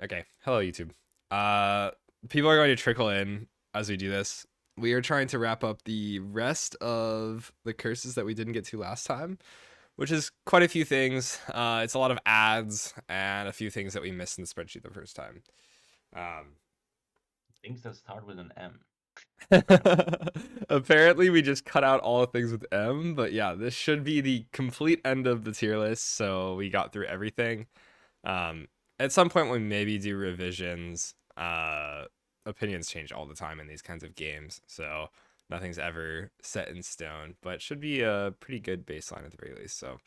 Okay, hello YouTube. Uh, People are going to trickle in as we do this. We are trying to wrap up the rest of the curses that we didn't get to last time, which is quite a few things. It's a lot of ads and a few things that we missed in the spreadsheet the first time. Um, Things that start with an M, apparently. Apparently, we just cut out all the things with M, but yeah, this should be the complete end of the tier list. So we got through everything. Um, at some point, we maybe do revisions. Opinions change all the time in these kinds of games, so nothing's ever set in stone. But it should be a pretty good baseline at the very least. So,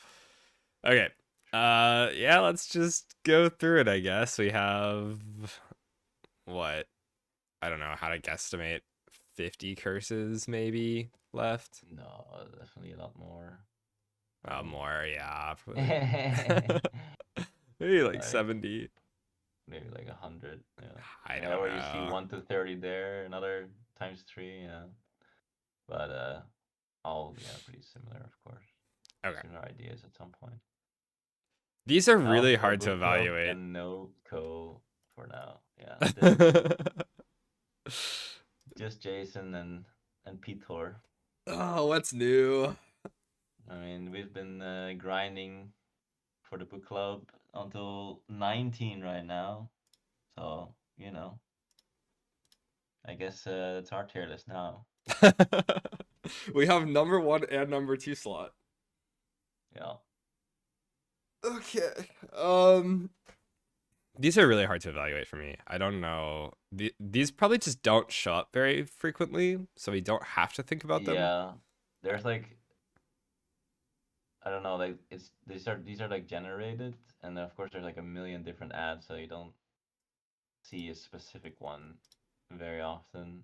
okay, yeah, let's just go through it. I guess we have what I don't know how to guesstimate 50 curses maybe left. No, definitely a lot more. More, yeah, probably. Like Maybe like 70. maybe like 100. Yeah. I Yeah, don't where you see know. 1 to 30 there, another times 3. Yeah, but all pretty similar, of course. Okay. Similar ideas at some point. These are Now really for hard to book club evaluate. and no co for now. Yeah, this just Jason and Peter. Oh, what's new? I mean, we've been grinding for the book club until 19 right now. So, I guess it's our tier list now. We have number one and number two slot. Yeah. Okay. These are really hard to evaluate for me. I don't know. These probably just don't show up very frequently, so we don't have to think about them. Yeah. There's like, I don't know, like these are like generated, and then of course there's like a million different ads, so you don't see a specific one very often.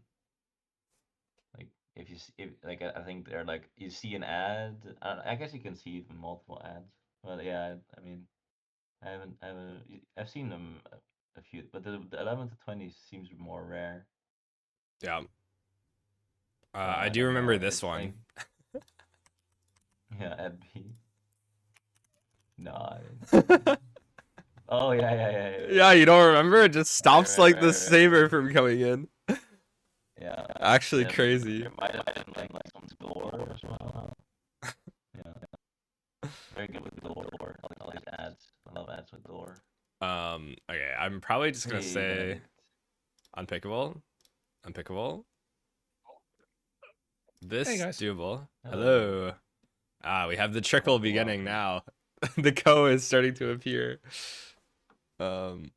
Like if you see, if, like I think they're like you see an ad. I guess you can see even multiple ads, but yeah, I mean, I've seen them a few, but the 11 to 20 seems more rare. Yeah. So I I do don't remember know. this It's one. like yeah, ad B. No, I didn't see this. Oh Yeah, you don't remember? It just yeah. stops like the saber Right. from coming in. Yeah, Actually yeah. crazy. There might have been like some score as well. Yeah, very good with gore. I like ads. I love ads with gore. Okay, I'm probably just gonna Hey, say Benedict. unpickable. Unpickable. Hey This guys. doable. Hello. Hello. Ah, we have the trickle Welcome, beginning welcome. now. The co is starting to appear. Um,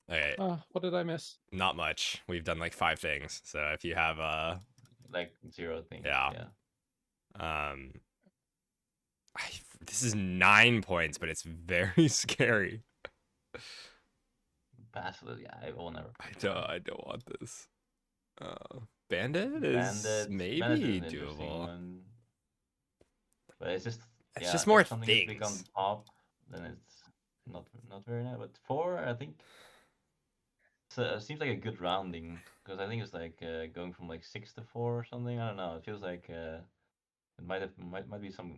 okay, What did I miss? not much. We've done like 5 things. So if you have Like 0 things. yeah. Yeah. Um I, this is 9 points, but it's very scary. Basilisk. Yeah, I will never I pick don't that. I don't want this. Bandit is Bandit is maybe an interesting doable. one, but it's just It's yeah. just more If something is big on things. top, then it's not very nice. But 4, I think, seems like a good rounding because I think it's like going from like 6 to 4 or something. I don't know. It feels like it might be some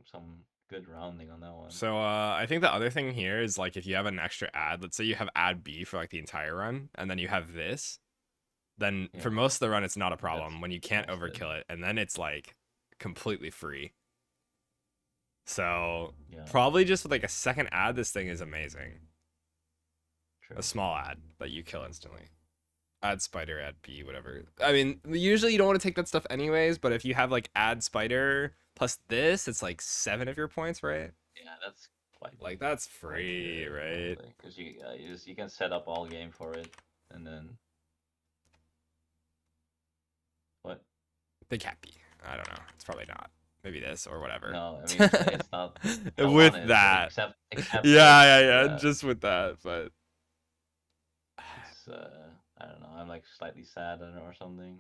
good rounding on that one. So I think the other thing here is like if you have an extra ad, let's say you have ad B for like the entire run, and then you have this, then for Yeah, most of the run it's not a that's problem when you can't busted. overkill it, and then it's like completely free. So Yeah, probably just with like a second ad, this thing is amazing. A true. small ad that you kill instantly. Add spider, add B, whatever. I mean, usually you don't want to take that stuff anyways, but if you have like add spider plus this, it's like 7 of your points, right? Yeah, that's Like that's quite free, good right? probably because you can set up all game for it and then what? Big happy. I don't know. It's probably not. Maybe this or whatever. No, I mean it's not. No one With is that. except Yeah, this. yeah, yeah. Yeah, Just with that, but it's I don't know. I'm like slightly sad or something.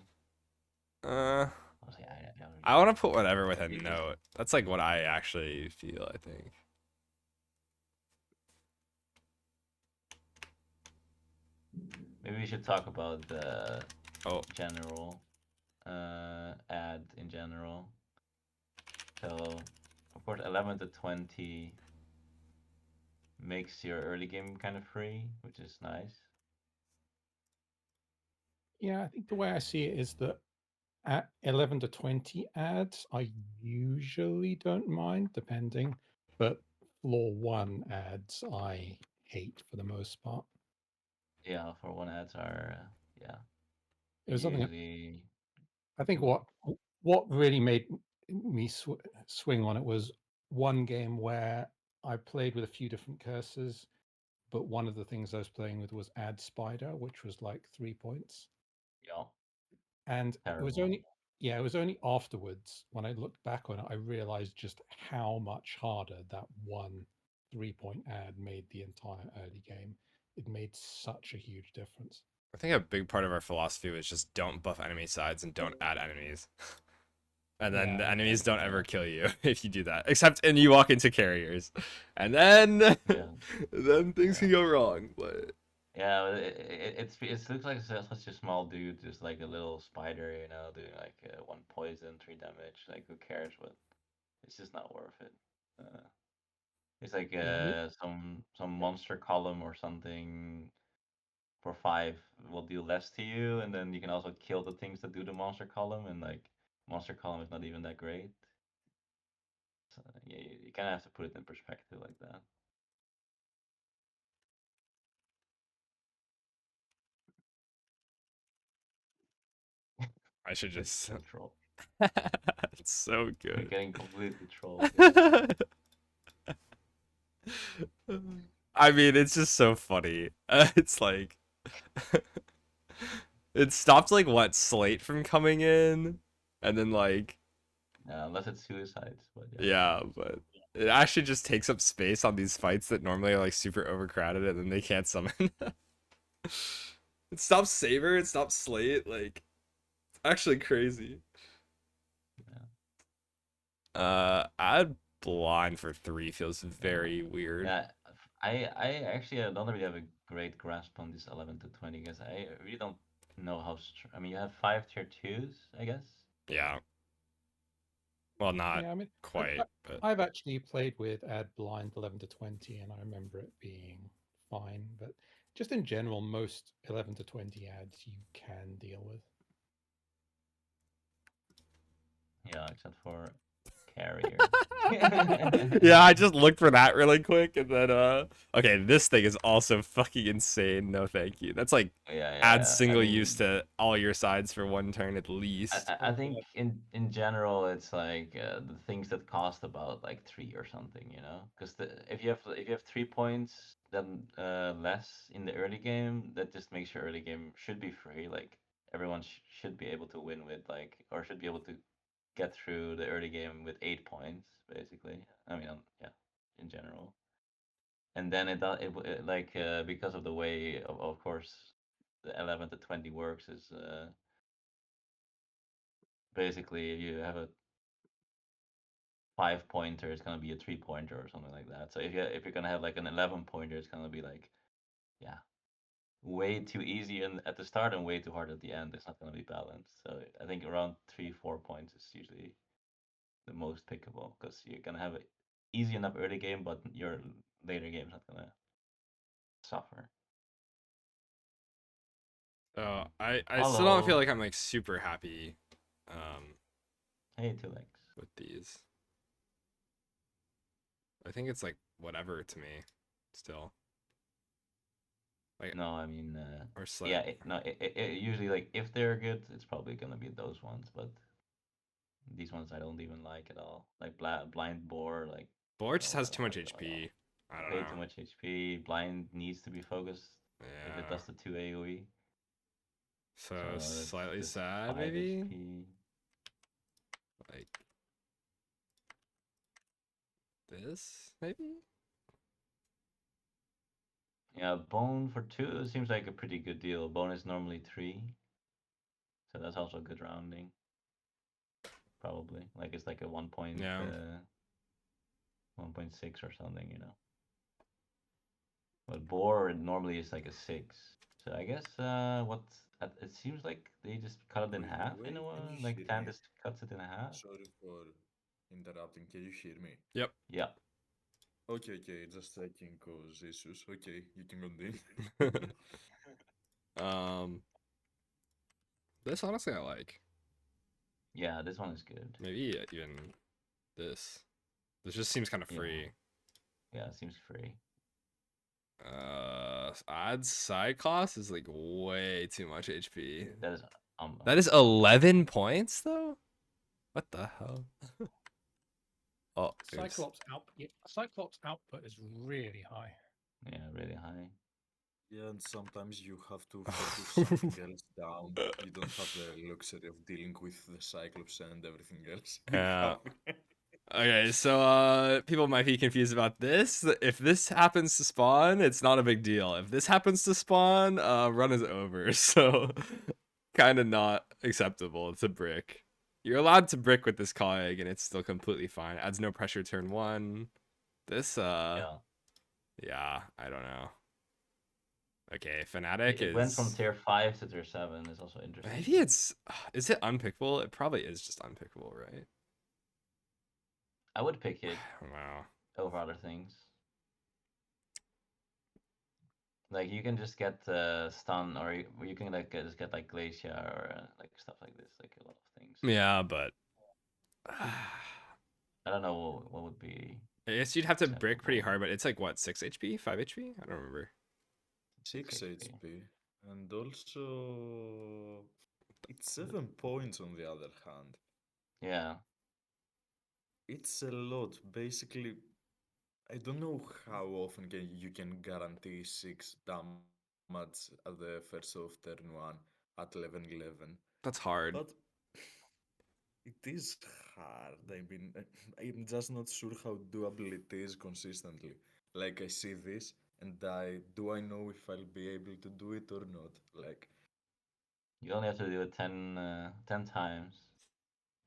uh I was like, I don't I really want to want put this. whatever with a You can note. That's like what I actually feel, I think. maybe we should talk about the Oh, general ad in general. So of course 11 to 20 makes your early game kind of free, which is nice. Yeah, I think the way I see it is that at 11 to 20 ads, I usually don't mind, depending, but floor one ads, I hate for the most part. Yeah, for one ads are yeah It was something usually I think too. what really made me swing on it was one game where I played with a few different cursors, but one of the things I was playing with was Ad Spider, which was like 3 points. Yeah, And it was terrible. only, yeah, it was only afterwards when I looked back on it, I realized just how much harder that one 3 point ad made the entire early game. It made such a huge difference. I think a big part of our philosophy was just don't buff enemy sides and don't add enemies. And then Yeah, the okay. enemies don't Yeah, ever kill you if you do that. Except and you walk into carriers. And then yeah, then things yeah. can go wrong. But Yeah, it looks like such a small dude, just like a little spider, doing like one poison, three damage. Like who cares? But it's just not worth it. Uh, it's like Yeah, I mean, some monster column or something for five will do less to you, and then you can also kill the things that do the monster column, and like monster column is not even that great. So, yeah, you kind of have to put it in perspective like that. I should It's just so troll. it's so You're good. getting completely trolled. Yeah. I mean, it's just so funny. It's like it stopped like what Slate from coming in, and then like Unless it's suicides, but yeah. yeah, but it actually just takes up space on these fights that normally are like super overcrowded, and then they can't summon. It stops Saber, it stops Slate, like actually crazy. Yeah. Add blind for 3 feels very weird. Yeah, I actually don't really have a great grasp on this 11 to 20 because I really don't know how. I mean, you have five tier twos, I guess. Yeah, well, not yeah, I mean, quite, but I've actually played with Ad Blind 11 to 20, and I remember it being fine. But just in general, most 11 to 20 ads you can deal with. Yeah, except for carrier. yeah, I just looked for that really quick, and then okay, this thing is also fucking insane. No, thank you. That's like Yeah, add yeah. I single use mean, to all your sides for 1 turn at least. I think in general it's like the things that cost about like three or something, because if you have 3 points then less in the early game, that just makes your early game should be free. Like everyone should be able to win with like or should be able to get through the early game with 8 points basically. I mean, yeah, in general. And then like because of the way of course the 11 to 20 works is basically you have a 5 pointer, it's gonna be a 3 pointer or something like that. So if you're gonna have like an 11 pointer, it's gonna be like yeah, way too easy and at the start and way too hard at the end. It's not gonna be balanced. So I think around 3-4 points is usually the most pickable because you're gonna have an easy enough early game, but your later game's not gonna suffer. I still don't feel Hello. like I'm like super happy Hey, two legs. with these. I think it's like whatever to me still. Like No, I mean, or slight. yeah, no, usually like if they're good, it's probably gonna be those ones, but these ones I don't even like at all. Like blind boar, like Boar just I has don't too much like it at all. HP. I don't Way know. too much HP. Blind needs to be focused if it Yeah. does the two AoE. So So that's slightly just sad five maybe. HP. Like this maybe. Yeah, bone for two seems like a pretty good deal. Bone is normally three, so that's also good rounding. Probably like it's like a Yeah. 1.6 or something. But boar normally is like a six. So I guess what it seems like they just cut it in half in a Wait, way. can you Like hear Tan me? just cuts it in half. Sorry for interrupting. Can you hear me? Yep. Yeah. Okay, just checking cause issues. Okay, you can continue. This honestly I like. Yeah, this one is good. Maybe even this. This just seems kind of Yeah. free. Yeah, it seems free. Odds Cyclops is like way too much HP. That Is 11 points though? What the hell? Oh, oops. Cyclops output is really high. yeah, really high. Yeah, and sometimes you have to focus something else down. You don't have the luxury of dealing with the Cyclops and everything else. You Yeah. have- Okay, so people might be confused about this. If this happens to spawn, it's not a big deal. If this happens to spawn, run is over. So kind of not acceptable. It's a brick. You're allowed to brick with this egg and it's still completely fine. Adds no pressure turn 1. This Yeah. yeah, I don't know. Okay, Fnatic It went from is tier 5 to tier 7. Is also interesting. maybe is it unpickable? It probably is just unpickable, right? I would pick it Wow. over other things. Like you can just get stun, or you can like just get like glacier or like stuff like this, like a lot of things. Yeah, but I don't know what would be. I guess you'd have to brick pretty acceptable. hard, but it's like what, 6 HP, 5 HP? I don't remember. 6 HP. HP. And also, it's 7 points on the other hand. Yeah. It's a lot. Basically, I don't know how often you can guarantee 6 damage at the first of turn 1 at level 11. That's hard. But it is hard. I mean, I'm just not sure how doable it is consistently. Like, I see this, and do I know if I'll be able to do it or not? Like, You only have to do it 10 times,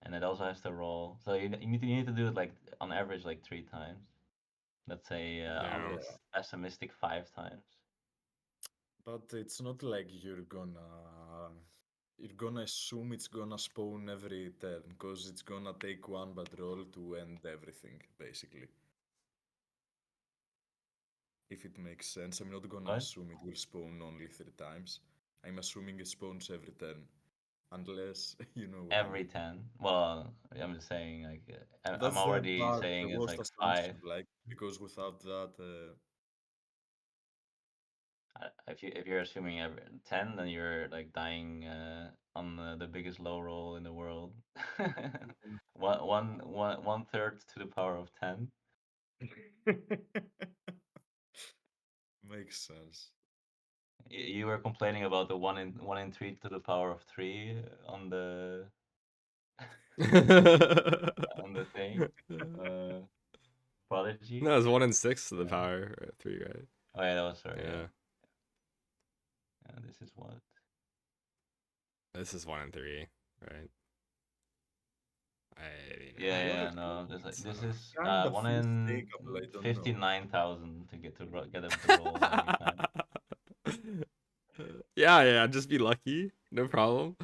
and it also has to roll. So you need to do it like on average like 3 times. Let's say I'll Yeah. go pessimistic 5 times. but it's not like you're gonna assume it's gonna spawn every turn, because it's gonna take one bad roll to end everything, basically. If it makes sense, I'm not gonna What? assume it will spawn only 3 times. I'm assuming it spawns every turn. Unless, you know what I Every mean. 10. Well, I'm just saying like I'm That's the already bad, the saying it's worst like 5. assumption, like, because without that, If you're assuming every 10, then you're like dying on the biggest low roll in the world. One third to the power of 10. makes sense. You were complaining about the 1 in 3 to the power of 3 on the on the thing. Uh, Prodigy. No, it's 1 in 6 to the Yeah. power 3, right? Oh yeah, that was sorry. Yeah. Yeah, this is what. This is 1 in 3, right? Yeah, no. This is Kind of 1 feels in takeable, I don't know. 59,000 to get them to roll every time. Yeah, just be lucky. No problem.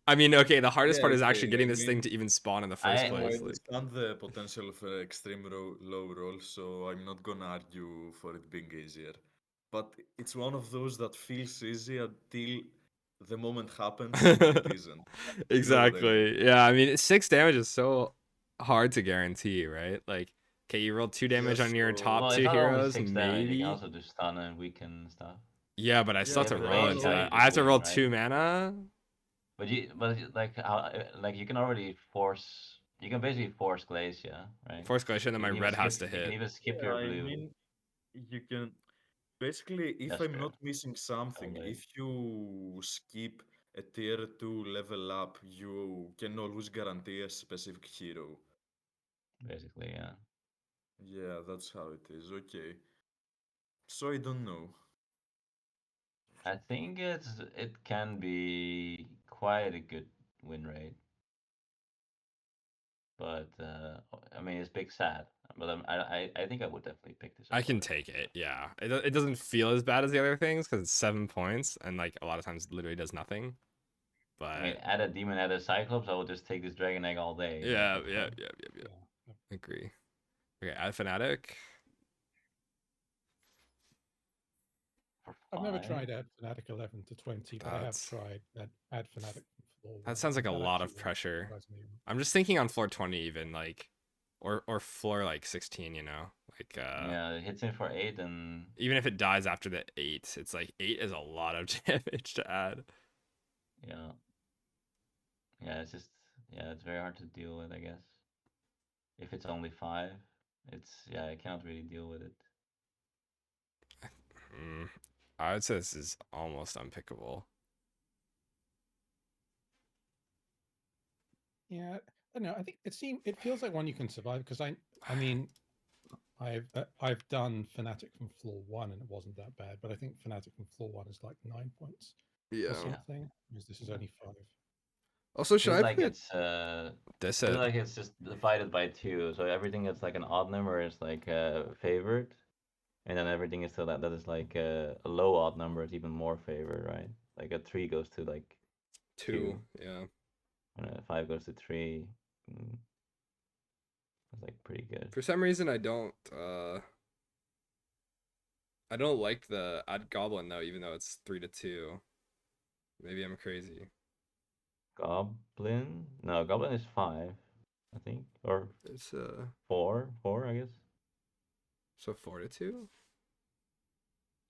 I mean, okay, the hardest Yeah, part is okay, actually getting I this thing mean, to even spawn in the first I I place. Like, understand the potential of extreme low roll, so I'm not gonna argue for it being easier. But it's one of those that feels easy until the moment happens and it isn't. You know what I mean? exactly. Yeah, I mean, 6 damage is so hard to guarantee, right? Like, okay, you rolled 2 Yeah, damage on your top well, so it's 2 not only heroes, 6 damage. You can maybe. also do stun and weaken stuff. Yeah, but I yeah, still have You to have there to roll are weigh into like that. in I have to between, roll right? 2 mana. But like you can already force. You can basically force Glacia, right? Force Glacier, and then You my can even red has skip. to You can hit. even skip yeah, your I blue. mean, you can basically, if That's I'm true. not missing something, Probably. if you skip a tier 2 level up, you can always guarantee a specific hero. Basically, yeah. Yeah, that's how it is. Okay. So I don't know. I think it can be quite a good win rate, but I mean it's big sad. But I think I would definitely pick this I over. can take it. Yeah, it doesn't feel as bad as the other things because it's 7 points and like a lot of times it literally does nothing. I mean, But add a demon, add a cyclops. I would just take this dragon egg all day. yeah, For fun. agree. Okay, add fanatic. For I've never 5. tried add Fnatic 11 to 20, but I have That's tried add Fnatic from floor that 1. sounds like and a that lot actually of pressure. surprised me. I'm just thinking on floor 20 even like, or floor like 16. You know, like Yeah, it hits him for 8 and even if it dies after the 8, it's like 8 is a lot of damage to add. yeah. Yeah, it's just it's very hard to deal with, I guess. If it's only 5, I cannot really deal with it. I would say this is almost unpickable. Yeah, I don't know. I think it feels like one you can survive because I mean, I've done Fnatic from floor 1 and it wasn't that bad, but I think Fnatic from floor 1 is like 9 points or Yeah. something. Whereas this is only 5. Also, should Feels I like put it's this feels at? like it's just divided by 2, so everything that's like an odd number is like favored, and then everything is still that is like a low odd number is even more favored, right? Like a 3 goes to like 2, 2. Yeah. and a 5 goes to 3. Mm, That's like pretty good. For some reason, I don't like the add goblin though, even though it's 3 to 2. Maybe I'm crazy. Goblin? No, Goblin is 5, I think, or It's 4, I guess. so 4 to 2.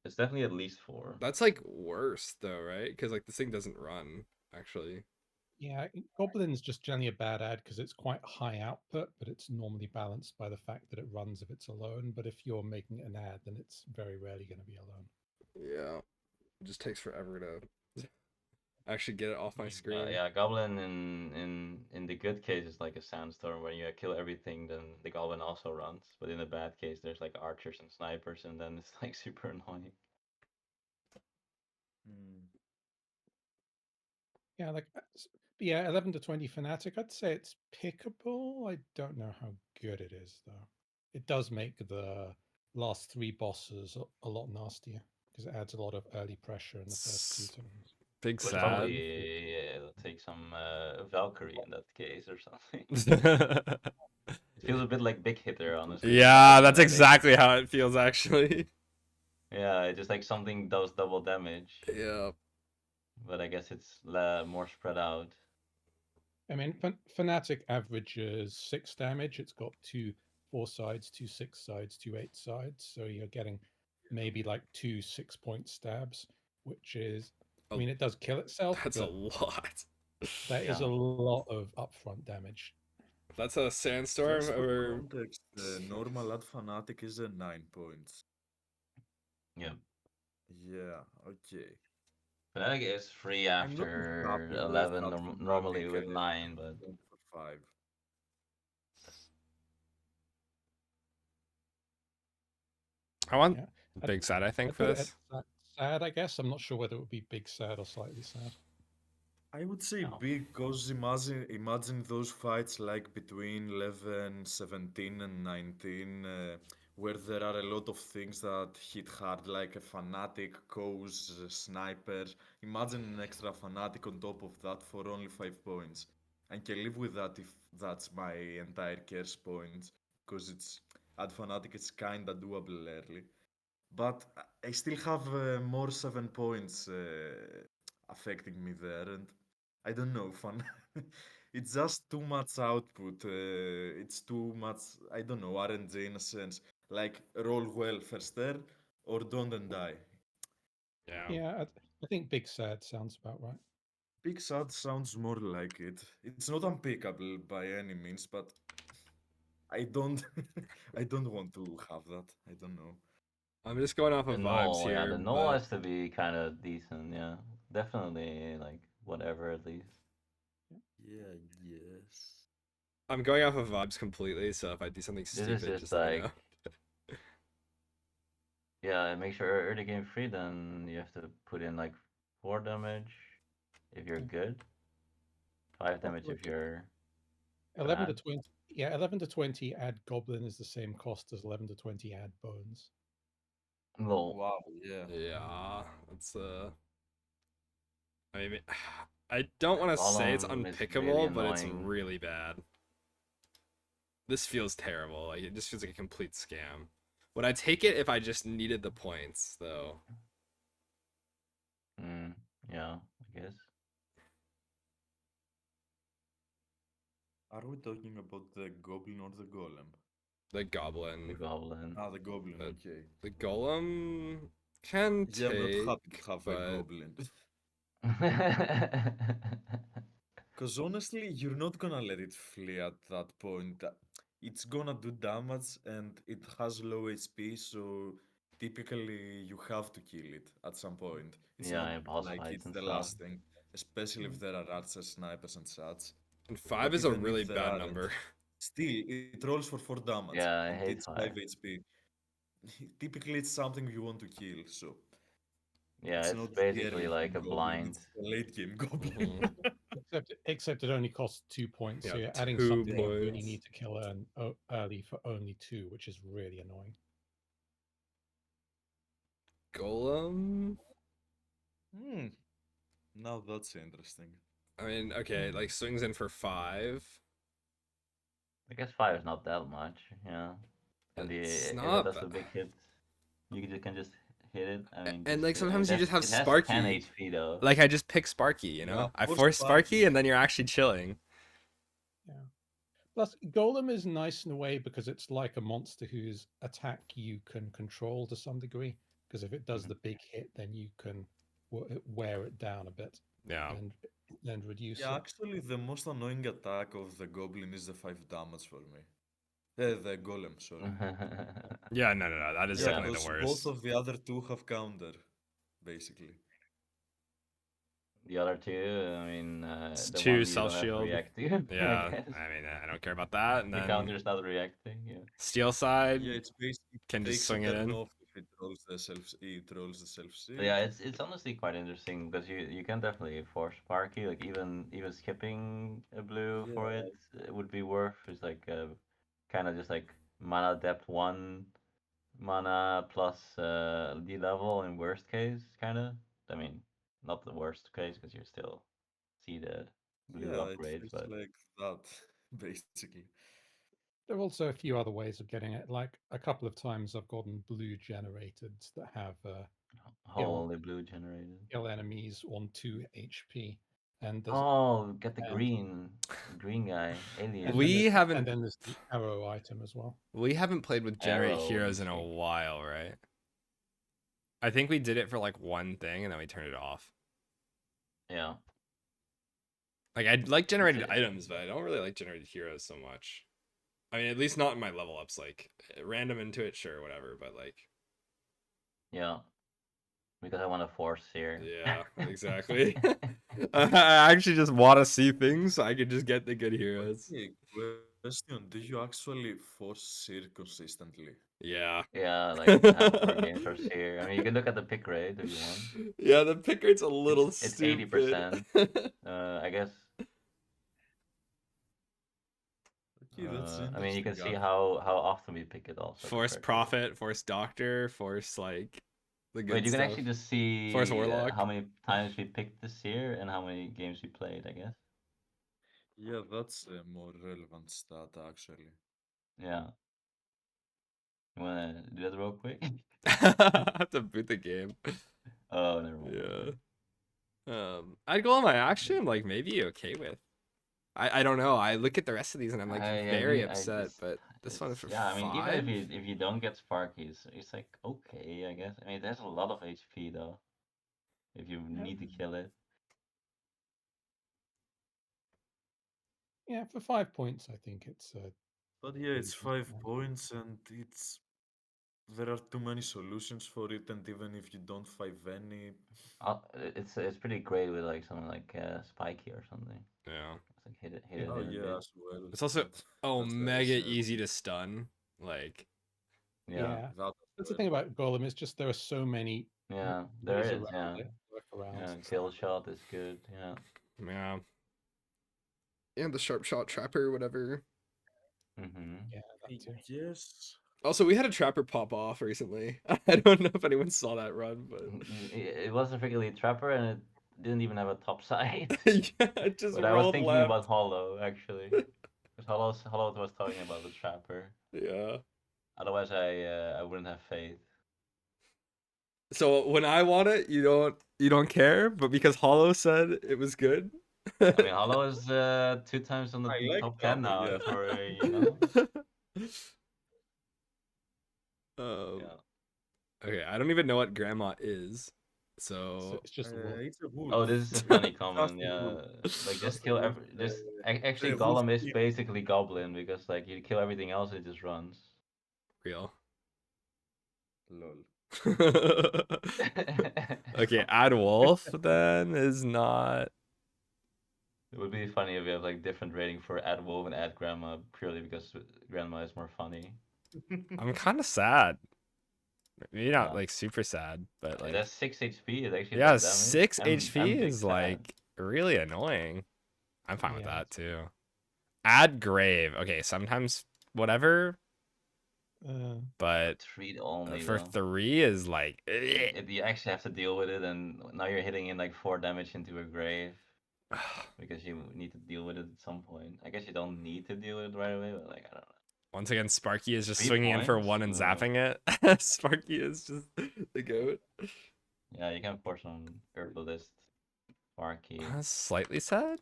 It's definitely at least 4. That's like worse though, right? Because like this thing doesn't run actually. Yeah, Goblin's just generally a bad ad because it's quite high output, but it's normally balanced by the fact that it runs if it's alone. But if you're making it an ad, then it's very rarely going to be alone. Yeah, it just takes forever to actually get it off my screen. Yeah, Goblin in the good case is like a sandstorm. When you kill everything, then the Goblin also runs. But in the bad case, there's like archers and snipers, and then it's like super annoying. Hmm. Yeah, yeah, 11 to 20 Fnatic. I'd say it's pickable. I don't know how good it is though. It does make the last 3 bosses a lot nastier because it adds a lot of early pressure in the first 2 turns. Big Would sad. probably take some Valkyrie in that case or something. It feels a bit like Big Hitter, honestly. Yeah, Like that's Fnatic. exactly how it feels actually. Yeah, it's just like something does double damage, Yeah. but I guess it's more spread out. I mean, Fnatic averages 6 damage. It's got 2 4 sides, 2 6 sides, 2 8 sides. So you're getting maybe like 2 6-point stabs, which is, I Oh, mean, it does kill itself, that's a but lot. that is a Yeah. lot of upfront damage. That's a sandstorm Just for or context, normal ad fanatic is a 9 points. Yeah. Yeah, okay. Fnatic is free I'm not as after happy with 11, ad normally fanatic with 9, but going for 5. I want Yeah. big sad, I think, I'd for put it at this. sad, I guess. I'm not sure whether it would be big sad or slightly sad. I would say no. big because imagine those fights like between 11, 17 and 19 where there are a lot of things that hit hard like a fanatic, cows, sniper. Imagine an extra fanatic on top of that for only 5 points. I can live with that if that's my entire curse points because it's at fanatic it's kinda doable early. But I still have more 7 points affecting me there, and I don't know, fun. It's just too much output. It's too much, I don't know, RNG in a sense. Like, roll well first turn, or don't and die. Yeah. Yeah, I think big sad sounds about right. Big Sad sounds more like it. It's not unpickable by any means, but I don't, I don't want to have that. I don't know. I'm just going off The of vibes null, yeah, here, the null but has to be kind of decent, yeah. Definitely, like, whatever at least. Yeah, yes. I'm going off of vibes completely, so if I do something This is stupid, just just let me know. like, yeah, make sure early game free, then you have to put in like 4 damage if you're Yeah. good, 5 damage Look, if you're 11 to bad. 20. Yeah, 11 to 20 add Goblin is the same cost as 11 to 20 add Bones. Well, Wow, yeah. Yeah, that's I mean, I don't want to say it's Golem is really unpickable, but it's annoying. really bad. This feels terrible. Like it just feels like a complete scam. Would I take it if I just needed the points though? Yeah, I guess. Are we talking about the goblin or the golem? The The goblin. goblin. Ah, the goblin, Uh, okay. The golem can Yeah, I'm not happy take, to have a but goblin. Because honestly, you're not gonna let it flee at that point. It's gonna do damage and it has low HP, so typically you have to kill it at some point. It's Yeah, not in boss like fights it's and the stuff. last thing, especially if there are archers, snipers, and such. and 5 But is a even really if there bad aren't, number. still it rolls for 4 damage Yeah, I and hate it's 5 5. HP. Typically, it's something you want to kill, so Yeah, it's it's not the basically early like game a goblin, blind. it's the late game goblin. Mhm. Except it only costs 2 points, so Yeah, you're adding 2 something you really points. need to kill early for only 2, which is really annoying. Golem. Hmm. Now that's interesting. I mean, okay, like swings in for 5. I guess 5 is not that much. Yeah, can be It's if it not does bad. a big hit, can just hit it. I mean, And just like I mean sometimes you that's just have it has 10 Sparky. HP though. Like I just pick Sparky, you Yeah, know? I or force Sparky Sparky. and then you're actually chilling. Yeah. Plus, Golem is nice in a way because it's like a monster whose attack you can control to some degree. Because if it does Mhm. the big hit, then you can wear it down a bit Yeah. and reduce Yeah, it. actually, the most annoying attack of the goblin is the 5 damage for me. The golem, sorry. Yeah, no. That is Yeah, Yeah. definitely the because both worst. of the other two have counter, basically. The other two, I mean, It's the 2 one you self don't have to shield. react to, I Yeah, guess. I mean, I don't care about that. And The then counter's not reacting, yeah. steel side Yeah, it's basically can just takes a swing it turn in. off if it rolls the self But yeah, shield. it's honestly quite interesting because you can definitely force Sparky, like even skipping a blue Yeah, for it would be worth. It's like kind of just like mana depth 1 mana plus D level in worst case, kind of. I mean, not the worst case because you still see the blue yeah, it upgrades, feels but like that, basically. There are also a few other ways of getting it. Like a couple of times I've gotten blue generated that have kill wholly blue generated. kill enemies on 2 HP, and there's Oh, get the and green guy, and alien. then We there's haven't the arrow item as well. played with generate Arrow, let me heroes in a see. while, right? I think we did it for like one thing and then we turned it off. Yeah. Like I like generated it. items, but I don't really like generated heroes so much. I mean, at least not in my level ups. Like random into it, sure, whatever. But like, Yeah. Because I want to force here. yeah, exactly. I actually just want to see things so I can just get the good heroes. Okay, question. Do you actually force Seer consistently? Yeah. Yeah, like half of our games are here. I mean, you can look at the pick rate if you want. Yeah, the pick rate's a little It's stupid. 80%. I guess. Okay, that's I mean, you interesting, can see actually. how often we pick it also. Force compared to- prophet, force doctor, force like the good Wait, you can stuff. actually just see Force warlock. how many times we picked this year and how many games we played, I guess. Yeah, that's a more relevant stat, actually. Yeah. You wanna do that real quick? I have to boot the game. Oh, never mind. Yeah. I'd go on my action. I'm like maybe okay with. I don't know. I look at the rest of these and I'm like very upset, but this one for yeah, I mean, even 5. if you don't get Sparkies, it's like okay, I guess. I mean, there's a lot of HP though. If you need to kill it. Yeah, for 5 points, I think it's But yeah, it's decent 5 amount. points and it's there are too many solutions for it, and even if you don't find any, It's pretty great with like something like Spiky or something. Yeah. It's like hit it oh in a yeah, bit. as well. It's also That's very mega sad. easy to stun. Like Yeah. That as That's the well. thing about Golem, is just there are so many Yeah, there ways is, around yeah. it, workarounds. Yeah, and kill stuff. shot is good, yeah. yeah. And the sharp shot trapper, whatever. Mm-hmm. Yeah, that too. Yes. Also, we had a trapper pop off recently. I don't know if anyone saw that run, but It wasn't really a trapper and it didn't even have a top side. yeah, it just But I was rolled thinking left. about Hollow, actually. Because Hollow was talking about the trapper. Yeah. Otherwise, I wouldn't have faith. So when I want it, you don't care, but because Hollow said it was good. I mean, Hollow is 2 times on the I like top 10 Hollow, now. yeah. For you know. Yeah. Okay, I don't even know what grandma is. So It's just a wolf. It's a wolf. Oh, this is a funny Just comment. a wolf. Yeah, like Just just a kill wolf, every. Just actually, a wolf Gollum is king. basically Goblin because like you kill everything else, it just runs. real. Lol. Okay, add wolf then is not. It would be funny if we have like different rating for Add Wolf and Add Grandma purely because Grandma is more funny. I'm kind of sad. Maybe not Yeah. like super sad, but It like has 6 HP. It actually yeah, does damage. 6 I'm HP big is sad. like really annoying. I'm fine with Yeah, that it's- too. Add grave. Okay, sometimes whatever, but 3 only for though. 3 is like You actually have to deal with it, and now you're hitting in like 4 damage into a grave because you need to deal with it at some point. I guess you don't need to deal with it right away, but like I don't know. once again, Sparky is just 3 swinging in for points? 1 and zapping it. Sparky is just the goat. Yeah, you can force on herbalist, Sparky. Slightly sad.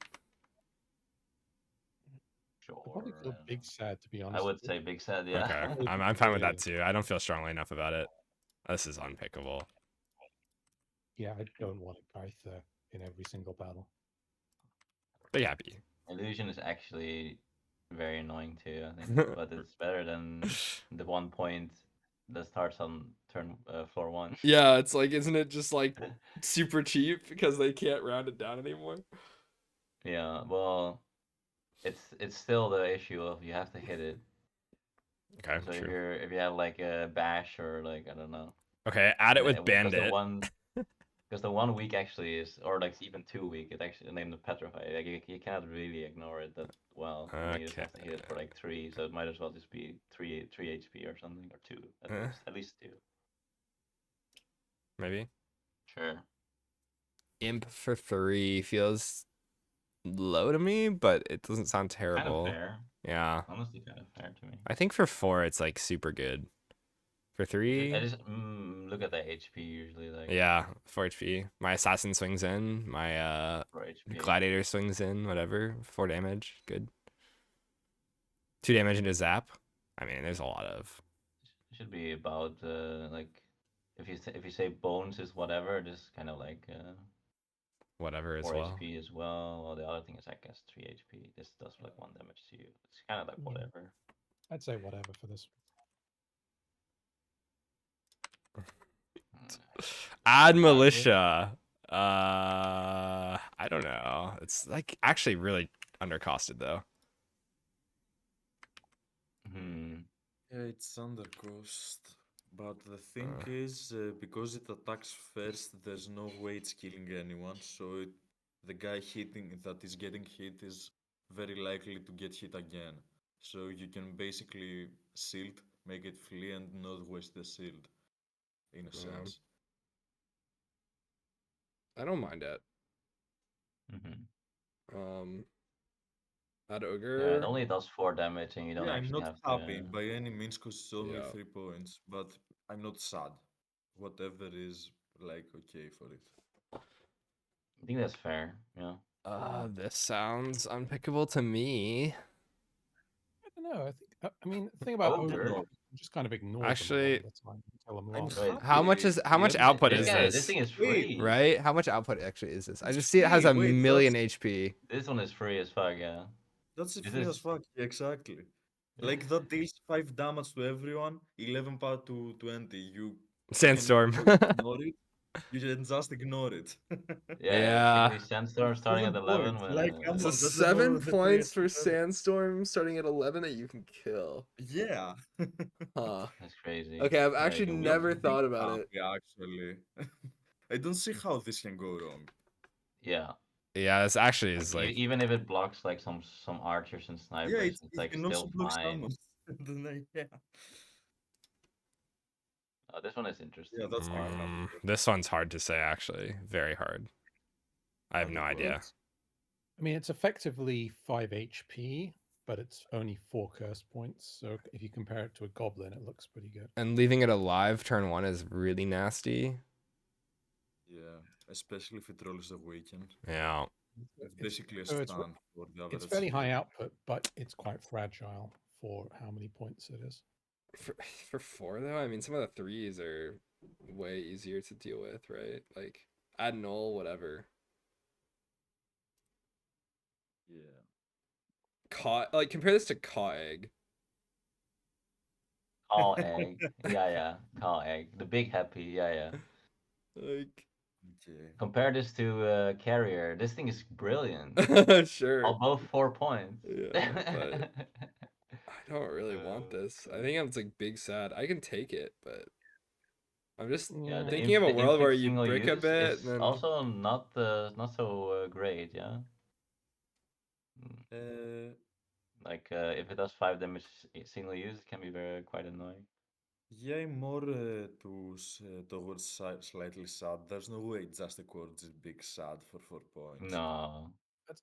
I probably feel Sure. big sad, to be honest. I would with you. say big sad, yeah. Okay, I'm fine with that too. I don't feel strongly enough about it. This is unpickable. Yeah, I don't want a Gaither in every single battle. Be happy. Illusion is actually very annoying too, I think, but it's better than the 1 point that starts on floor 1. Yeah, it's like, isn't it just like super cheap because they can't round it down anymore? Yeah, well, it's still the issue of you have to hit it. Okay, So true. if you have like a bash or like I don't know, Okay, add it with because bandit. because the 1 week actually is, or like even 2 week, it actually named the petrify. Like you cannot really ignore it that well. I mean, you just have to hit it for like 3, so it might as well just be 3 HP or something, or 2 at least 2. Maybe. Sure. Imp for 3 feels low to me, but it doesn't sound terrible. Kind of fair. Yeah. Honestly, kind of fair to me. I think for 4 it's like super good. For 3, I just look at the HP usually, like yeah, 4 HP. My assassin swings in, my 4 HP. gladiator swings in, whatever. 4 damage, good. 2 damage into zap. I mean, there's a lot of. It should be about like if you say bones is whatever, just kind of like Whatever as 4 well. HP as well. Well, the other thing is I guess 3 HP. This does like 1 damage to you. It's kind of like Yeah. whatever. I'd say whatever for this. Add militia. I don't know. It's like actually really undercosted though. Yeah, it's undercost. But the thing is, because it attacks first, there's no way it's killing anyone. So the guy that is getting hit is very likely to get hit again. So you can basically shield, make it flee, and not waste the shield, in a sense. I don't mind it. Mm-hmm. Add Yeah, ogre. it only does 4 damage, and you don't Yeah, I'm actually not have happy to. by any means because it's only Yeah. 3 points, but I'm not sad. Whatever is like okay for it. I think that's fair. Yeah. This sounds unpickable to me. I don't know. I mean, the thing about Ogre? ogre, you just kind of ignore Actually, them all the time until I'm I'm lost. Wait, how much happy. output this is guy, this? this thing is Wait, free. Right? How much output actually is this? I It's just see it has a free, wait, million that's- HP. This one is free as fuck. Yeah. That's This free is- as fuck, exactly. Like that deals 5 damage to everyone, 11 power to 20. You Sandstorm. can just ignore it. You can just ignore it. Yeah. Basically Sandstorm starting at 7 11. points, like, come So on, that's 7 another points for 3 Sandstorm starting at 11 that you can kill. Yeah. Huh. That's crazy. Okay, I've Yeah, actually you can never win. thought about it. Yeah, actually. I don't see how this can go wrong. Yeah. Yeah, this actually is like Even if it blocks like some archers and snipers, Yeah, it's it like can also still block fine. summons. Yeah. Oh, this one is interesting. Yeah, that's my this one's hard to say actually. Very hard. I have no idea. I mean, it's effectively 5 HP, but it's only 4 curse points. So if you compare it to a goblin, it looks pretty good. And leaving it alive turn 1 is really nasty. Yeah, especially if it rolls awaken. Yeah. It's basically a so it's stun for the average It's fairly high skill. output, but it's quite fragile for how many points it is. For 4 though, I mean some of the 3s are way easier to deal with, right? Like add null, whatever. Yeah. Like compare this to Caw Egg. Call egg. Yeah. Call egg. The big happy. Yeah. Like Okay. Compare this to carrier. This thing is brilliant. sure. All both 4 points. Yeah, but I don't really want this. I think it's like big sad. I can take it, but I'm just Yeah, the thinking of a world where inflict you single brick a use bit is and then also not so great. Yeah. Uh, Like if it does 5 damage single use, it can be quite annoying. yeah, I'm more towards slightly sad. There's no way just a chord is big sad for 4 points. No.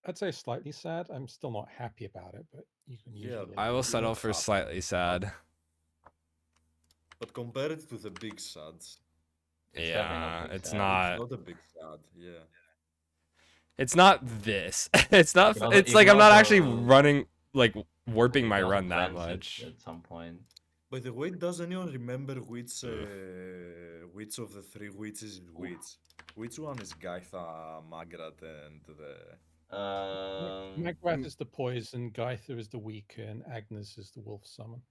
I'd say slightly sad. I'm still not happy about it, but you can Yeah, usually live I with will it. settle not for happy, slightly sad. But compare it to the big sads. It's definitely not Yeah, big it's sad. It's not. not a big sad, yeah. It's not this. It's You not. can also It's you like can I'm not actually also running like warping you my can also run that cleanse it much. at some point. By the way, does anyone remember which Ugh. which of the 3 witches is which? Which one is Gaitha, Magrat, and the... Magrat Mm. is the poison, Gaither is the weaker, and Agnes is the wolf summon.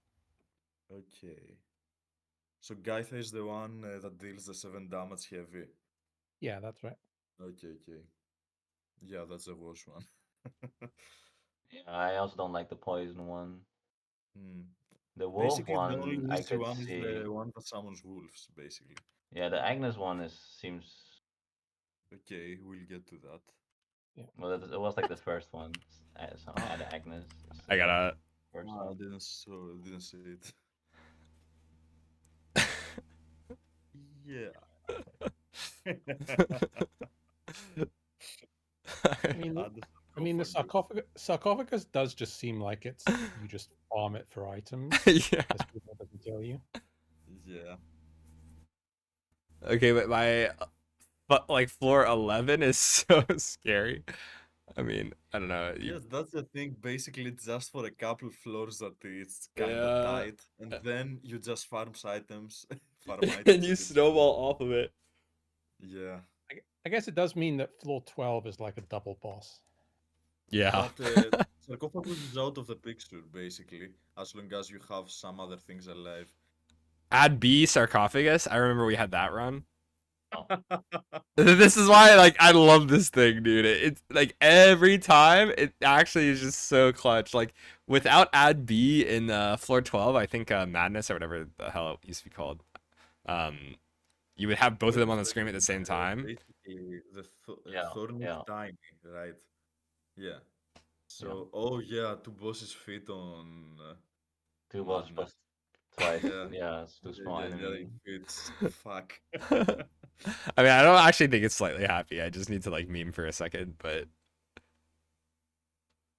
Okay. So Gaitha is the one that deals the 7 damage heavy. Yeah, that's right. Okay. Yeah, that's the worst one. Yeah, I also don't like the poison one. Hmm. The wolf Basically, the only one I easy could one is see. the one that summons wolves, basically. Yeah, the Agnes one seems Okay, we'll get to that. well. It was like the first one. So add Agnes. I gotta. First Ah, I one. didn't see it. Yeah. I mean, Ah, the I mean, the sarcophagus. sarcophagus does just seem like it's you just farm it for items. Yeah. As people doesn't tell you. Yeah. Okay, but like floor 11 is so scary. I mean, I don't know. Yes, that's the thing. Basically, it's just for a couple floors that it's kind of Yeah. tight, and then you just farm items, farm And items, you and it's snowball off of it. yeah. I guess it does mean that floor 12 is like a double boss. Yeah. But sarcophagus is out of the picture basically, as long as you have some other things alive. Add B sarcophagus. I remember we had that run. Oh. This is why like I love this thing, dude. It's like every time it actually is just so clutch. Like without add B in floor 12, I think Madness or whatever the hell it used to be called. You would have both of them on the screen at the same time. Basically, the Yeah, thorn is yeah. tiny, right? Yeah. So, oh yeah, 2 bosses fit on 2 bosses Madness. plus twice. Yeah. Yeah, it's too small Yeah, enemy. it fits. Fuck. I mean, I don't actually think it's slightly happy. I just need to like meme for a second, but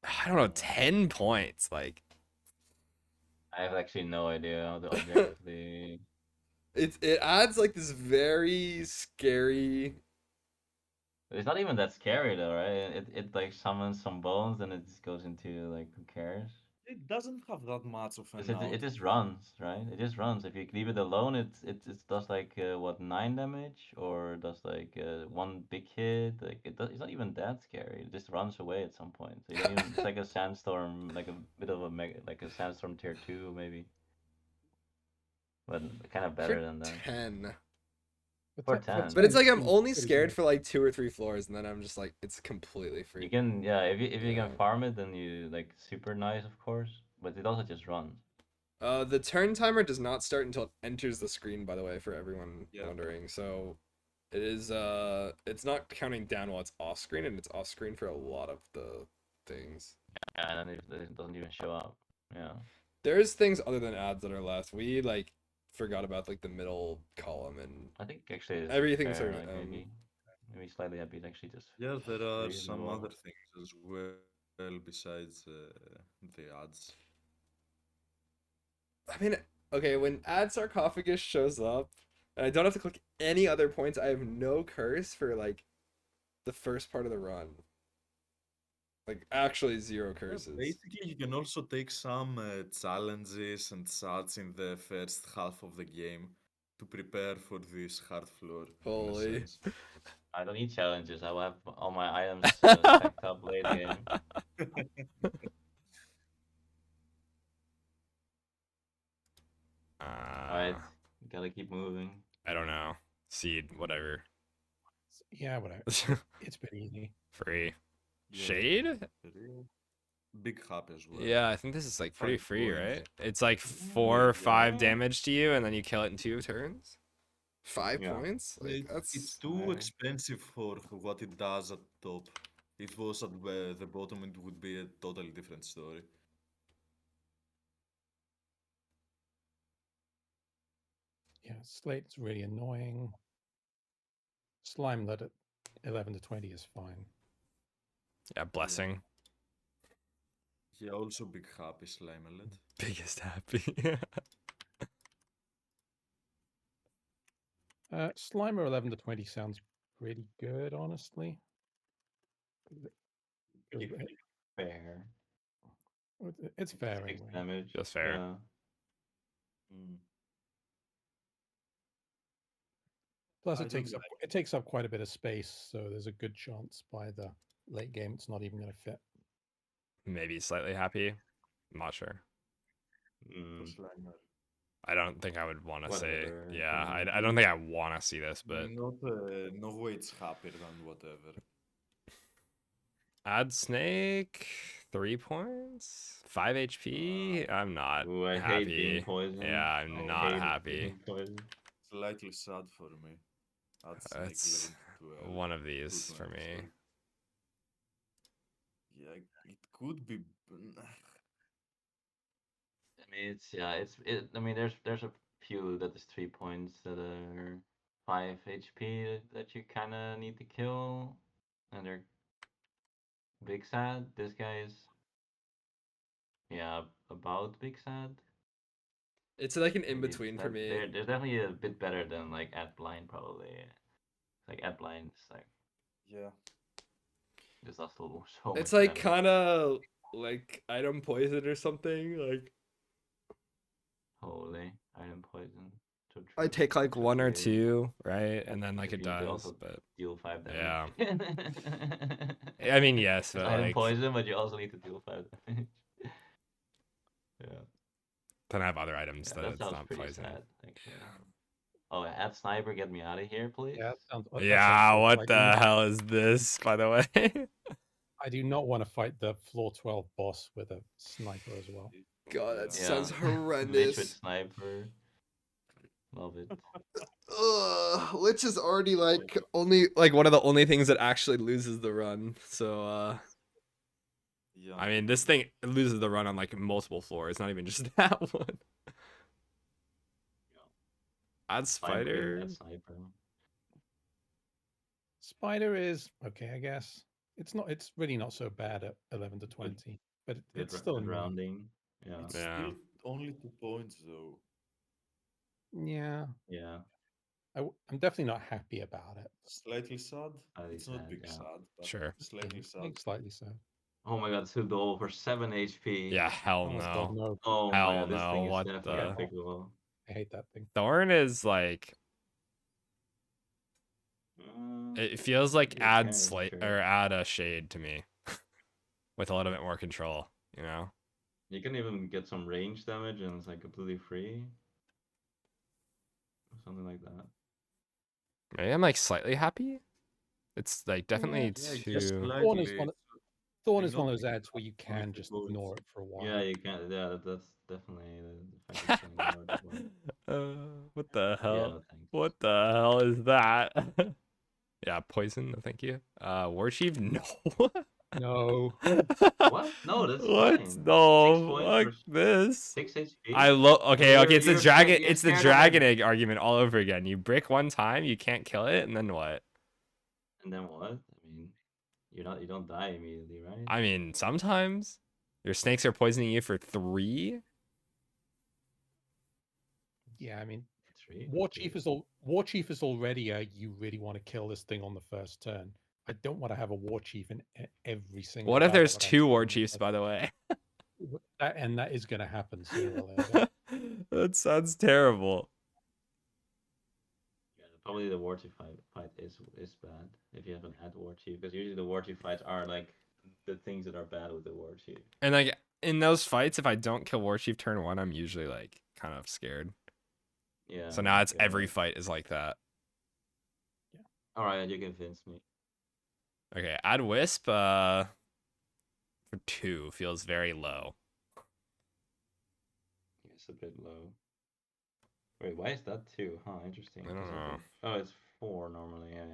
I don't know, 10 points. Like I have actually no idea how to objectively. it adds like this very scary. It's not even that scary though, right? It like summons some bones and it just goes into like who cares? It doesn't have that much of an It just output. runs, right? It just runs. If you leave it alone, it does like what 9 damage or does like 1 big hit. Like it's not even that scary. It just runs away at some point. So you don't even. It's like a sandstorm, like a bit of a like a sandstorm tier 2 maybe, but kind of better For than that. 10. For But 10. But it's like I'm seems only pretty scared good. for like 2 or 3 floors, and then I'm just like, it's completely free. You can if you Yeah. can farm it, then you like super nice of course. But it also just runs. The turn timer does not start until it enters the screen, by the way, for everyone Yeah. wondering. So it is it's not counting down while it's off screen, and it's off screen for a lot of the things. Yeah, and then it doesn't even show up. Yeah. There's things other than ads that are left. We like forgot about like the middle column and I think actually it's everything's fair, sort of, like maybe slightly happy is actually just Yeah, there are some reasonable. other things as well. well besides the ads. I mean, okay, when Ad Sarcophagus shows up, and I don't have to click any other points, I have no curse for like the first part of the run. Like actually zero Yeah, curses. basically, you can also take some challenges and such in the first half of the game to prepare for this hard floor. In a Holy. sense. I don't need challenges. I will have all my items stacked up late game. Alright, gotta keep moving. I don't know. Seed, whatever. Yeah, whatever. It's pretty easy. Free. Yeah, Shade? very big hub as well. Yeah, I think this is like pretty 5 free, points. right? It's like 4 or 5 Yeah. damage to you, and then you kill it in 2 turns. 5 Yeah. points? Like It's that's too expensive for what it does at top. If it was at the bottom, it would be a totally different story. Yeah, Slate's really annoying. Slime let at 11 to 20 is fine. yeah, blessing. Yeah, also big happy Slimelet. Biggest happy. Slimer 11 to 20 sounds pretty good, honestly. Pretty fair. It's fair 6 anyway. damage. Just fair. Yeah. Plus, I it don't takes up quite a bit of space, so there's a good chance by the late game it's not even going to fit. Maybe slightly happy. I'm not sure. Mm. Slimer. I don't think I would want to say. Whatever, Yeah, yeah. I don't think I want to see this, but Not no way it's happier than whatever. add snake 3 points, 5 HP. I'm not Ooh, I happy. hate being poisoned. Yeah, I'm I not hate happy. being poisoned. Slightly sad for me. That's like It's 11 to 12. one of these Good for one, me. sorry. Yeah, it could be. I mean, I mean, there's a few that is 3 points that are 5 HP that you kind of need to kill, and they're big sad. This guy is, yeah, about big sad. It's like an in Maybe between it's for that- me. They're definitely a bit better than like at blind probably. Like at blind, it's like Yeah. there's also so It's much like damage. kind of like item poison or something. Like Holy item poison. So I true. take like So 1 or true. 2, right, and then like If it you could does, also but deal 5 yeah. damage. I mean yes, It's but item like poison, but you also need to deal 5 damage. Yeah. then I have other items Yeah, that that it's sounds not pretty poison. sad, actually. Oh, add sniper, get me out of here, please. Yeah, that sounds. That's Yeah, awful. what Like, the hell is this, by the way? I do not want to fight the floor 12 boss with a sniper as well. God, that Yeah. sounds Glitch with horrendous. sniper. Love it. Ugh, Lich is already like only like one of the only things that actually loses the run. So Yeah. I mean this thing loses the run on like multiple floors, not even just that one. Add spider. Add sniper. Spider is okay, I guess. It's not. It's really not so bad at 11 to 20, but it's still Good annoying. rounding. Yeah. It's Yeah. still only 2 points though. Yeah, Yeah. I'm definitely not happy about it. Slightly sad. Slightly It's not sad, big yeah. sad, but Sure. slightly Yeah, sad. like slightly so. Oh my god, Sudol for 7 HP. Yeah, hell Oh God, no. no! Oh Hell my god, this no, thing is what definitely the- unpickable. I hate that thing. Thorn is like it feels like Good add carry, slate sure. or add a shade to me. With a little bit more control, you know? You can even get some range damage and it's like completely free. Something like that. Maybe I'm like slightly happy. It's like definitely Yeah, just too. Thorn is slightly. one. Thorn is not one of those big, ads where you only can 2 just points. ignore it for a while. Yeah, you can. Yeah, that's definitely the fact that you can ignore it as well. What the hell? Yeah, no thanks. What the hell is that? Yeah, poison. No, thank you. War chief. No. No. What? No, that's What? fine. No. 6 points Fuck for this. 6 HP. I love. Okay, You're- okay. It's the you're dragon. scared- you're It's the scared of dragon it. egg argument all over again. You brick one time, you can't kill it, and then what? And then what? I mean, You don't die immediately, right? I mean, sometimes your snakes are poisoning you for 3. Yeah, I mean, 3. War Chief is already a you really want to kill this thing on the first turn. I don't want to have a War Chief in every single What if battle there's that I'm 2 war seeing. chiefs, by the way? And that is going to happen sooner or later. That sounds terrible. Yeah, probably the war chief fight is bad if you have an ad war chief, because usually the war chief fights are like the things that are bad with the war chief. And like in those fights, if I don't kill war chief turn 1, I'm usually like kind of scared. Yeah. So now it's like, every fight is like that. All right, you convinced me. Okay, add wisp for 2 feels very low. It's a bit low. Wait, why is that 2? Huh, interesting. I don't 'cause know. Oh, it's 4 normally. Yeah.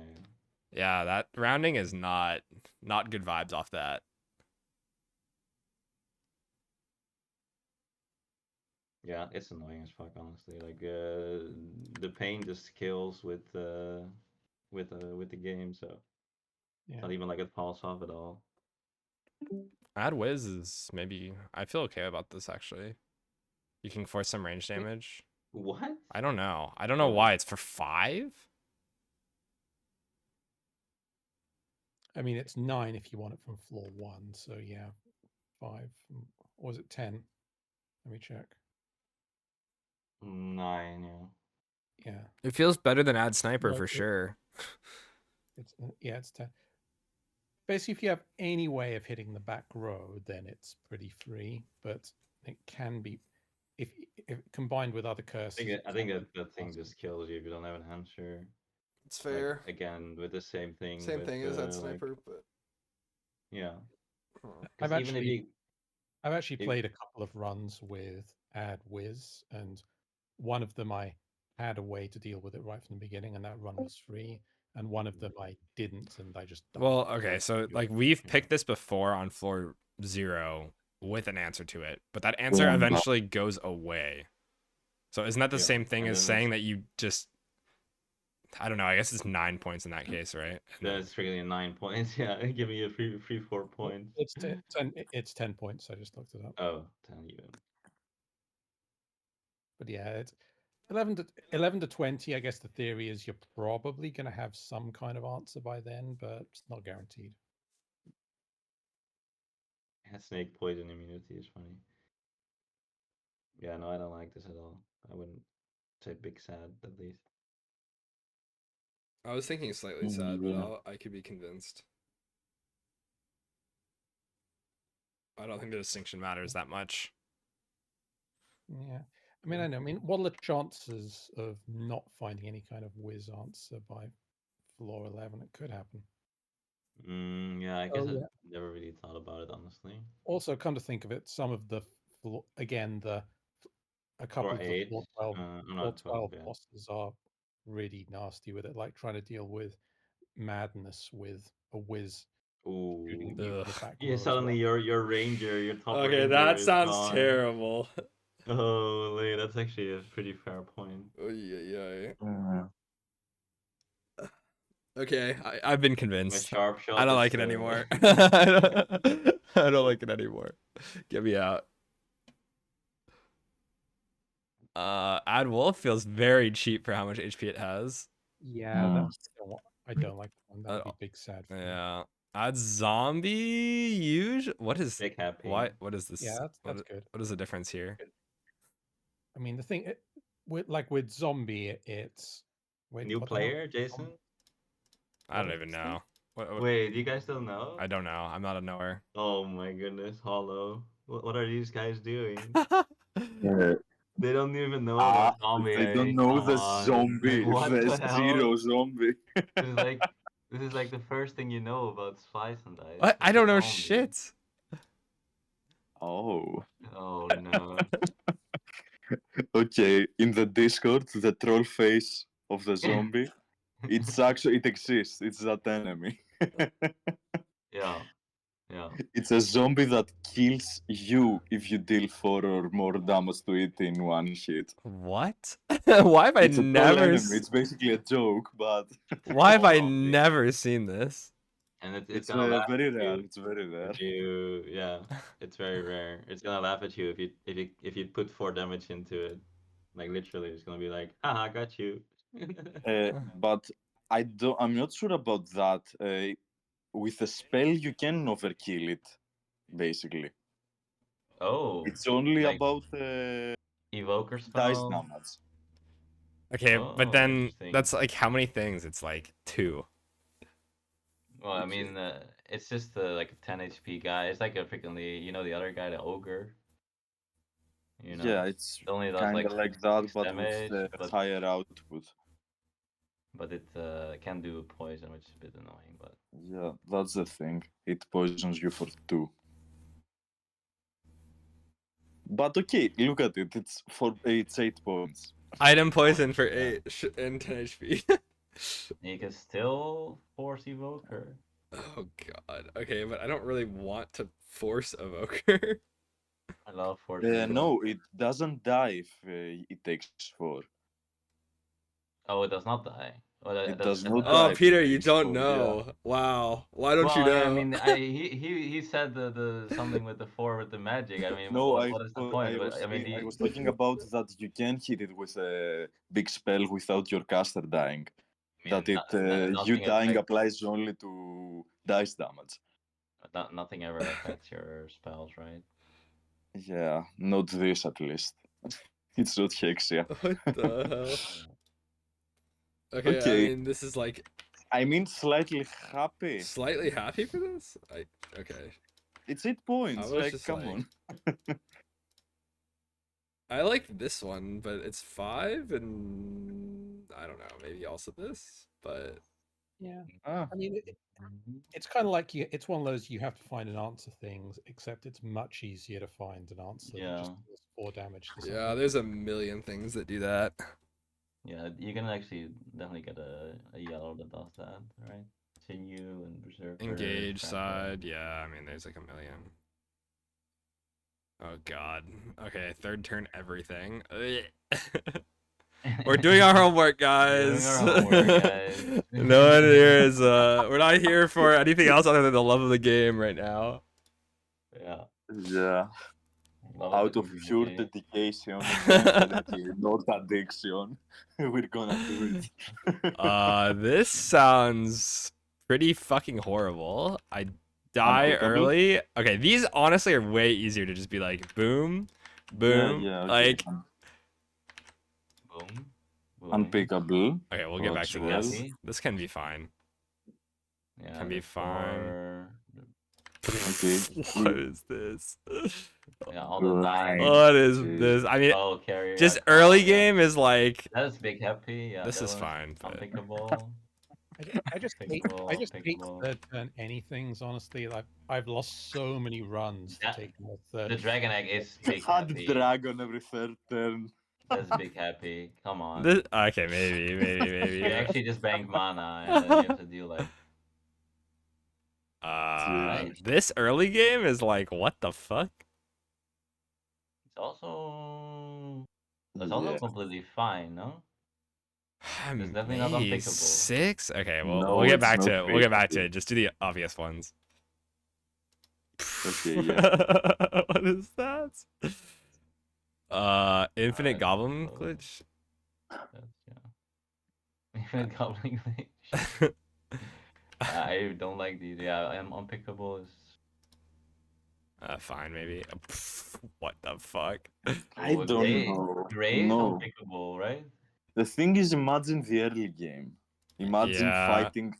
Yeah, that rounding is not good vibes off that. Yeah, it's annoying as fuck, honestly. Like the pain just kills with the game, so Yeah. it's not even like it falls off at all. Add whiz is maybe I feel okay about this actually. You can force some range damage. What? I don't know. I don't know Oh. why it's for 5. I mean, it's 9 if you want it from floor 1. So yeah, 5. Or was it 10? Let me check. 9, yeah. Yeah, It feels better than add sniper No, for sure. it's 10. Basically, if you have any way of hitting the back row, then it's pretty free. But it can be, if combined with other curses. I think that thing awesome. just kills you if you don't have an answer. It's Like, again, with the same thing. Same with, thing as that like, sniper, but yeah. I've 'Cause even if you actually if- played a couple of runs with Add Wiz, and one of them I had a way to deal with it right from the beginning, and that run was free. And one of them I didn't, and I just died. well, okay, so like we've picked this before on floor 0 with an answer to it, but that answer eventually goes away. So isn't that the Yeah, same thing and as then saying that you just I don't know, I guess it's 9 points in that case, right? And then- that's really 9 points. Yeah, give me a free 4 points. It's 10 points. I just looked it up. Oh, 10 even. But yeah, it's 11 to 20. I guess the theory is you're probably going to have some kind of answer by then, but it's not guaranteed. Yeah, snake poison immunity is funny. Yeah, no, I don't like this at all. I wouldn't say big sad at least. I was thinking slightly sad, but I could be convinced. I don't think the distinction matters that much. Yeah. I mean, I know. I mean, what are the chances of not finding any kind of whiz answer by floor 11? It could happen. Yeah, I guess Oh, I yeah. never really thought about it, honestly. Also, come to think of it, some of the a couple Floor of the 8, floor 12, not 12, yeah. bosses are really nasty with it, like trying to deal with madness with a whiz shooting Ooh. at you in the Ugh. back Yeah, row as suddenly well. your ranger, your top Okay, ranger that is sounds gone. terrible. Holy, that's actually a pretty fair point. Oh yeah. Okay, I've been My convinced. sharp shot. I don't is, like it anymore. I don't like it anymore. Get me out. Add wolf feels very cheap for how much HP it has. Yeah, that's still, I don't like that one. That would be big sad for me. Yeah. Add zombie usually. What is Big happy. what is this? Yeah, that's good. What is the difference here? I mean, the thing with zombie, it's New what the hell? player, Jason? I don't What even is know. What, Wait, do you guys don't know? I don't know. I'm not a knower. Oh my goodness, Hollow. What are these guys doing? They don't even know the zombie. They don't eh? know Come the on. zombie. Like, what There's the hell? zero zombie. This is like the first thing you know about Slice and Dice. What? I It's don't know zombie. shit. Oh. Oh no. Okay, in the Discord, the troll face of the zombie, it exists. It's that enemy. Yeah. Yeah. It's a zombie that kills you if you deal 4 or more damage to it in one hit. What? Why have I It's a troll never? enemy. It's basically a joke, but Why have I Zombie. never seen this? And it's It's gonna laugh very at rare. you It's very rare. if you, yeah, it's very rare. It's gonna laugh at you if you put 4 damage into it. Like literally, it's gonna be like, haha, I got you. But I'm not sure about that. With a spell, you can overkill it. Basically, Oh, it's only like about evoker dice spell. damage. Okay, but Oh, then interesting. that's like how many things? It's like 2. Well, I Okay. mean, it's just like a 10 HP guy. It's like a frequently, you know, the other guy, the ogre. You know, Yeah, it's it only does kind like of like that, 6 but with damage, higher output. but it can do poison, which is a bit annoying. But Yeah, that's the thing. It poisons you for 2. But okay, look at it. It's 8 points. Item poison for Yeah. 8 and 10 HP. you can still force evoker. Oh god. Okay, but I don't really want to force evoker. I love force evoker. No, it doesn't die if it takes 4. Oh, it does not die. Oh, It does not Oh, die if Peter, it you takes don't 4. know. Wow. Why don't you Well, yeah, I know? mean, he said the something with the 4 with the magic. I mean, No, what is the point? But I mean, I was talking about that you can hit it with a big spell without your caster dying. That it you nothing dying affects, applies only to dice damage. nothing ever affects your spells, right? Yeah, not this at least. It's not Hexia. What the hell? Okay, I Okay, mean, this is like I mean slightly happy. slightly happy for this. Okay. It's 8 points. I was Like, just come like- on. I like this one, but it's 5, and I don't know, maybe also this, but Yeah. Ah, I mean, it's kind of like it's one of those you have to find and answer things, except it's much easier to find an answer that just Yeah. does 4 damage to yeah, something. there's a million things that do that. Yeah, you can actually definitely get a yellow that does that, right? Continue and berserker. Engage trample. side, yeah, I mean, there's like a million. Oh god. Okay, third turn everything. We're doing our homework, guys. We're doing our homework, guys. No one here is we're not here for anything else other than the love of the game right now. Yeah. yeah. Love Out the of pure community. dedication, definitely not addiction. We're gonna do it. This sounds pretty fucking horrible. I die Unpickable? early. Okay, these honestly are way easier to just be like boom, boom. Yeah, okay. Like Boom. Boom. Unpickable. okay, we'll get back to Well. this. This can be fine. Yeah, Can be the fine. Okay. What is this? Yeah, all the Blind. nine. What is Jeez. this? I mean, Oh, carrier. just yeah, early yeah. game is like That's big happy. Yeah, this that is was fine, but unpickable. I just hate Pickable. third turn anythings. Honestly, I've lost so many runs Yeah, to take my third. The dragon egg is big Had happy. dragon every third turn. That's big happy. Come on. this. Okay, maybe. You actually just bank mana and then you have to deal like. Right. This early game is like what the fuck? It's also. It's Yeah. also completely fine, no? It's definitely not Maybe unpickable. 6. Okay, well No, we'll get it's back to not it. We'll get back to big. it. Just do the obvious ones. Okay, yeah. What is that? Infinite goblin so- glitch. That's, yeah. Goblin glitch. I don't like these. Yeah, unpickable is. Fine, maybe. What the fuck? I Oh, don't Gray- know. Gray is No. unpickable, right? The thing is, imagine the early game. Imagine Yeah. fighting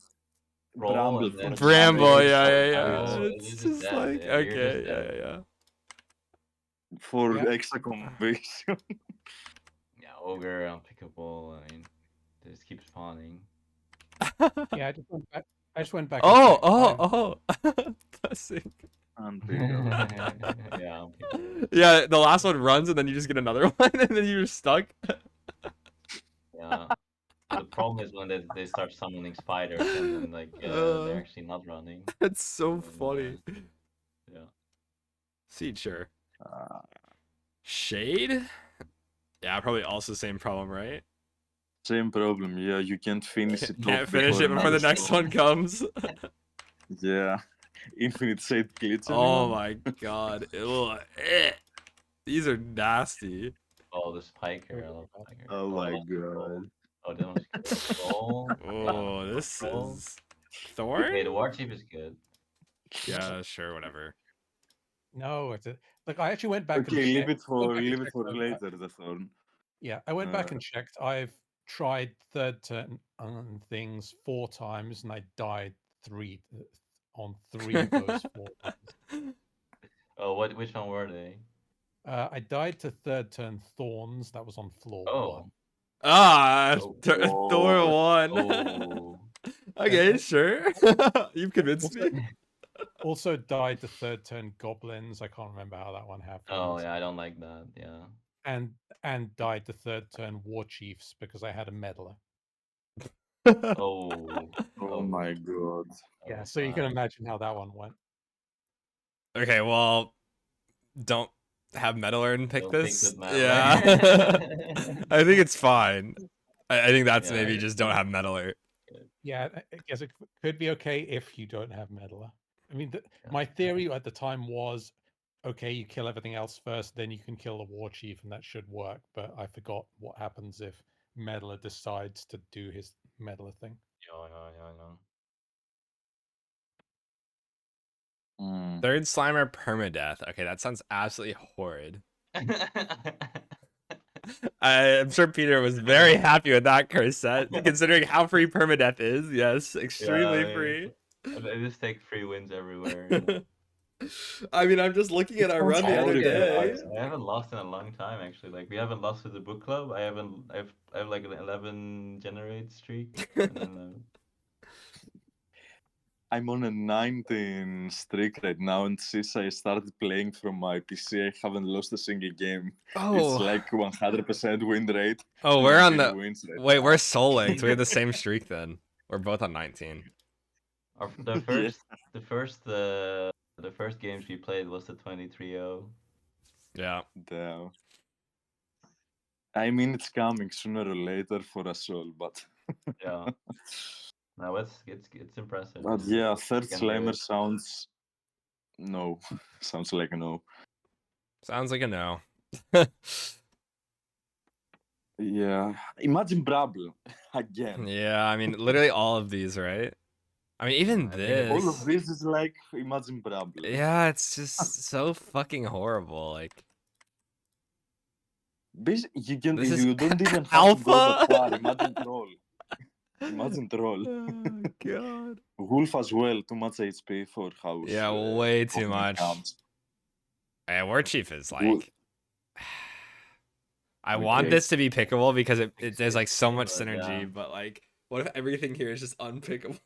Roll Bramble and for then Bramble, damage. yeah. Oh, It's you're just dead. like Yeah, you're okay, just dead. yeah. for Yeah. extra conviction. Yeah, ogre unpickable. I mean, they just keep spawning. Yeah, I just went back. Oh. Blessing. Unpickable. Yeah, unpickable. Yeah, the last one runs and then you just get another one and then you're stuck. Yeah. The problem is when they start summoning spiders and then like they're actually not running. That's so And, funny. Yeah. Seed, sure. Uh, Shade? Yeah, probably also same problem, right? Same problem. Yeah, you can't finish it. Can't off finish it before the another next storm. one comes. Yeah. Infinite shade glitch, Oh anyone? my god. Ugh, these are nasty. Oh, the spiker. I Really love bad. spiker. Oh Oh, I my love control. god. Oh, this one's good. Control. Yeah, Oh, no this control. is Thorn? Okay, the war chief is good. Yeah, sure, whatever. No, look. I actually went back and Okay, checked. leave it for later, the thorn. Yeah, I went back Uh, and checked. I've tried third turn on things 4 times, and I died on 3 of those 4 ones. Oh, which one were they? I died to third turn thorns. That was on floor Oh. 1. Ah, Oh. Thor won. Oh. Okay, sure. You've convinced Also, me. also died to third turn goblins. I can't remember how that one happened. Oh yeah, I don't like that. Yeah. And died to third turn war chiefs because I had a meddler. Oh. oh Oh. my god. Yeah, Oh, so you can bad. imagine how that one went. Okay, well, don't have Meddler and pick Don't pick this. good meddler. Yeah. I think it's fine. I think that's Yeah, maybe it's just don't good. have Meddler. Yeah, I guess it could be okay if you don't have meddler. I mean, Yeah. my theory at the time was, okay, you kill everything else first, then you can kill the war chief, and that should work. But I forgot what happens if meddler decides to do his meddler thing. Yeah. Mm. Third Slimer permadeath. Okay, that sounds absolutely horrid. I'm sure Peter was very happy with that curse set, considering how free permadeath is. Yes, extremely free. I just take free wins everywhere. You know? I mean, I'm just looking at It our sounds run the other horrible, day. I haven't lost in a long time actually. Like we haven't lost with the book club. I have like an 11 generate streak, and then I'm on a 19 streak right now, and since I started playing from my PC, I haven't lost a single game. It's Oh, like 100% win rate. oh, we're on 19 the. wins right Wait, now. we're soul linked. We have the same streak then. We're both on 19. the Yeah. the first games we played was the 23-0. Yeah. Damn. I mean, it's coming sooner or later for us all, but Yeah. No, it's impressive. but Man. yeah, third You can do Slimer it. sounds no, sounds like a no. Sounds like a no. Yeah, imagine Brabble again. Yeah, I mean, literally all of these, right? I mean, even I think All of this. this is like imagine Brabble. Yeah, it's just so fucking horrible. Like, You this is don't even have to go that alpha. far. Imagine Troll. Imagine Troll. Oh god. Wolf as well. Too much HP for house. Yeah, way too opening much. counts. And War Chief is Wool- like. I want Okay. this to be pickable because it there's like so much But, synergy, yeah. but like, what if everything here is just unpickable?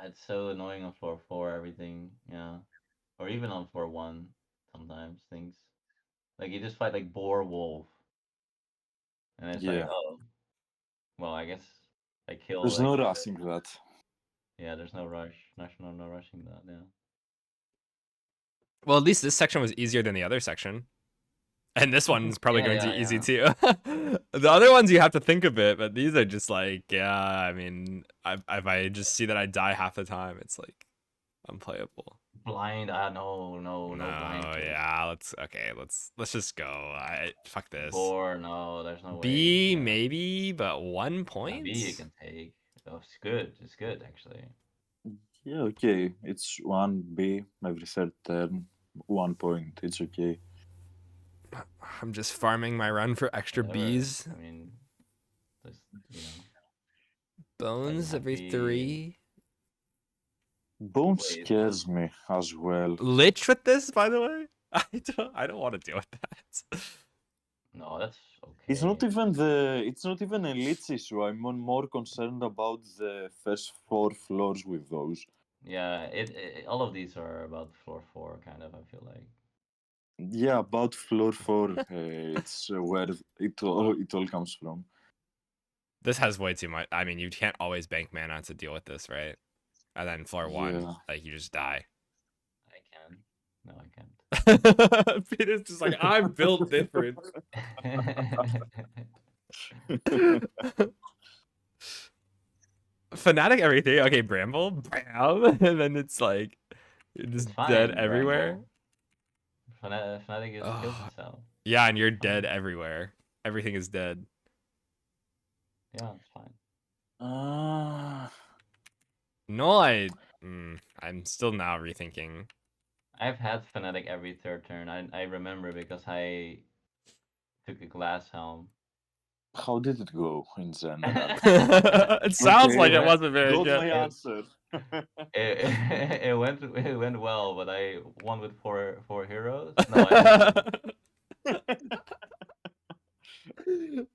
It's so annoying on floor 4, everything, yeah. Or even on floor 1, sometimes, things. Like, you just fight, like, Boar Wolf. And it's like, Yeah. oh, well, I guess I kill, There's like, no rushing that. yeah, there's no rush. No rushing that, yeah. Well, at least this section was easier than the other section. And this one's probably Yeah, going to yeah, be easy yeah. too. The other ones you have to think a bit, but these are just like, yeah, I mean, if I just see that I die half the time, it's like unplayable. Blind, no blind. No, kill. yeah, let's just go. Fuck this. Boar, no, there's no way. B Yeah. maybe, but 1 Yeah, point. B you can take. Oh, it's good, actually. Yeah, okay. It's 1B every third turn. 1 point. It's okay. I'm just farming my run for extra Whatever. Bs. I mean, just, you know. Bones every happy- 3. Bone Wait. scares me as well. Lich with this, by the way. I don't want to deal with that. No, that's okay. It's not even a lich issue. I'm more concerned about the first 4 floors with those. Yeah, all of these are about floor 4, kind of, I feel like. Yeah, about floor 4, it's where it all comes from. This has way too much. I mean, you can't always bank mana to deal with this, right? And then floor 1, Yeah. like you just die. I can. No, I can't. Peter's just like, I'm built different. Fanatic everything. Okay, Bramble, bam, and then it's like you're It's just dead fine, everywhere. Bramble. Fnatic just kills Oh, itself. yeah, and you're It's fine. dead everywhere. Everything is dead. Yeah, it's fine. No, I'm still now rethinking. I've had Fnatic every third turn. I remember because I took a glass helm. How did it go in general? It sounds like It it went wasn't very Got good. my answer. it went well, but I won with four heroes. No, I didn't win.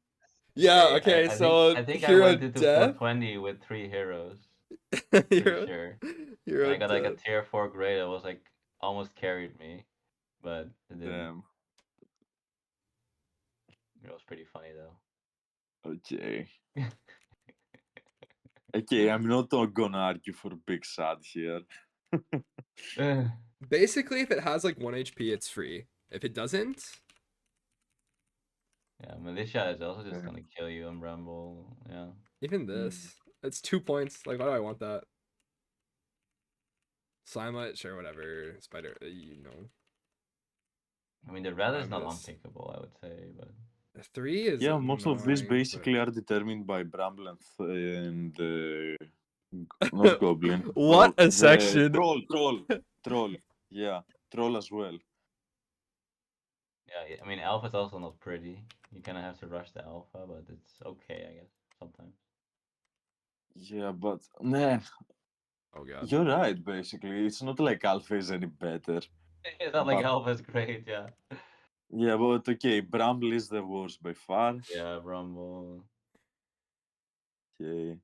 Yeah, okay, I so think I hero went into death. 420 with 3 heroes. Pretty hero, sure. And hero I got like a death. tier 4 grade that was like almost carried me, but it didn't. Damn. It was pretty funny though. Okay. Okay, I'm not gonna argue for Big Sad here. Basically, if it has like 1 HP, it's free. If it doesn't, Yeah, Militia is also just Yeah. gonna kill you on Rumble. Yeah. even this, it's 2 points. Like, why do I want that? Slimelight, sure, whatever. Spider, you know. I mean, the red is not This. unpickable, I would say, but 3 is Yeah, most of these annoying, basically are determined by Bramble and not Goblin. What a The section. Troll. Yeah, Troll as well. yeah, I mean, Alpha is also not pretty. You kind of have to rush the Alpha, but it's okay, I guess, sometimes. Yeah, but nah, Oh god. you're right. Basically, it's not like Alpha is any better. It's not like But Alpha is great, yeah. yeah, but okay, Bramble is the worst by far. Yeah, Rumble. Okay.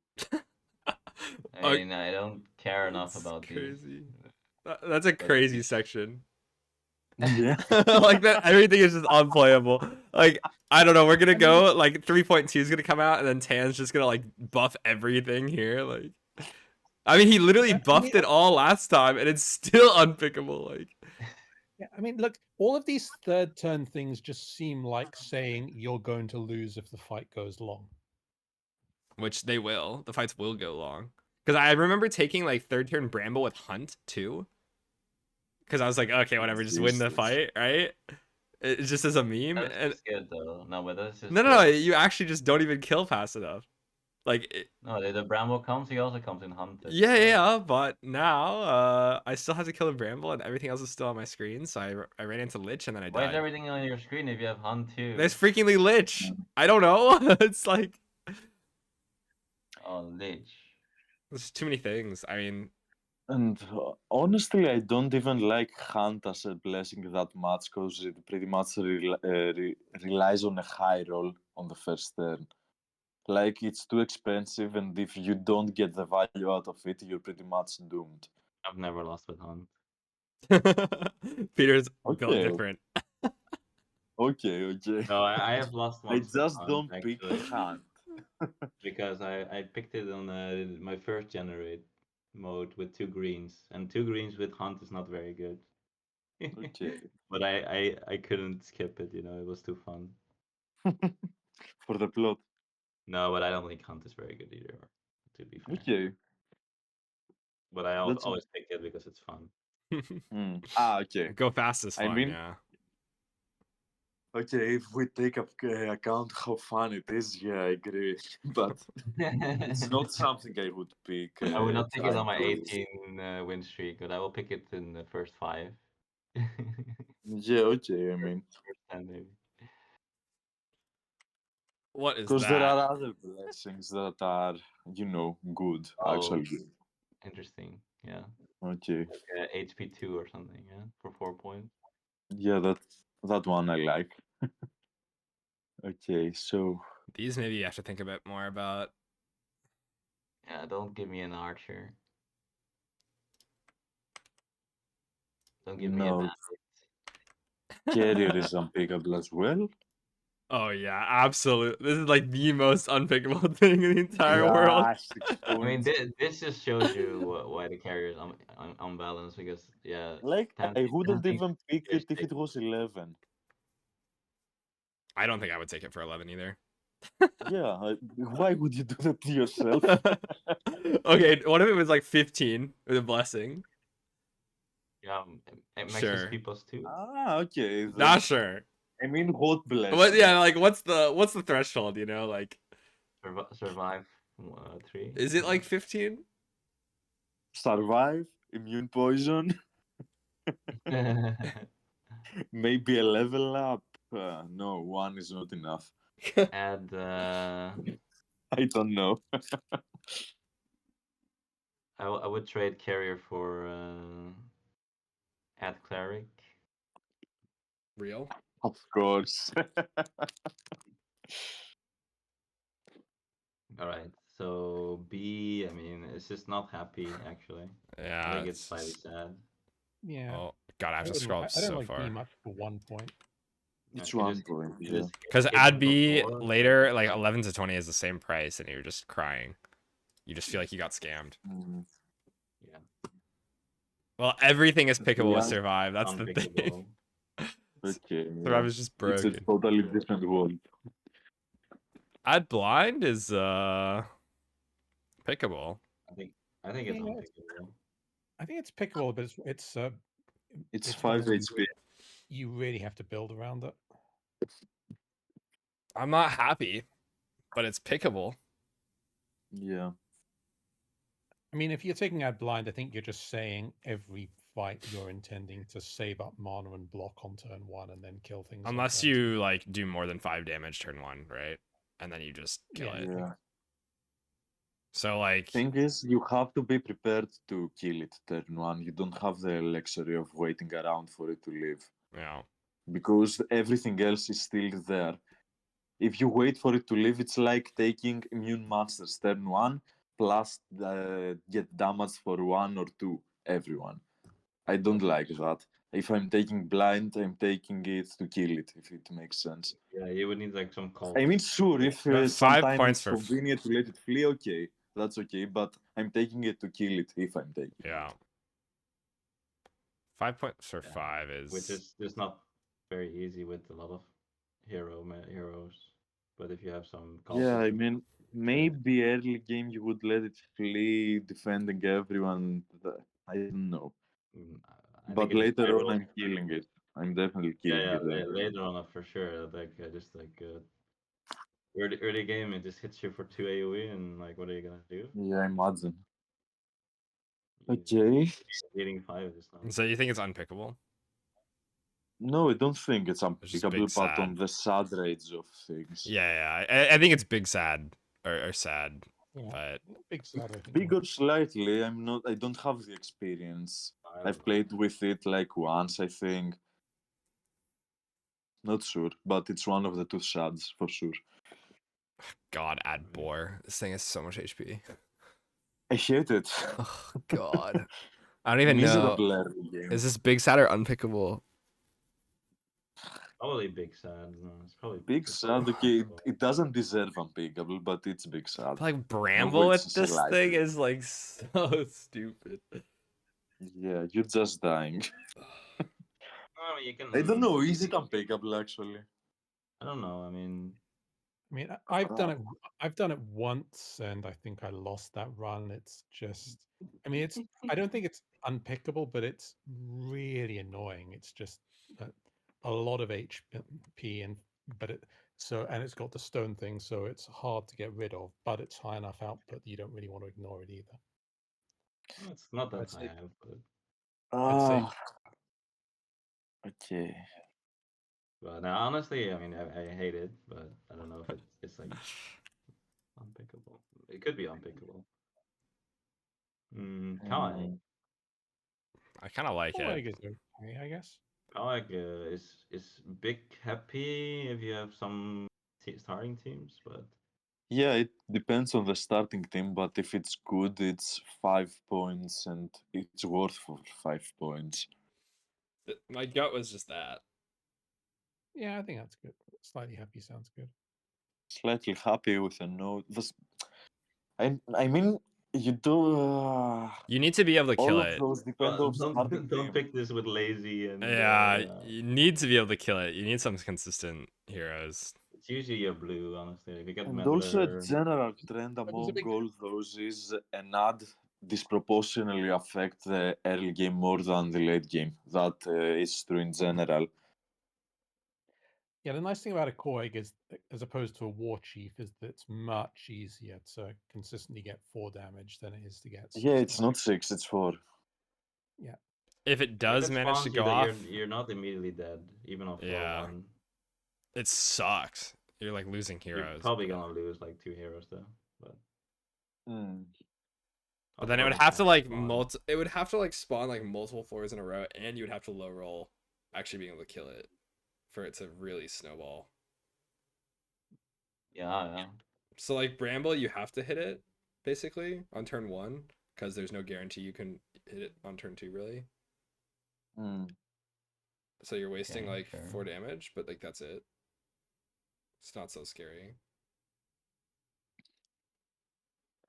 I mean, I don't care enough That's about these. crazy. That's a crazy section. Yeah. Like that, everything is just unplayable. Like, I don't know, we're gonna go like 3.2 is gonna come out, and then Tan's just gonna like buff everything here. Like, I mean, he literally buffed it all last time, and it's still unpickable. Like, Yeah, I mean, look, all of these third turn things just seem like saying you're going to lose if the fight goes long. which they will. The fights will go long. Because I remember taking like third turn Bramble with Hunt too. Because I was like, okay, whatever, just win the Jesus. fight, right? It's just as a meme. That's And just good, though. No, but that's just no, good. you actually just don't even kill fast enough. Like, No, the Bramble comes, he also comes in Hunted. yeah, but now I still have to kill a Bramble, and everything else is still on my screen. So I ran into Lich, and then I Why is died. everything on your screen if you have Hunt too? There's freakingly Lich. I don't know. It's like Oh, Lich. there's too many things. I mean, And honestly, I don't even like Hunt as a blessing that much because it pretty much relies on a high roll on the first turn. Like, it's too expensive, and if you don't get the value out of it, you're pretty much doomed. I've never lost with Hunt. Peter's built Okay. different. Okay. No, I have lost I once with just Hunt, don't actually, pick Hunt. because I picked it on my first generate mode with 2 greens, and 2 greens with Hunt is not very good. Okay. But I couldn't skip it, you know, it was too fun. For the plot. No, but I don't think Hunt is very good either, to be fair. Okay. But I That's- always pick it because it's fun. Okay. Go fast is I fun, mean- yeah. Okay, if we take account how fun it is, yeah, I agree. But it's not something I would pick. I would not pick it on my trying to- 18 win streak, but I will pick it in the first 5. Yeah, okay, I mean. First 10 maybe. What is Because there that? are other blessings that are, good, Oh. actually. Interesting, yeah. Okay. Like HP 2 or something, yeah, for 4 points. Yeah, that one I like. Okay, so These maybe you have to think a bit more about. Yeah, don't give me an archer. Don't give me a no, bandit. carrier is unpickable as well. Oh yeah, absolutely. This is like the most unpickable thing in the entire world. Yeah, 6 I mean, points. this just shows you why the carrier is unbalanced, because, yeah, Like, I wouldn't 10 even pick tier it if 6. it was 11. I don't think I would take it for 11 either. Yeah, why would you do that to yourself? Okay, what if it was like 15 with a blessing? Yeah, it makes Sure. SP +2. Okay. Then, Not sure. I mean, what blessing? What? Yeah, like what's the threshold? You know, like Survive 3. is it like 15? Survive, immune poison, maybe a level up. No, 1 is not enough. Add I don't know. I would trade carrier for add cleric. Real? Of course. All right, so B. I mean, it's just not happy actually. I Yeah. think it's It's slightly just, sad. Yeah. oh God, I have to scroll up I don't so like B far. much for 1 point. It's You 1 just point. you Yeah. just Because hit add them B before, later, so- like 11 to 20 is the same price, and you're just crying. You just feel like you got scammed. Mm. Yeah, Well, everything is pickable with Yeah. survive. That's the thing. unpickable. Okay. Survive Yeah. is just It's a broken. totally different world. Add blind is pickable. I think it's Yeah, unpickable. I think it's pickable, but It's it's 5 one HP. you really have to build around it. I'm not happy, but it's pickable. Yeah. I mean, if you're taking out blind, I think you're just saying every fight you're intending to save up mana and block on turn 1 and then kill things. on Unless turn you 2. like do more than 5 damage turn 1, right? And then you just kill Yeah. it. Yeah. So like Thing is, you have to be prepared to kill it turn 1. You don't have the luxury of waiting around for it to live. yeah. Because everything else is still there. If you wait for it to live, it's like taking immune monsters turn 1 plus get damage for 1 or 2 everyone. I don't like that. If I'm taking blind, I'm taking it to kill it, if it makes sense. Yeah, you would need like some call. I mean, sure, if But 5 sometimes points it's for convenient to let it flee, okay, that's okay, but I'm taking it to kill it if I'm taking yeah. it. 5 points for Yeah, 5 which is just not very easy with a lot of heroes. But if you have some Yeah, I cultists, mean, maybe early game you would let it flee, defending everyone. I don't know. I But think it is later on, viral. I'm killing it. I'm definitely Yeah, killing yeah, it then. later on for sure. Like just like early game, it just hits you for 2 AOE, and like, what are you gonna do? Yeah, imagine. You- Okay. Leading 5 is not. So you think it's unpickable? No, I don't think it's It's just unpickable, big but on sad. the sad rage of things. Yeah, yeah. I think it's big sad or sad, Yeah. but Big sad, I think. Big or slightly, I don't have the experience. I've played with it like once, I think. Not sure, but it's one of the two shads for sure. God, add boar. This thing has so much HP. I hate it. Oh God, I don't even know. Miserable early game. Is this big sad or unpickable? Probably big sad. No, it's probably Big it's sad, probably okay, unpickable. it doesn't deserve unpickable, but it's big sad. But, like No Bramble way with to this slice thing it. is like so stupid. Yeah, you're just dying. I mean, you can. I don't know, is it unpickable actually? I don't know. I mean, I've done it once, and I think I lost that run. It's just, I mean, I don't think it's unpickable, but it's really annoying. It's just a lot of HP, and it's got the stone thing, so it's hard to get rid of, but it's high enough output that you don't really want to ignore it either. it's not that I'd say- high output. I'd say Okay. But now, honestly, I mean, I hate it, but I don't know if it's like unpickable. It could be unpickable. Kai. I kind of like I it. guess okay, I guess. Kai is big happy if you have some starting teams, but Yeah, it depends on the starting team, but if it's good, it's 5 points and it's worth for 5 points. My gut was just that. Yeah, I think that's good. Slightly happy sounds good. Slightly happy with a note. I mean, you do. You need to be able to All kill of it. those depend on starting don't team. pick this with lazy and Yeah, you need to be able to kill it. You need some consistent heroes. usually a blue, honestly. If you get And also a meddler, general trend There's a among big all those is an ad disproportionately affect the early game more than the late game. That is true in general. Yeah, the nice thing about a Koig is, as opposed to a War Chief, is that it's much easier to consistently get 4 damage than it is to get 6 Yeah, it's damage. not 6, it's 4. Yeah. If it if does it manage to spawns you, go that off, you're not immediately dead, even on floor yeah, 1. it sucks. You're like losing You're heroes. probably but- gonna lose like 2 heroes though, but Mm. But then it would also have to can't like spawn. it would have to like spawn like multiple floors in a row, and you would have to low roll actually being able to kill it for it to really snowball. Yeah. So like Bramble, you have to hit it basically on turn 1 because there's no guarantee you can hit it on turn 2 really. Mm. So you're wasting Okay, like sure. 4 damage, but like that's it. It's not so scary.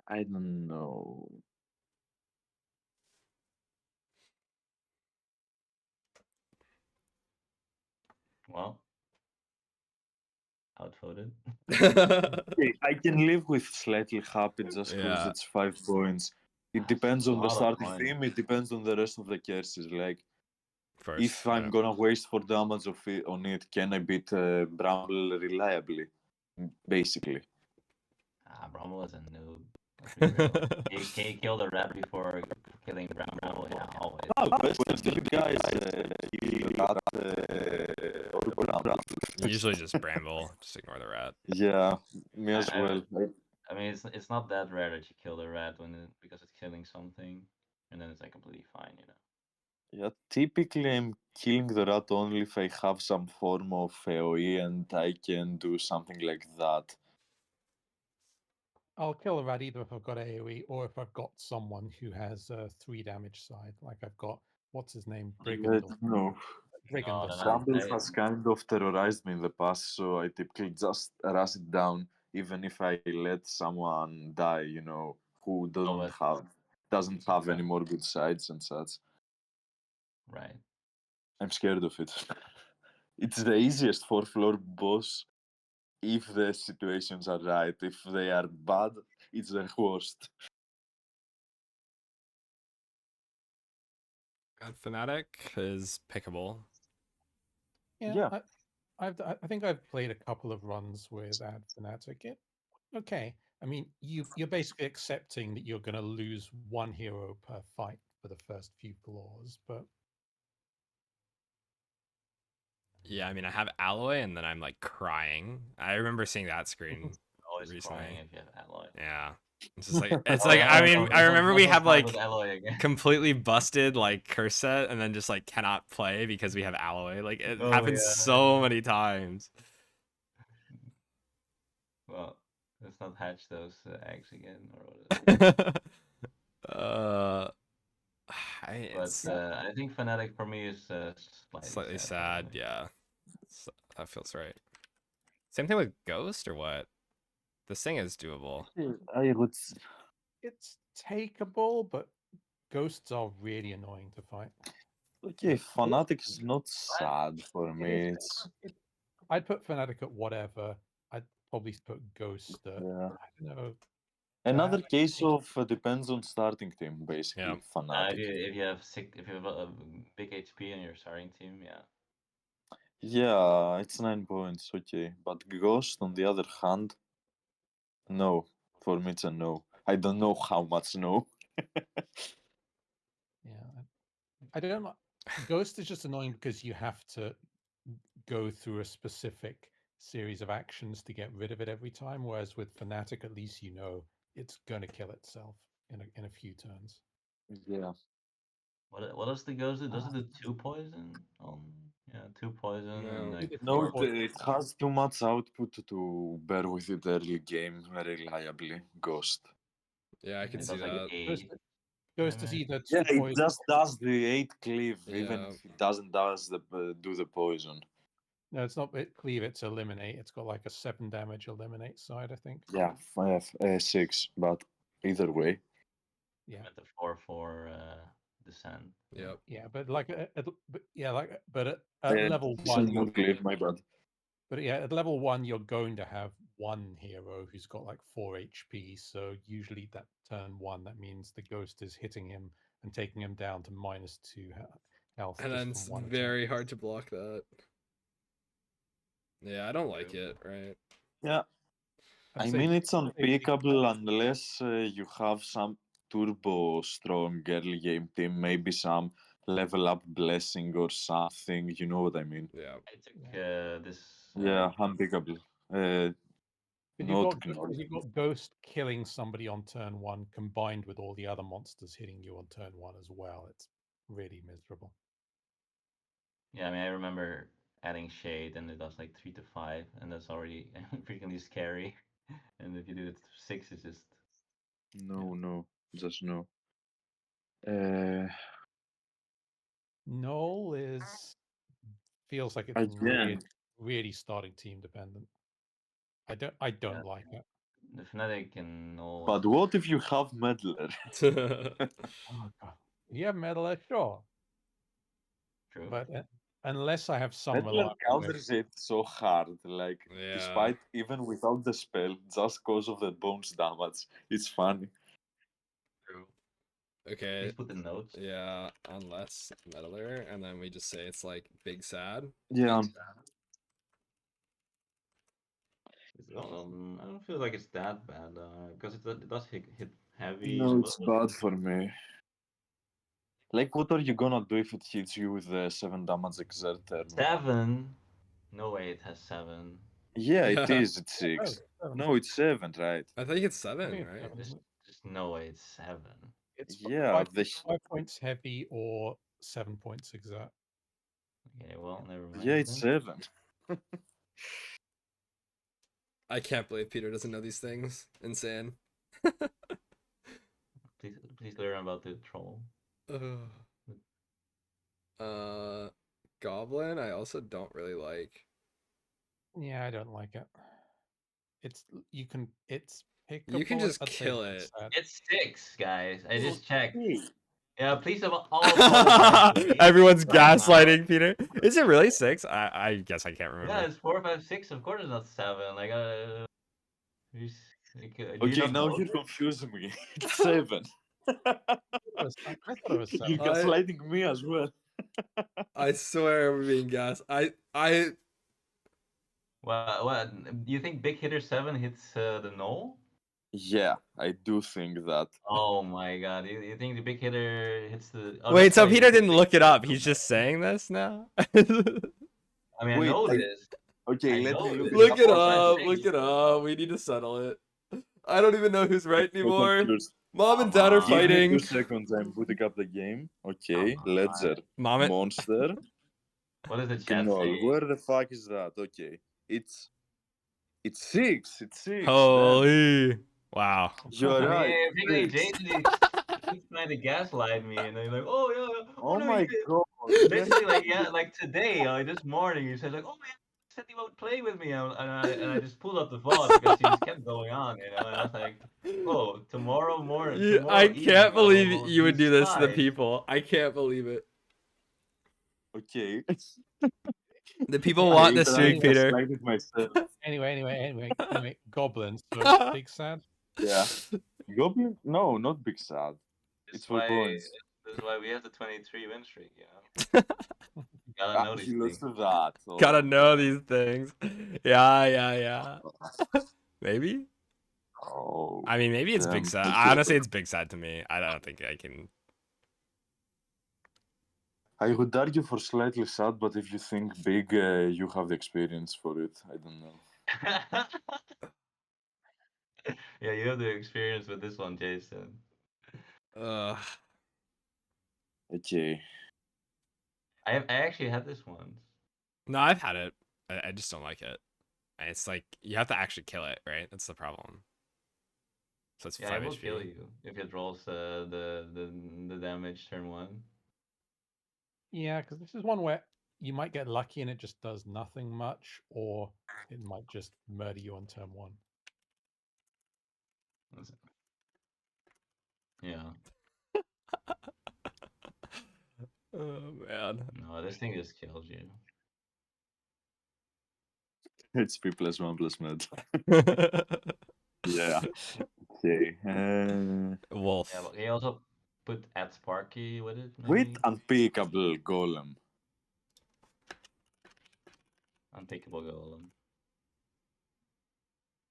I don't know. Well, outvoted. Okay, I can live with slightly happy just because Yeah. it's 5 points. It That's depends a on the lot of starting points. theme, it depends on the rest of the curses. Like, First, if I'm gonna waste 4 damage on it, can I beat Bramble reliably? Basically. Bramble is a noob. Let's be real. Can you kill the rat before killing Bramble? Yeah, always. Oh, best of the guys kill that or Bramble. Usually just Bramble, just ignore the rat. Yeah, me as I- well. I mean, it's not that rare that you kill the rat because it's killing something, and then it's like completely fine, you know. Yeah, typically I'm killing the rat only if I have some form of AoE and I can do something like that. I'll kill a rat either if I've got AoE or if I've got someone who has a 3 damage side. Like I've got, what's his name? Brigand. But no, Brigand No, or no, no. something. Bramble has kind of terrorized me in the past, so I typically just rush it down, even if I let someone die, who but- doesn't have any more good sides and such. Right. I'm scared of it. It's the easiest 4th-floor boss if the situations are right. If they are bad, it's the worst. God, Fnatic is pickable. Yeah, Yeah. I think I've played a couple of runs with Ad Fnatic. Okay. I mean, you're basically accepting that you're going to lose 1 hero per fight for the first few floors, but Yeah, I mean I have Alloy and then I'm like crying. I remember seeing that screen Always recently. crying if you have alloy. Yeah. It's just like it's Oh, like yeah, I let's mean not- I remember we let's have not start like with alloy again. completely busted like curse set and then just like cannot play because we have Alloy. Like it Oh, happens yeah. so many times. Well, let's not hatch those eggs again, or whatever. uh But it's I think Fnatic for me is slightly sad, probably. yeah. That feels right. Same thing with Ghost or what? This thing is doable. I would. it's takeable, but ghosts are really annoying to fight. Okay, Fnatic is not sad for me. is- It's I'd put Fnatic at whatever. I'd probably put Ghost at, yeah. I don't know. Another That- case of depends on starting team, basically. Yeah. Fnatic. If you have a big HP on your starting team, yeah. Yeah, it's 9 points, okay. But Ghost, on the other hand, no. For me, it's a no. I don't know how much no. Yeah, I don't know. Ghost is just annoying because you have to go through a specific series of actions to get rid of it every time. Whereas with Fnatic, at least you know it's going to kill itself in a few turns. Yeah. What does the Ghost do? Does it do 2 poison? Yeah, 2 poison and No. like No, 4 it has too much output to bear with it early game reliably. Ghost. Yeah, I It can does see like that. 8 Ghost is damage. either Yeah, 2 it poison. just does the 8 cleave, even Yeah. if it doesn't do the poison. No, it's not cleave, it's eliminate. It's got like a 7 damage eliminate side, I think. Yeah, 6, but either way. Yeah. At the 4/4 descent. Yep. Yeah, but like, but at level Some 1, more cleave, my bad. But yeah, at level 1, you're going to have one hero who's got like 4 HP. So usually that turn 1, that means the ghost is hitting him and taking him down to -2 health And just then from it's one attack. very hard to block that. Yeah, I don't like True. it, right? Yeah, I'd I say mean, it's big unpickable unless you have some turbo strong early game team, maybe some level up blessing or something. You know what I mean? Yeah. I took this. Yeah, unpickable. But Not Gnoll. you've got Ghost killing somebody on turn 1 combined with all the other monsters hitting you on turn 1 as well. It's really miserable. Yeah, I mean, I remember adding Shade, and it does like 3 to 5, and that's already freakingly scary. And if you do it to 6, it's just No, just no. Uh, Null feels like it's again, really starting team dependent. I don't like it. the Fnatic and all. but what if you have Meddler? Oh god. Yeah, meddler, sure. True. But unless I have some Meddler reliable way. counters it so hard, like Yeah. despite even without the spell, just cause of the bones damage. It's funny. True. Okay. Please put the notes. Yeah, unless meddler, and then we just say it's like big sad. Yeah, I don't feel like it's that bad because it does hit heavy. no, And it's bad for me. Like, what are you gonna do if it hits you with the 7 damage exert turn 1? 7. No way, it has 7. Yeah, it Yeah. is. It's 6. Seven. No, it's 7, right? I think it's I 7, think it's right? seven, isn't it? Just no way, it's 7. It's Yeah, 5 points heavy or 7 points exert. Okay, well, never mind. yeah, it's then. 7. I can't believe Peter doesn't know these things. Insane. Please learn about the troll. Goblin, I also don't really like. Yeah, I don't like it. It's pickable. You can just I'd say kill it's it. sad. It's 6, guys. I just checked. Hey, Yeah, please all apologize to me. Everyone's Somehow. gaslighting Peter. Is it really 6? I guess I can't remember. Yeah, it's 4, 5, 6. Of course, it's not 7. Like, do you okay, not now know you're this? confusing me. It's 7. I thought it was You're 7. gaslighting me as well. I swear we're being gas. I What? You think Big Hitter 7 hits the null? Yeah, I do think that. Oh my god. You think the Big Hitter hits the. Oh, Wait, that's so why you Peter think didn't Big look it Hitter up. is so He's just saying this now? I mean, I Wait, know this. Okay, I let know me look this. Look it for up. Six. Look it up. We need to settle it. I don't even know who's right So anymore. confused. Mom and dad are Come on. Give me fighting. 2 seconds, I'm booting up the game. Okay, Come on. Ledger, Mom and Monster, What does the chat Gnoll. say? Where the fuck is that? Okay, it's 6. It's 6. Damn. holy wow. You're I right. mean, freaking 6. Jason keeps trying to gaslight me, and they're like, "Oh yeah, Oh no, my you did." god. Literally, like like today, this morning, he said like, "Oh yeah, he said he won't play with me," and I just pulled up the VOD because he just kept going on, and I was like, "Oh, tomorrow morning, I tomorrow evening, can't believe you would do this to the decide." people. I can't believe it. Okay. The people Yeah, want Okay, the trying streak, to Peter. gaslighted myself. Anyway, goblins. So big sad. Yeah. Goblin? No, not Big Sad. It's for points. This is why we have the 23 win streak, you know. Gotta Ah, know these he lost things. to that. Gotta Oh, know no. these things. Yeah. Maybe? Oh, I mean, maybe it's big damn. sad. Okay. Honestly, it's big sad to me. I don't think I can. I would argue for slightly sad, but if you think big, you have the experience for it. I don't know. Yeah, you have the experience with this one, Jason. Uh, Okay. I actually had this one. no, I've had it. I just don't like it. And it's like you have to actually kill it, right? That's the problem. So it's Yeah, 5 I will HP. kill you if it rolls the damage turn 1. Yeah, because this is one where you might get lucky and it just does nothing much, or it might just murder you on turn 1. Yeah. Oh man. No, this thing just kills you. HP plus 1 plus med. Yeah. Okay. Wolf. Yeah, but he also put add Sparky with it, With maybe? unpickable golem. Unpickable golem.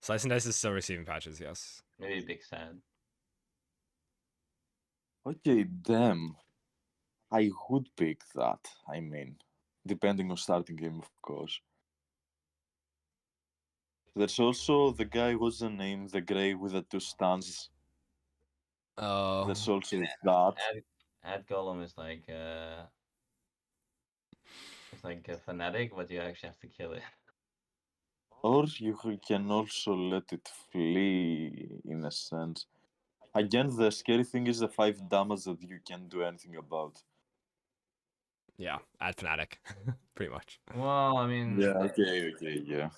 Slice and Dice is still receiving patches, yes. Maybe Big Sad. Okay, damn. I would pick that. I mean, depending on starting game, of course. There's also the guy, what's the name? The grey with the 2 stands. Oh. There's also that. Add golem is like it's like a fanatic, but you actually have to kill it. Or you can also let it flee, in a sense. Again, the scary thing is the 5 damage that you can't do anything about. Yeah, add Fnatic, pretty much. Well, I mean, Yeah, okay, yeah.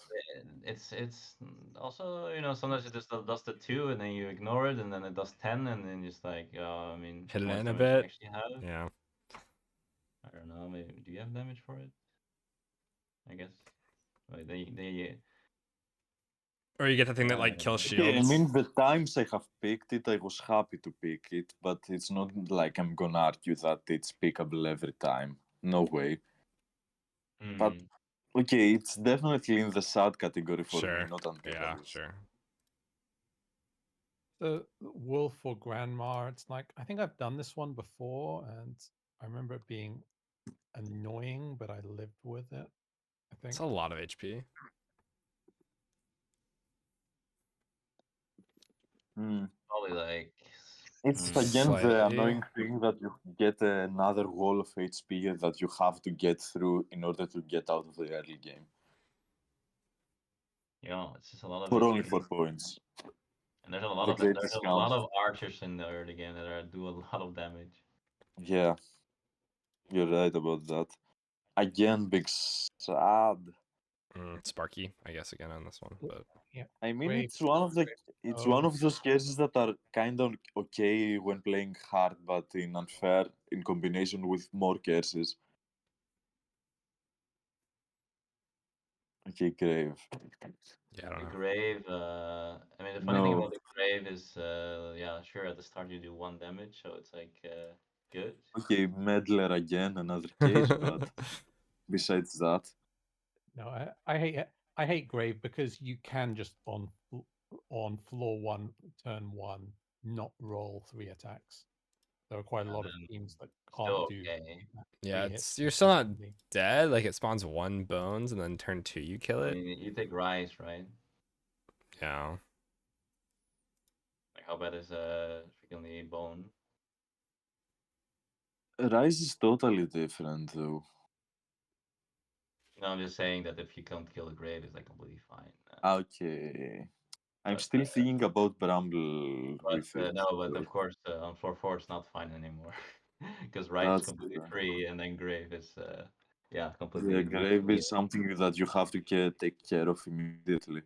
it's also, you know, sometimes it just does the 2 and then you ignore it and then it does 10 and then just like I mean, Hit it how much in a damage you bit. actually have? Yeah. I don't know. Maybe do you have damage for it? I guess. Like they Or you get the thing that yeah, I like don't kills know. Okay, I shields. mean, the times I have picked it, I was happy to pick it, but it's not like I'm gonna argue that it's pickable every time. No way. But, Hmm. okay, it's definitely in the sad category for me, Sure. not Yeah, unpickable. sure. The Wolf or Grandma, it's like, I think I've done this one before, and I remember it being annoying, but I lived with it, I think. It's a lot of HP. Hmm. Probably like It's hmm. again the Slightly. annoying thing that you get another wall of HP that you have to get through in order to get out of the early game. You know, it's just a lot of For only HP. 4 points. And there's a lot The of great there's a discount. lot of archers in the early game that do a lot of damage. Yeah, you're right about that. Again, big sad. Sparky, I guess, again on this one. But Yeah. I mean, Brave. it's one of those cases that are kind of okay when playing hard, but in unfair in combination with more curses. Okay, grave. yeah, I don't The know. grave, I mean, the funny thing No. about the grave is, yeah, sure, at the start you do 1 damage, so it's like good. Okay, meddler again, another case, but besides that, No, I hate Grave because you can just on floor 1, turn 1, not roll 3 attacks. There are quite a lot of Um, teams that Still can't do okay. Yeah, 3 hits you're still not consistently. dead. Like it spawns 1 bones and then turn 2 you kill I it. mean, you take Rise, right? Yeah. Like, how bad is freaking bone? Rise is totally different though. No, I'm just saying that if you can't kill the grave, it's like completely fine. Okay. I'm But still thinking about Bramble with it. no, but So of course, on 4-4 it's not fine anymore because Rise is that's completely free, and then Grave is yeah, yeah, completely grave lethal. is something that you have to take care of immediately.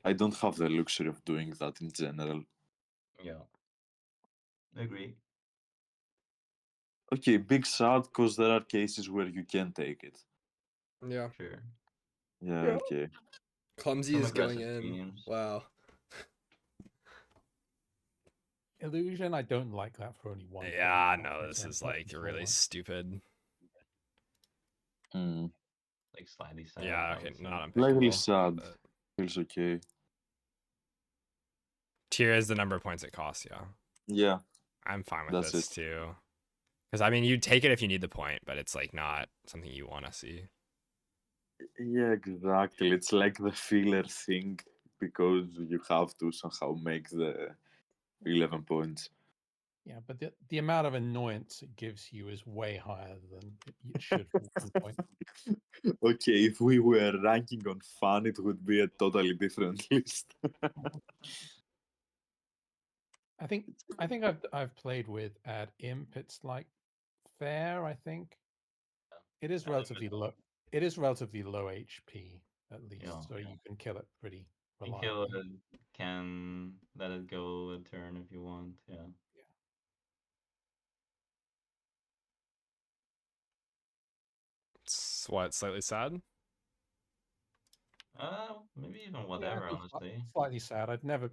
I don't have the luxury of doing that in general. Yeah, agree. Okay, big sad because there are cases where you can take it. Yeah. Sure. Yeah, Yeah. okay. Clumsy Some is going aggressive in. teams. Wow. Illusion, I don't like that for only 1 point. Yeah, no, I this don't is like like the floor really one. stupid. Hmm. Like slightly sad. Yeah, I okay, would say. not Slightly unpickable. sad. But Feels okay. tier is the number of points it costs, yeah. Yeah, I'm fine with that's this it. too. Because I mean, you take it if you need the point, but it's like not something you want to see. Yeah, exactly. It's like the filler thing because you have to somehow make the 11 points. Yeah, but the amount of annoyance it gives you is way higher than it should for 1 point. Okay, if we were ranking on fun, it would be a totally different list. I think I've played with Ad Imp. It's like fair, I think. It is Yeah, relatively low. It is relatively low HP at yeah. least, so you can kill it pretty You can kill reliably. it, can let it go a turn if you want. Yeah. It's what, slightly sad? Maybe even Yeah, whatever, I'd be honestly. slightly sad. I'd never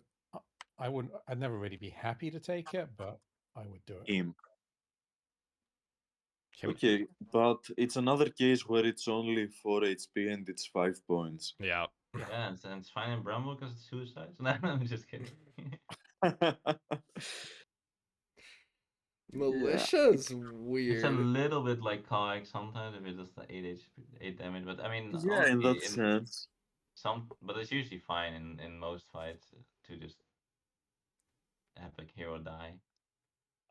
really be happy to take it, but I would do it. Imp. Can- Okay, but it's another case where it's only 4 HP and it's 5 points. Yeah. Yeah, and it's fine in Bramble because it's suicide. No, I'm just kidding. Militia's It's a weird. little bit like Coax sometimes if it's just the 8 damage, but I mean, Yeah, in that honestly, sense. but it's usually fine in most fights to just have like hero die.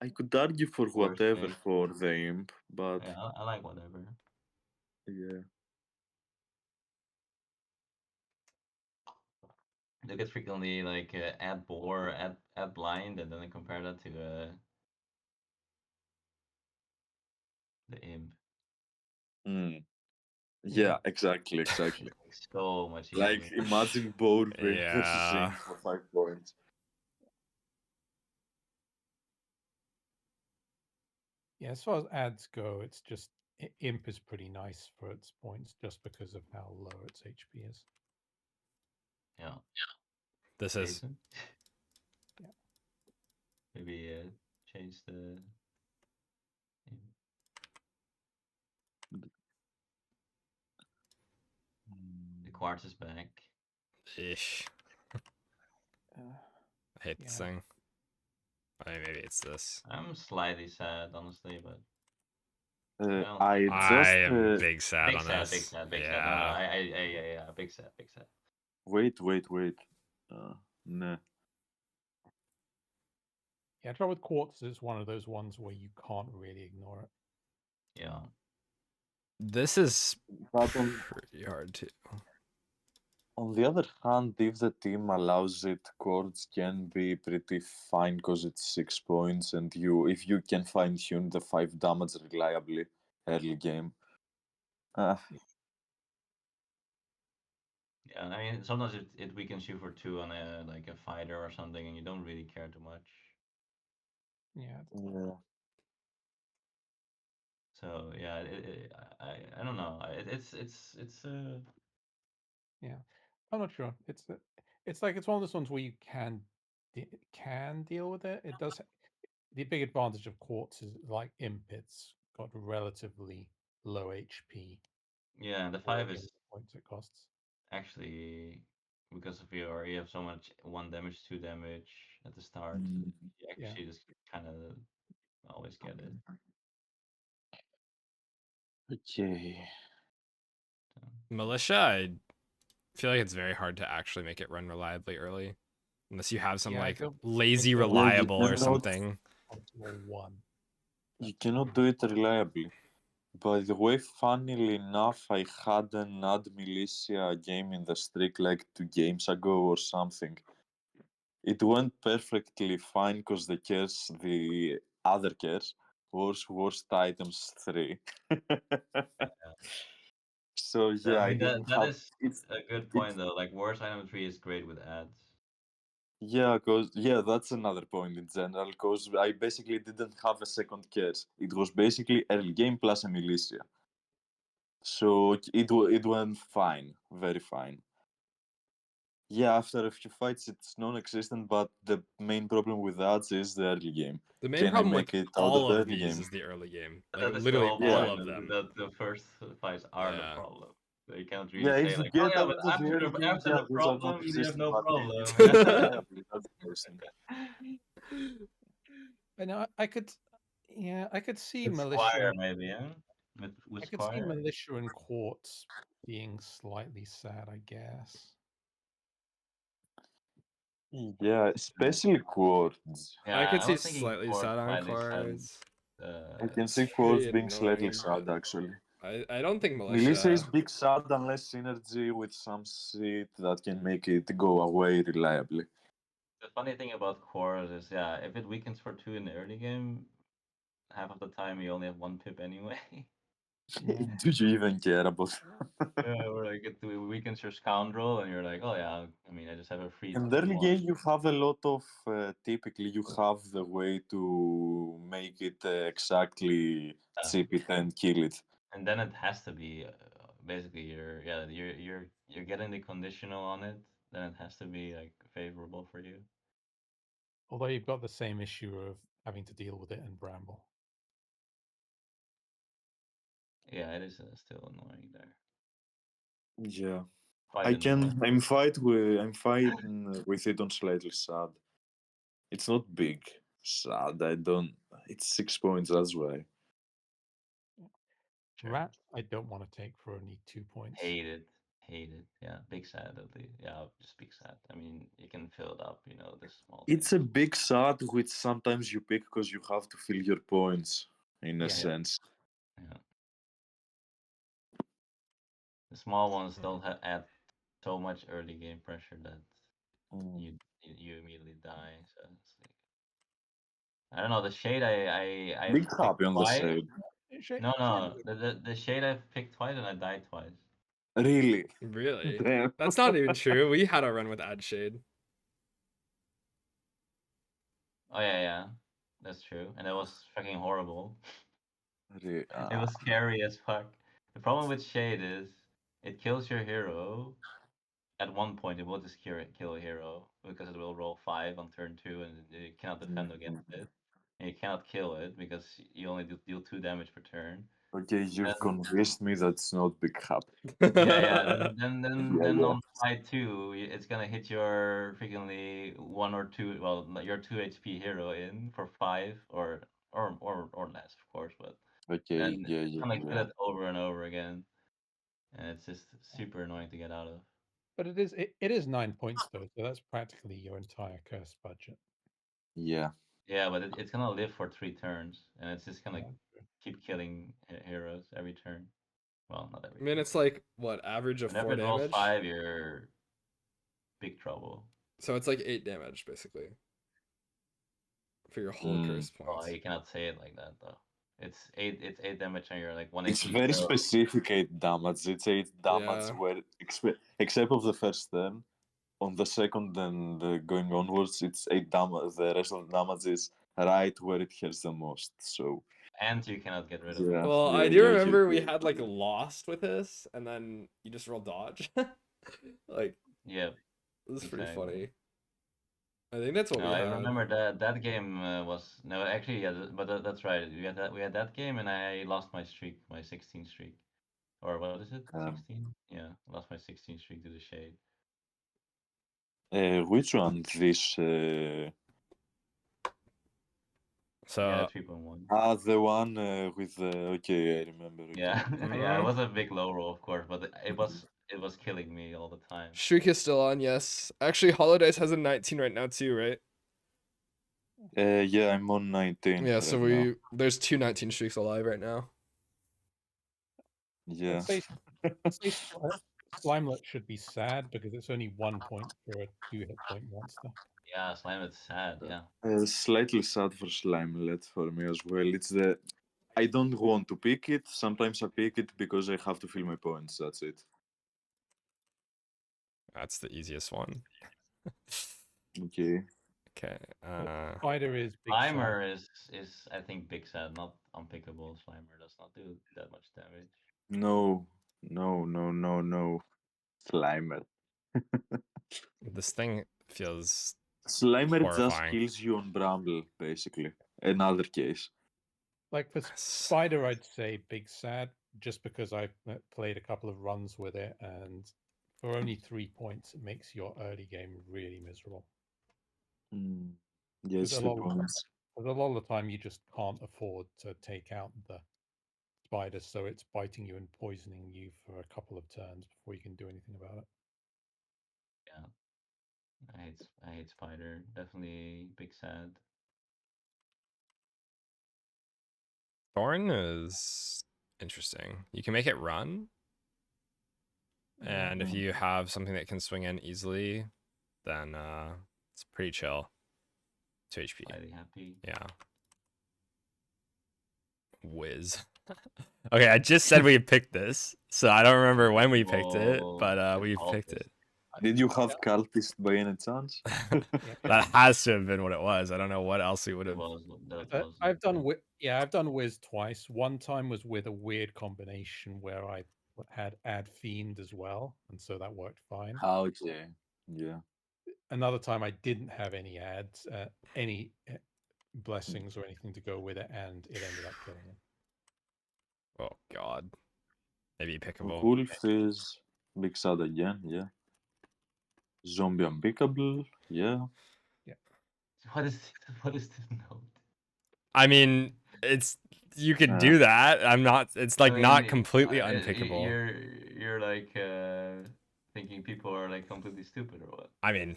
I could argue for Worst whatever case. for the imp, but Yeah, I like whatever. yeah. Look at frequently like add boar, add blind, and then I compare that to the imp. Mm. Yeah. Yeah, exactly. Like, so much Like, easier. imagine boar versus Yeah. imp for 5 points. Yeah, as far as ads go, it's just Imp is pretty nice for its points just because of how low its HP is. Yeah. This is Jason? Yeah. Maybe change the. The quartz is back. ish. Uh, I hate this Yeah. thing. I mean, maybe it's this. I'm slightly sad, honestly, but I I just am big sad big on sad, this. big sad, big sad. No, Yeah. yeah, big sad, big sad. wait. Nah. Yeah, trouble with Quartz is one of those ones where you can't really ignore it. Yeah. This is But on pretty hard too. the other hand, if the team allows it, Quartz can be pretty fine because it's 6 points, and if you can fine tune the 5 damage reliably early game. Yeah, I mean, sometimes it weakens you for 2 on a like a fighter or something, and you don't really care too much. Yeah. Yeah. So yeah, I don't know. It's Yeah, I'm not sure. It's like it's one of those ones where you can deal with it. It does. The big advantage of Quartz is like Imp. It's got relatively low HP yeah. The for 5 the is points it costs. actually because of you have so much 1 damage, 2 damage at the start. Mm. You Yeah. actually just kind of always get it. Okay. Militia, I feel like it's very hard to actually make it run reliably early. Unless you have some Yeah, I like don't lazy think they'll reliable or cannot- something. optimal one. You cannot do it reliably. By the way, funnily enough, I had an ad militia game in the streak like 2 games ago or something. It went perfectly fine because the other cares, worst items 3. So yeah, I I mean didn't that have is it's a good it. point though. Like worst item 3 is great with ads. Yeah, that's another point in general. Because I basically didn't have a second curse. It was basically early game plus a militia. So it went fine, very fine. Yeah, after a few fights, it's non-existent. But the main problem with ads is the early game. The main Can I problem with make it out of all the of early these game? is the early game. Like That is the literally whole all point. of them. That the first fights are the Yeah. problem. So you can't really Yeah, say if you like, oh get yeah, out but of the early game, after yeah, the those are problem, you have non-existent. no But can problem. you do it reliably? That's the question. I know I could. Yeah, I could see With Militia. Squire maybe, yeah. With I could see Squire. Militia and Quartz being slightly sad, I guess. Yeah, especially Quartz. Yeah, I could I see was thinking slightly Quartz sad on slightly sad. cards. I can It's see Quartz pretty being slightly annoying, sad, but actually. I don't think Militia is militia. big sad unless synergy with some shit that can make it go away reliably. The funny thing about Quartz is, yeah, if it weakens for 2 in the early game, half of the time you only have 1 pip anyway. Yeah. Do you even care about? Yeah, or like it weakens your scoundrel, and you're like, oh yeah, I mean, I just have a free. In the early 1. game, you have a lot of. Typically, you have the way to make it exactly chip it and kill it. And then it has to be basically you're getting the conditional on it, then it has to be like favorable for you. Although you've got the same issue of having to deal with it in Bramble. Yeah, it is still annoying there. Yeah. Quite annoying. I'm fine with it on slightly sad. It's not big. Sad. I don't. It's 6 points. That's why. Sure. Rat, I don't want to take for only 2 points. Hate it. Yeah, big sad at least. Yeah, just big sad. I mean, you can fill it up, this small It's thing. a big sad which sometimes you pick because you have to fill your points in a Yeah. sense. Yeah. The small ones don't add so much early game pressure that Mm. you immediately die. So it's like, I don't know. The shade I Big picked happy on the twice. side. No. The shade I've picked twice and I died twice. Really? Really? Damn. That's not even true. We had a run with Ad Shade. Oh yeah, that's true. And it was fucking horrible. Re- It was scary as fuck. The problem with shade is it kills your hero. At one point, it will just kill a hero because it will roll 5 on turn 2 and you cannot defend against it. And you cannot kill it because you only deal 2 damage per turn. Okay, you've Then- convinced me that's not big happy. Yeah. Then Yeah. on fight 2, it's gonna hit your frequently 1 or 2, well, your 2 HP hero in for 5 or less, of course, but Okay, then yeah, it's gonna kill yeah. it over and over again, and it's just super annoying to get out of. But it is 9 points though, so that's practically your entire curse budget. Yeah. Yeah, but it's gonna live for 3 turns, and it's just gonna Yeah. keep killing heroes every turn. Well, not every I mean, turn. it's like, what, average of Whenever 4 it rolls damage? 5, you're big trouble. So it's like 8 damage, basically. For your whole Mm. curse Oh, points. you cannot say it like that though. It's 8 damage on your like 1 It's HP very hero. specific 8 damage. It's 8 damage Yeah. where, except of the first turn, on the second and going onwards, it's 8 damage. The rest of the damage is right where it hurts the most. So, And you cannot get rid of yeah. it. Well, I do remember we had like Lost with this, and then you just roll dodge. Like, Yeah. this is pretty Exactly. funny. I think that's what No, we I had. remember that game was no, actually, yeah, but that's right. We had that game, and I lost my streak, my 16 streak, or what is it? 16? Yeah, I lost my 16 streak to the shade. Which one? This. So Yeah, 3.1. The one with the. Okay, I remember. Okay. Yeah, yeah, it Mhm. was a big low roll, of course, but it was killing me all the time. Streak is still on, yes. Actually, Holidays has a 19 right now too, right? Yeah, I'm on 19. Yeah, right so now. there's 2 19 streaks alive right now. Yeah. I'd say Slimelet should be sad because it's only 1 point for a 2 hit point monster. Yeah, slime it's sad. Yeah, Slightly sad for Slimelet for me as well. It's the. I don't want to pick it. Sometimes I pick it because I have to fill my points. That's it. That's the easiest one. Okay. Okay. Spider is big sad. Slimer is I think big sad, not unpickable. Slimer does not do that much damage. No. Slimer. This thing feels Slimer just horrifying. kills you on Bramble, basically. Another case. Like for Spider, I'd say big sad, just because I've played a couple of runs with it, and for only 3 points, it makes your early game really miserable. Yes, Because 3 points. a lot of the time you just can't afford to take out the spider, so it's biting you and poisoning you for a couple of turns before you can do anything about it. Yeah, I hate Spider. Definitely big sad. Thorn is interesting. You can make it run. And if you have something that can swing in easily, then it's pretty chill. 2 HP. Slightly happy. Yeah. Whiz. Okay, I just said we picked this, so I don't remember when we picked it, but we picked it. Did you have Cultist by any chance? That has to have been what it was. I don't know what else we would have. I've done Wiz twice. One time was with a weird combination where I had add fiend as well, and so that worked fine. Ah, okay. Yeah. Another time I didn't have any ads, any blessings or anything to go with it, and it ended up killing him. Oh god. Maybe pickable. Wolf is Big Sad again, yeah. Zombie unpickable, yeah. What is what is this note? I mean, it's you could Uh, do that. I'm not. It's like not completely unpickable. You're like thinking people are like completely stupid or what? I mean,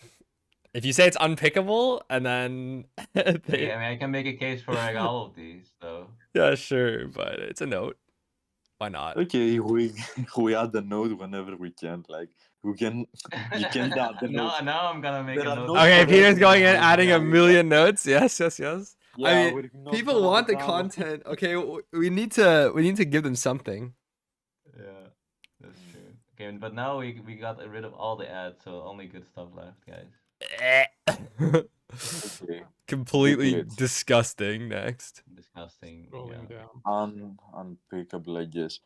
if you say it's unpickable and then Okay, I mean, I can make a case for like all of these, though. yeah, sure, but it's a note. Why not? Okay, we add the node whenever we can. Like you can add the node. Now I'm gonna make There a are note. notes Okay, for Peter's going in, everyone. adding a Yeah, million notes. Yes, yes, yes. Yeah, I mean, we're not people gonna want the become- content. Okay, we need to give them something. Yeah, that's true. Okay, but now we got rid of all the ads, so only good stuff left, guys. Okay. Completely Booklets. disgusting. Next. Disgusting. Scrolling Yeah. down. Unpickable, I guess.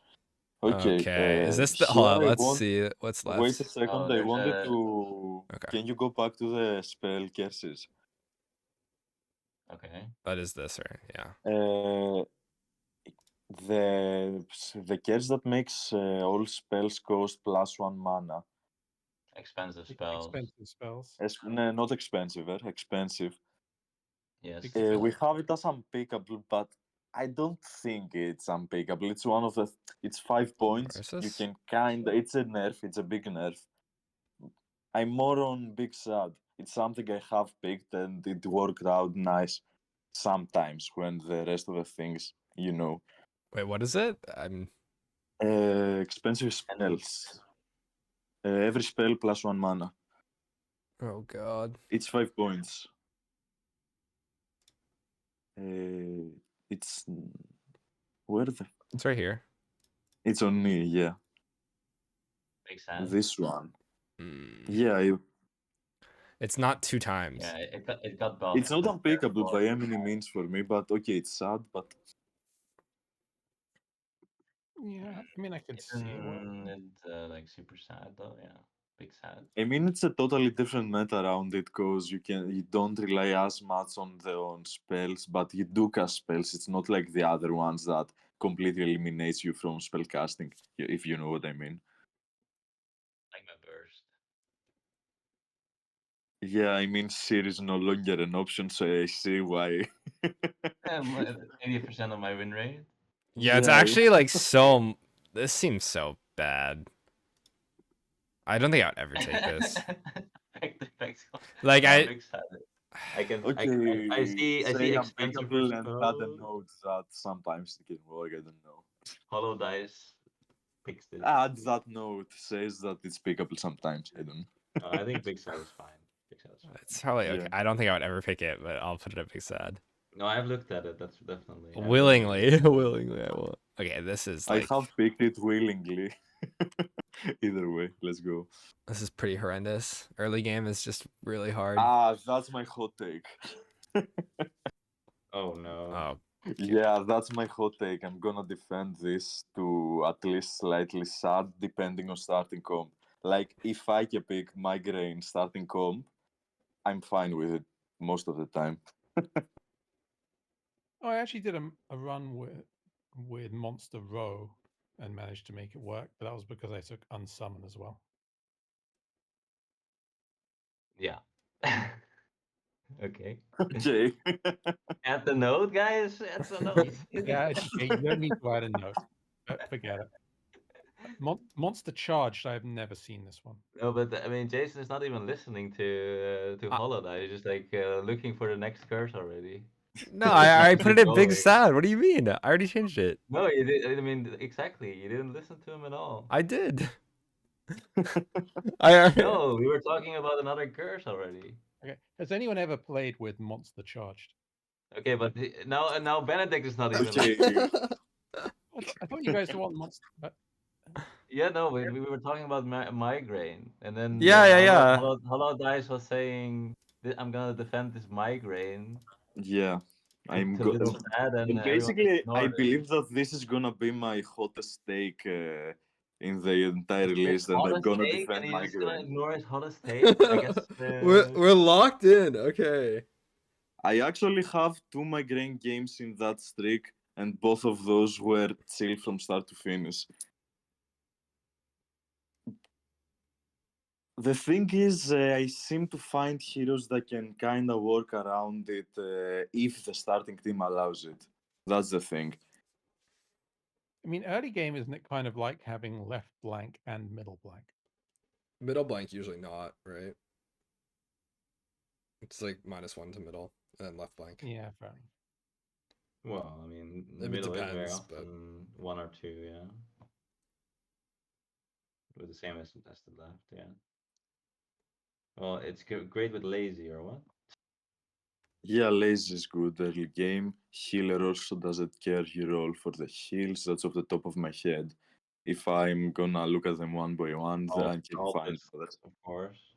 Okay. Is this the? Hold on. Let's see what's left. Wait a second. Oh, I there's wanted a- to. Okay. Can you go back to the spell curses? Okay. That is this, right? Yeah. The curse that makes all spells cost +1 mana. Expensive spells. Expensive spells. No, not expensive, expensive. Yes. We have it as unpickable, but I don't think it's unpickable. It's one of the. It's 5 points. Where is You this? can kinda. It's a nerf. It's a big nerf. I'm more on Big Sad. It's something I have picked and it worked out nice sometimes when the rest of the things, Wait, what is it? I'm. expensive spells. Every spell +1 mana. Oh god. It's 5 points. It's where the It's right here. it's on me, yeah. Big sad. This one, Mm. yeah. It's not 2 times. Yeah, it got buffed. It's not unpickable by any means for me, but okay, it's sad. But Yeah, I mean, I could see what. It's like super sad though. Yeah, big sad. I mean, it's a totally different meta around it because you don't rely as much on spells, but you do cast spells. It's not like the other ones that completely eliminates you from spell casting, if you know what I mean. Like my burst. Yeah, I mean, Seer is no longer an option, so I see why. 80% of my win rate. Yeah, it's Yeah. actually like so. This seems so bad. I don't think I'd ever take this. Like I'm excited. I can. Okay, I see say expensive unpickable and add a spells. note that sometimes it can work. I don't know. Hollow dice picks this. Add that note says that it's pickable sometimes. I don't know. I think big sad is fine. Big sad is fine. it's probably okay. Yeah. I don't think I would ever pick it, but I'll put it at Big Sad. No, I've looked at it. That's definitely Willingly, willingly, I will. Okay, this is like I have picked it willingly. Either way, let's go. this is pretty horrendous. Early game is just really hard. That's my hot take. Oh no. Oh, Yeah, that's my hot take. I'm gonna defend this to at least slightly sad, depending on starting comp. Like, if I can pick migraine starting comp, I'm fine with it most of the time. Oh, I actually did a run with Monster Row and managed to make it work, but that was because I took Unsummon as well. Yeah. Okay. Okay. Add the note, guys. Add the note. Yeah, okay, you don't need to add a note. Forget it. Monster Charged, I've never seen this one. No, but I mean, Jason is not even listening to Holoday. He's just like looking for the next curse already. no, I put it at Big Going. Sad. What do you mean? I already changed it. No, you did. I mean, exactly. You didn't listen to him at all. I did. No, we were talking about another curse already. Okay, has anyone ever played with Monster Charged? Okay, but now Benedict is not even. Okay. I thought you guys were on Monster. Yeah, no, we were talking about migraine, and then Yeah. Hollow Dice was saying I'm gonna defend this migraine. Yeah. I'm It's a little sad, and basically, I ignored it. believe that this is gonna be my hottest take in the entire His list, and I'm hottest gonna take, and defend you're my just gonna grain. ignore his hottest take? I guess. We're locked in. Okay. I actually have 2 migraine games in that streak, and both of those were chill from start to finish. The thing is, I seem to find heroes that can kind of work around it if the starting team allows it. That's the thing. I mean, early game, isn't it kind of like having left blank and middle blank? Middle blank usually not, right? It's like -1 to middle and then left blank. Yeah, fair enough. Well, I mean, the It middle is very depends, but often 1 or 2, yeah. With the same as the left, yeah. Well, it's great with lazy, or what? Yeah, lazy is good early game. Healer also doesn't care you roll for the heals. That's off the top of my head. If I'm gonna look at them one by one, then I can find Cultist, others. of course.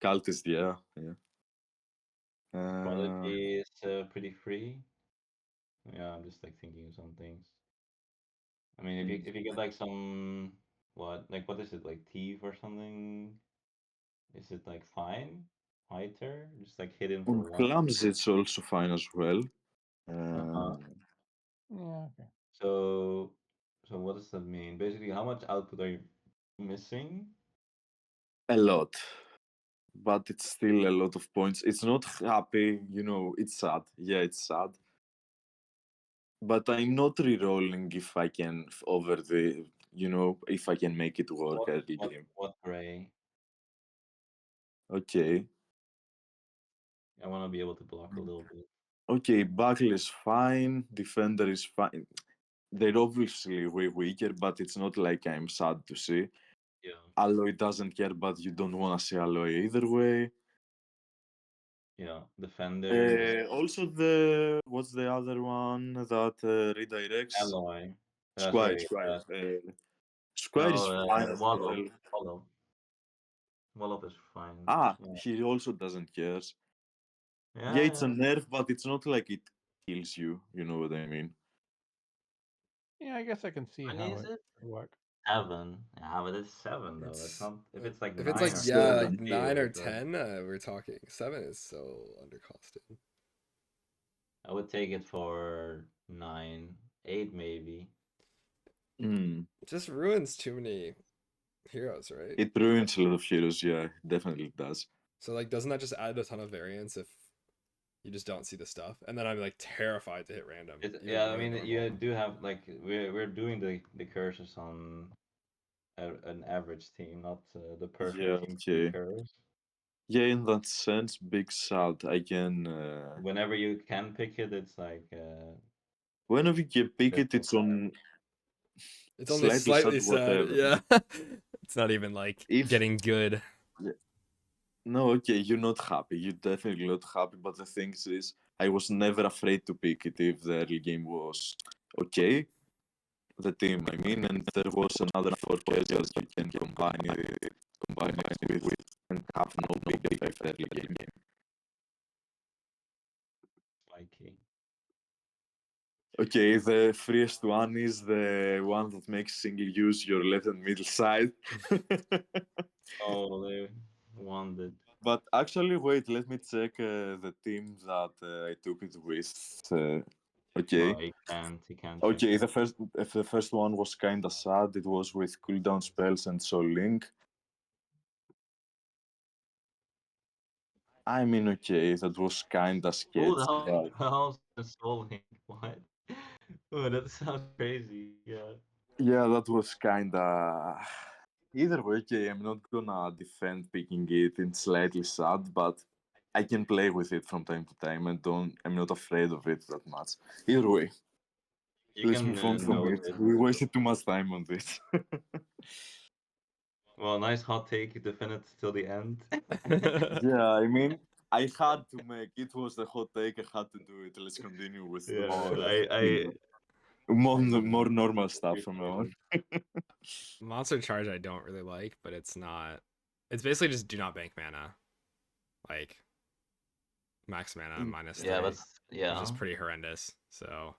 Cultist, yeah, yeah. Quality is pretty free. Yeah, I'm just like thinking of some things. I mean, if you get like some what is it, like thief or something? Is it like fine? Fighter? Just like hidden for On one. clumsy, it's also fine as well. Uh-huh. Yeah, okay. So what does that mean? Basically, how much output are you missing? A lot, but it's still a lot of points. It's not happy, it's sad. Yeah, it's sad. But I'm not re-rolling if I can over the, if I can make it work early game. What gray? Okay. I want to be able to block a little bit. Okay, Buckle is fine. Defender is fine. They're obviously way weaker, but it's not like I'm sad to see. Yeah. Alloy doesn't care, but you don't want to see Alloy either way. Yeah. Defender. Also, what's the other one that redirects? Alloy. Squire, Sorry. Squire. Squire is No, fine as Wallop. well. Wallop. Wallop is fine. Ah, Yeah. he also doesn't care. Yeah, Yeah, it's a nerf, but it's not like it kills you. You know what I mean? Yeah, I guess I can see When how is it it? would work. 7. Yeah, but it's 7 though. That's It's not. If it's like if it's 9 like or yeah, 7. like 9 or weird, but 10, we're talking. 7 is so undercosted. I would take it for 9, 8 maybe. Mm. It just ruins too many heroes, right? It ruins a lot of heroes, yeah, definitely does. So like, doesn't that just add a ton of variance if you just don't see the stuff? And then I'm like terrified to hit random. Yeah, I really mean, normal. you do have like we're doing the curses on an average team, not the perfect Yeah, team okay. curse. Yeah, in that sense, big sad. I can. Whenever you can pick it, it's like Whenever you can pick it, dreadful. it's on It's only slightly sad, slightly sad. whatever. Yeah. It's not even like If getting good. no, okay, you're not happy. You're definitely not happy. But the thing is, I was never afraid to pick it if the early game was okay. The team, I mean, and there was another 4 casuals you can combine it with, and have no big effect early game. Spiky. Okay, the freest one is the one that makes single use your left and middle side. Oh, they wanted. But actually, wait, let me check the team that I took it with. Okay. No, he can't. He can't check Okay, that. if the first one was kinda sad, it was with cooldown spells and Soul Link. I mean, okay, that was kinda Who sketchy, the hell but hell's the Soul Link? What? Oh, that sounds crazy. Yeah. yeah, that was kinda. Either way, okay, I'm not gonna defend picking it. It's slightly sad, but I can play with it from time to time and I'm not afraid of it that much. Either way, You let's can move on from note it. it. We wasted too much time on this. Well, nice hot take. Defend it till the end. Yeah, I mean, I had to make it was the hot take. I had to do it. Let's continue with the Yeah, more, I more normal stuff from now on. appreciate it. Monster Charge I don't really like, but it's not. It's basically just do not bank mana. Like max mana minus 3. Yeah, that's Which is pretty horrendous. So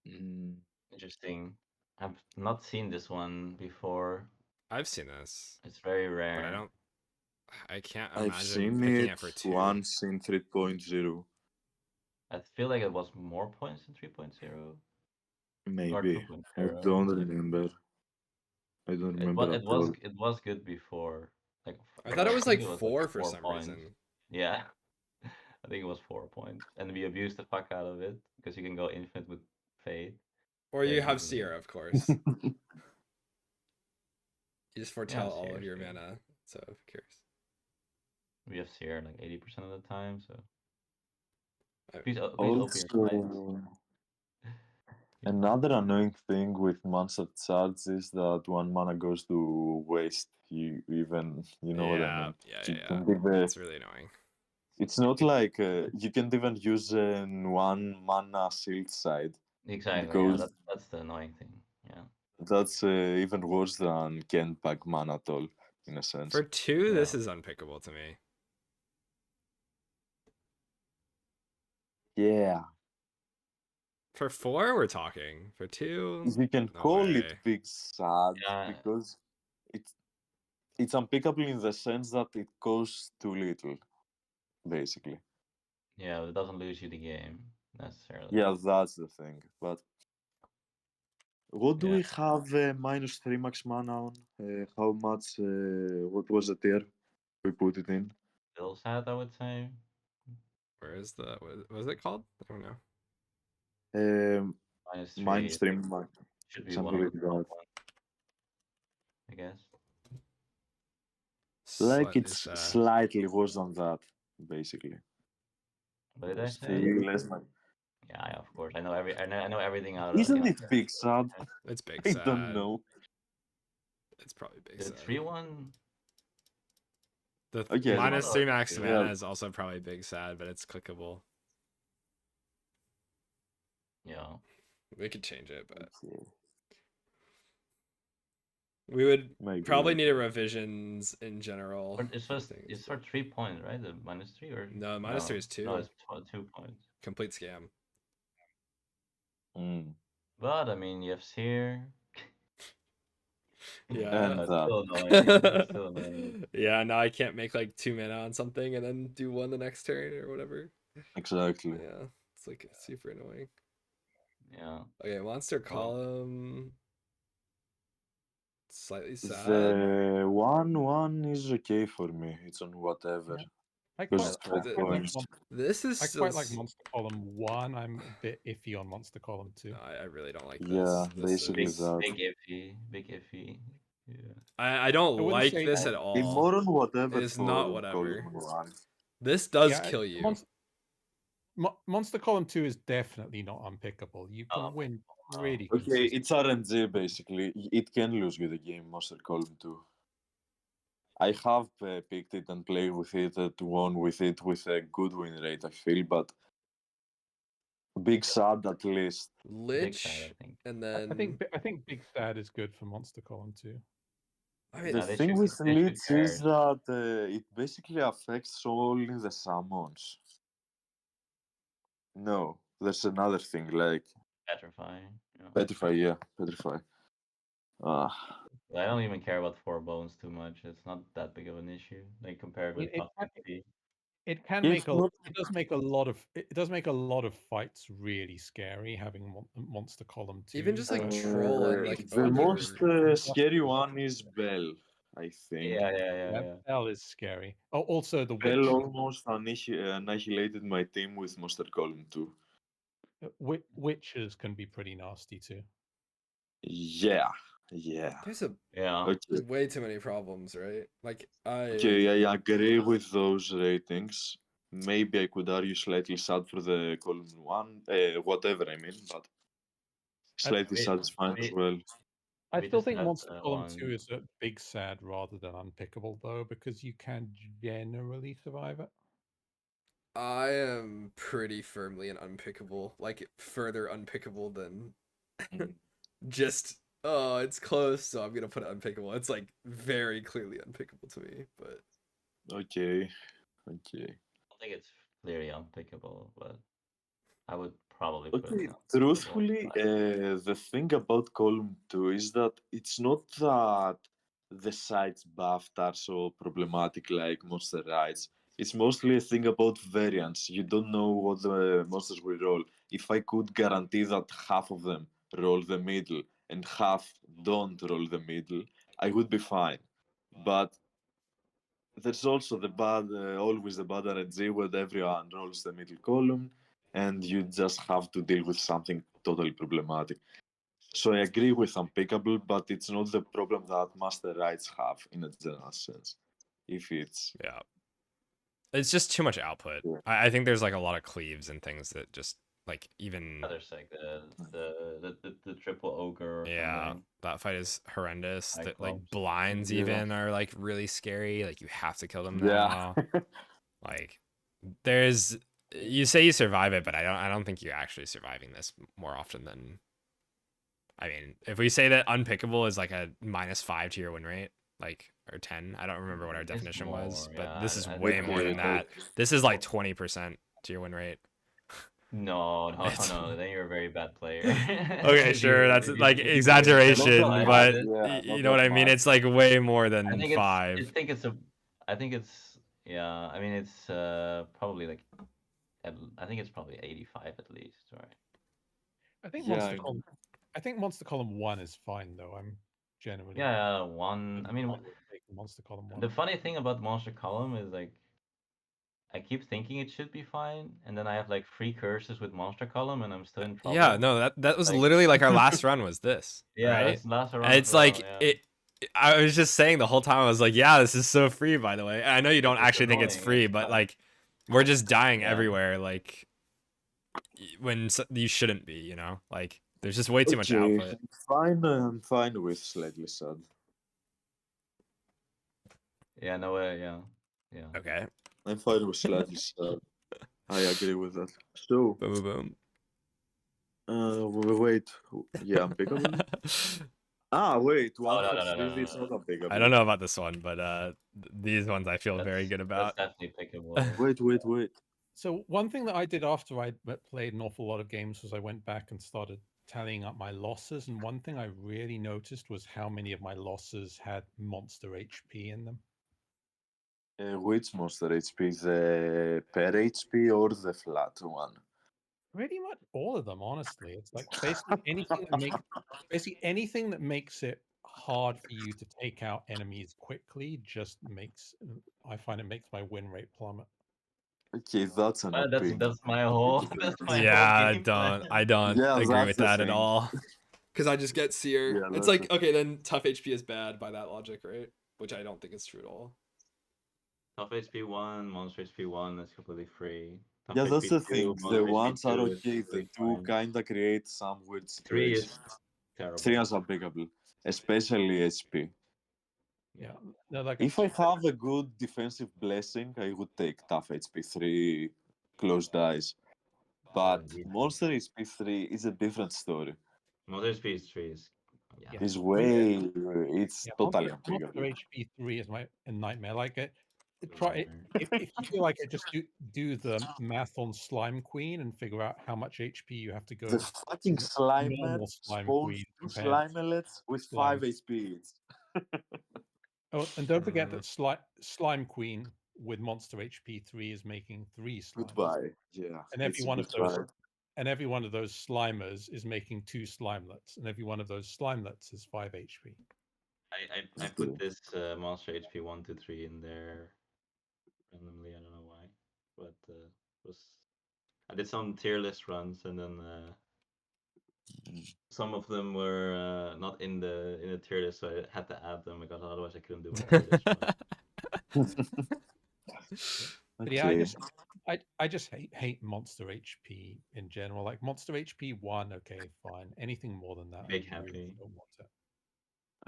Mm. interesting. I've not seen this one before. I've seen this, It's very rare. but I can't I've imagine seen picking it it for 2. once in 3.0. I feel like it was more points in 3.0 or Maybe. 2.0. I don't remember. I don't remember at all. It was good before. Like I thought it was think like it was 4 for 4 some points. reason. Yeah, I think it was 4 points, and we abused the fuck out of it because you can go infinite with Fate. Or you have basically. Sierra, of course. You just foretell all Sierra, of your Sierra. mana, so who cares? We have Sierra like 80% of the time, so I- please open your sites. Also, another annoying thing with monster charge is that 1 mana goes to waste. You know what I mean. You Yeah. can't even- It's really annoying. It's not like you can't even use 1 mana shield side. Exactly, Because- yeah, that's the annoying thing. Yeah. That's even worse than can't pack mana at all, in a sense. For 2, this Yeah. is unpickable to me. Yeah. For 4, we're talking. For 2, You can no call way. it big sad Yeah. because it's unpickable in the sense that it costs too little, basically. Yeah, it doesn't lose you the game necessarily. Yeah, that's the thing. But what do Yeah. we have -3 max mana on? How much? What was the tier we put it in? Still sad, I would say. Where is the what was it called? I don't know. -3 -3 max. should be Something one of like the top that. ones, I guess. Like Slightly it's sad. slightly worse than that, basically. What did I say? Still less than. Yeah, of course. I know everything out of Isn't it big sad? It's big I sad. don't know. It's probably big The sad. 3-1. The Okay, -3 max yeah. mana is also probably big sad, but it's clickable. Yeah. We could change it, but Okay. we would Maybe. probably need a revisions in general. But it's for just things, it's but- for 3 points, right? The -3 or No, -3 is 2. No, it's 2 points. Complete scam. Mm. But I mean, you have Seer. Yeah. And That's that. still annoying. That's still annoying. Yeah, now I can't make like 2 mana on something and then do 1 the next turn or whatever. Exactly. Yeah, it's like super annoying. Yeah. Okay, monster column. Slightly sad. The 1/1 is okay for me. It's on whatever. Yeah. I Because quite, it's I 5 quite like points. This is I still quite like Monster Column 1. I'm a bit iffy on Monster Column 2. No, I really don't like this. Yeah, This basically is- that. Big iffy. Big iffy. Yeah. I don't I wouldn't like say this that- at It's all. more on whatever It is for not whatever. column 1. This does Yeah, kill you. Monster Column 2 is definitely not unpickable. You can Oh, win oh. really Okay, consistently. it's RNG basically. It can lose you the game, Monster Column 2. I have picked it and played with it, won with it with a good win rate, I feel, but big sad at least. Big sad, Lich, I think. and then I think Big Sad is good for Monster Column 2. I mean, The Yeah, they thing should- with they should Lich is care. that it basically affects only the summons. No, there's another thing like Petrify. Yeah. Petrify, yeah, Petrify. Ah, I don't even care about 4 bones too much. It's not that big of an issue. Like compared with toxicity. It can Yeah, make it's not- it does make a lot of fights really scary having Monster Column 2. even just like but- troll and like the ogre. most scary one is Bell, I think. Yeah. Bell is scary. Oh, also the Bell witch. almost annihilated my team with Monster Column 2. Witches can be pretty nasty too. Yeah. There's a Yeah. Okay. way too many problems, right? Like Okay, I agree with those ratings. Maybe I could argue slightly sad for the column 1, whatever I mean, but slightly sad is fine as well. I We still just think had, Monster Column one- 2 is a big sad rather than unpickable though, because you can generally survive it. I am pretty firmly an unpickable, like further unpickable than Mm. just it's close, so I'm gonna put it unpickable. It's like very clearly unpickable to me, but Okay. I don't think it's clearly unpickable, but I would probably put Okay, it truthfully, the thing about column 2 is that it's not that the sites buffed are so problematic like monster rights. It's mostly a thing about variance. You don't know what the monsters will roll. If I could guarantee that half of them roll the middle and half don't roll the middle, I would be fine. But there's also the bad, always the bad RNG where everyone rolls the middle column, and you just have to deal with something totally problematic. So I agree with unpickable, but it's not the problem that master rights have in a general sense. If it's Yeah. It's just too much output. Yeah. I think there's like a lot of cleaves and things that just like even There's like the triple ogre or yeah, something. that fight is horrendous. That like Cyclops. blinds Yeah. even are like really scary. Like you have to kill them yeah, now. Like there's you say you survive it, but I don't think you're actually surviving this more often than I mean, if we say that unpickable is like a -5 to your win rate, like or 10, I don't remember what our It's definition was, more, but yeah, this is I way think more than Okay, that. This is like 20% to your win rate. No, It's- no. Then you're a very bad player. Okay, If sure, that's if like if you do it, but still, exaggeration, I have but it. yeah, you not know what that I mean? much. It's like way more than I think 5. I think it's yeah. I mean, it's probably like I think it's probably 85 at least, right? I think Yeah, I Monster Column 1 is fine though. I'm generally Yeah, one. I mean, fine with taking Monster Column 1. the funny thing about Monster Column is like I keep thinking it should be fine, and then I have like 3 curses with Monster Column, and I'm still in Yeah, trouble. no, that was Like, literally like our last run was this, yeah, right? that's the last And run as it's well. like Yeah, I was just saying the whole time I was like, yeah, this is so free by the way. And I know you don't it's actually think it's annoying. free, It's but not. like we're just dying Yeah. everywhere like when you shouldn't be, you know? Like there's just way too much okay. output. I'm fine with slightly sad. Yeah, no way. Yeah, yeah. Okay. I'm fine with slightly sad. I agree with that. So, Boom boom wait, yeah, unpickable. boom. Wait, Oh one no for no no no three no is no. not I unpickable. don't know about this one, but these ones I feel very good That's about. definitely pickable. Wait. So one thing that I did after I played an awful lot of games was I went back and started tallying up my losses, and one thing I really noticed was how many of my losses had monster HP in them. Which monster HP? The per HP or the flat one? Pretty much all of them, honestly. It's like basically anything that makes it hard for you to take out enemies quickly just makes I find it makes my win rate plummet. Okay, that's an opinion. That's my whole Yeah, game plan. I don't Yeah, agree that's with the that at thing. all. Because I just get seer. Yeah, It's that's like, okay, then tough HP is bad by that logic, right? Which I don't think is true at all. Tough HP 1, Monster HP 1 is completely free. Tough Yeah, that's HP the 2, thing. The Monster HP ones are 2 is okay. The completely two fine. kinda create some weird 3 is situations. terrible. 3 is unpickable, especially HP. Yeah. No, like If I have a good defensive blessing, I would take tough HP 3 close dice. Or But indeed. monster HP 3 is a different story. Monster HP 3 is yeah. Yeah. It's way, it's Yeah, totally Monster unpickable. HP 3 is a nightmare. Like It's a try nightmare. if you feel like it, just do the math on Slime Queen and figure out how much HP you have to go The fucking to Slimer normal Slime spawns Queen 2 compared to Slimelets with Slime. 5 HP each. Oh, and don't forget that Slime Queen with Monster HP 3 is making 3 slimes. Goodbye. Yeah, And every it's one of goodbye. those and every one of those Slimers is making 2 Slimelets, and every one of those Slimelets is 5 HP. I put this Monster HP 1, 2, 3 in there randomly. I don't know why, but was I did some tier list runs, and then some of them were not in the tier list, so I had to add them because otherwise I couldn't do my tier list run. But yeah, Okay. I just hate Monster HP in general. Like Monster HP 1, okay, fine. Anything more than that, Big I really happy. don't want it.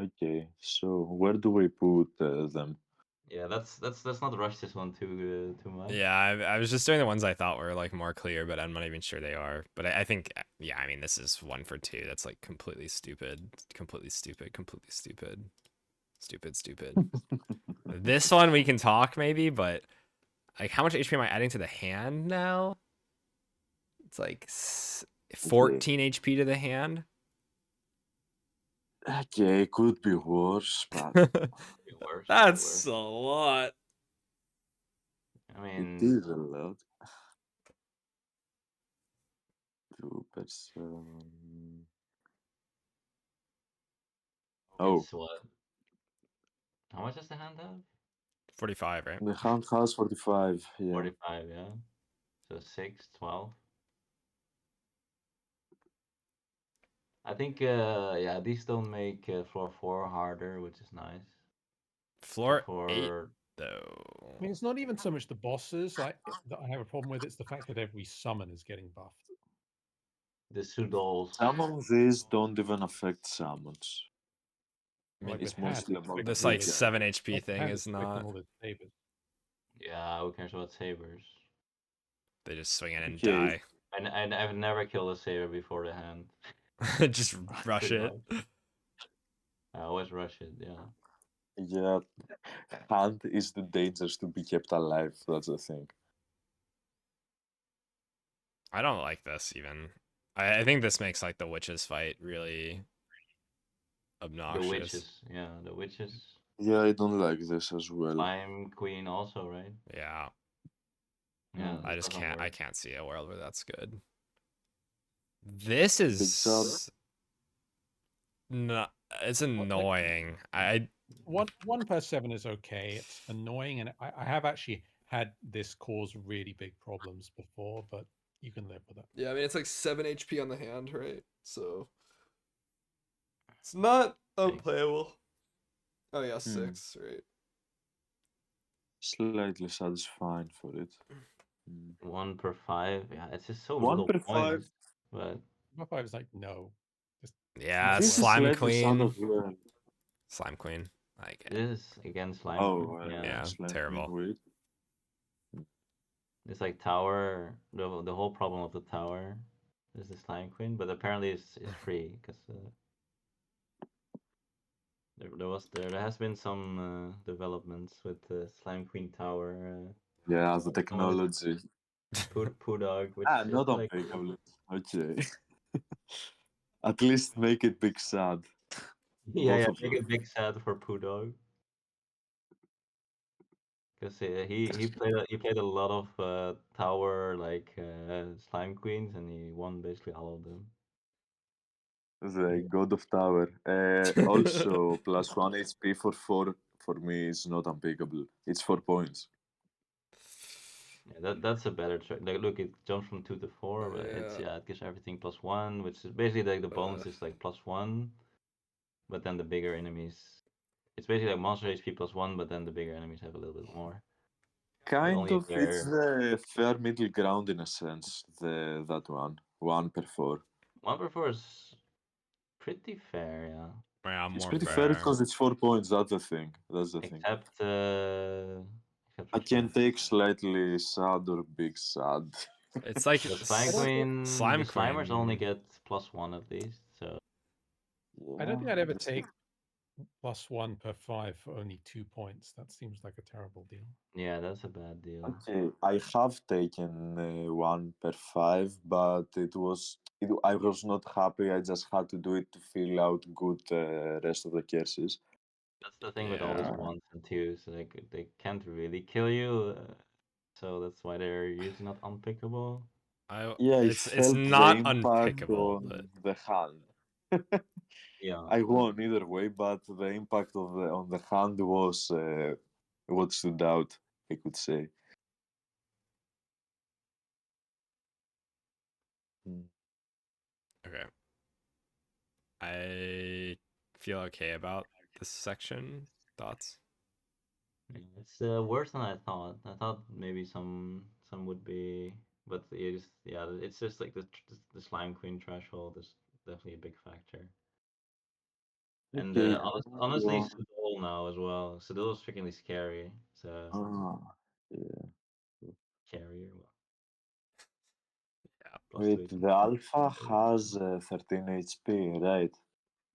Okay, so where do we put them? Yeah, let's not rush this one too much. Yeah, I was just doing the ones I thought were like more clear, but I'm not even sure they are. But I think, yeah, I mean, this is 1 for 2. That's like completely stupid, completely stupid, completely stupid, stupid. This one we can talk maybe, but like how much HP am I adding to the hand now? It's like 14 HP to the hand. Okay, could be worse, but Could be worse. could be That's worse. a lot. I it mean, is a lot. 2%. Oh, it's what? How much does the hand have? 45, right? the hand has 45. Yeah. 45, yeah. So 6, 12. I think, yeah, these don't make floor 4 harder, which is nice. Floor Except for 8, though. I mean, it's not even so much the bosses that I have a problem with. It's the fact that every summon is getting buffed. the Sudol's. Some of these don't even affect summons. I mean, Like It's with hand, mostly about this all like its- 7 HP like thing hand is affecting not. all its sabers. Yeah, who cares about sabers? They just swing in and Okay. die. And I've never killed a saber before the hand. Just rush Pretty it. much. I always rush it, yeah. Yeah, hand is the dangers to be kept alive. That's the thing. I don't like this even. I think this makes like the witches fight really The obnoxious. witches, yeah, the witches. Yeah, I don't like this as well. Slime Queen also, right? Yeah. Yeah, I this just doesn't can't. I work. can't see a world where that's good. This Big job. is not. It's annoying. One per 7 is okay. It's annoying, and I have actually had this cause really big problems before, but you can live with it. Yeah, I mean it's like 7 HP on the hand, right? So it's not unplayable. Oh yeah, 6, right? Slightly satisfying for it. 1 per 5. Yeah, it's just so 1 little per 5. points. But My 5 is like, no. Just Yeah, This is Slime slightly sad Queen. as well. Slime Queen. Like it. this is against Slime Oh, Queen. Yeah. Yeah, Slime terrible. Queen, It's like tower. The whole problem of the tower is the Slime Queen, but apparently it's free because there has been some developments with the Slime Queen tower. Yeah, the What's it called? technology. Pudog, which Ah, is not like unbreakable. Okay. At least make it big sad. yeah, Both of make them. it big sad for Pudog. Because he played a lot of tower like slime queens and he won basically all of them. The God of Tower. Also, plus 1 HP for 4 for me is not unpickable. It's 4 points. Yeah, that's a better trick. Like, look, it jumps from 2 to 4, but it gives everything +1, which is basically like the bonus is like +1, but then the bigger enemies. It's basically like monster HP +1, but then the bigger enemies have a little bit more. Kind only of, if it's they're the fair middle ground in a sense. That one. 1 per 4. 1 per 4 is pretty fair, yeah. Yeah, It's more pretty fair fair. because it's 4 points. That's the thing. That's the thing. Except I can take slightly sad or big sad. It's like the Slime Queen, Slime the Slimers only Queen. get +1 at least, so I don't think I'd ever that's- take +1 per 5 for only 2 points. That seems like a terrible deal. yeah, that's a bad deal. Okay, I have taken 1 per 5, but I was not happy. I just had to do it to fill out good rest of the curses. That's the thing with all these Yeah. 1s and 2s, they can't really kill you, so that's why they're usually not unpickable. Yeah, I It's felt the not impact unpickable, but on the hand. Yeah. I won either way, but the impact of on the hand was what stood out, I could say. okay. I feel okay about this section. Thoughts? Yeah, it's worse than I thought. I thought maybe some would be, but it's just like the Slime Queen threshold is definitely a big factor. And Okay. honestly, Sudol now as well. Sudol is freaking scary. So Yeah. carrier, well, Yeah. plus Wait, 2 the alpha has 13 HP, right?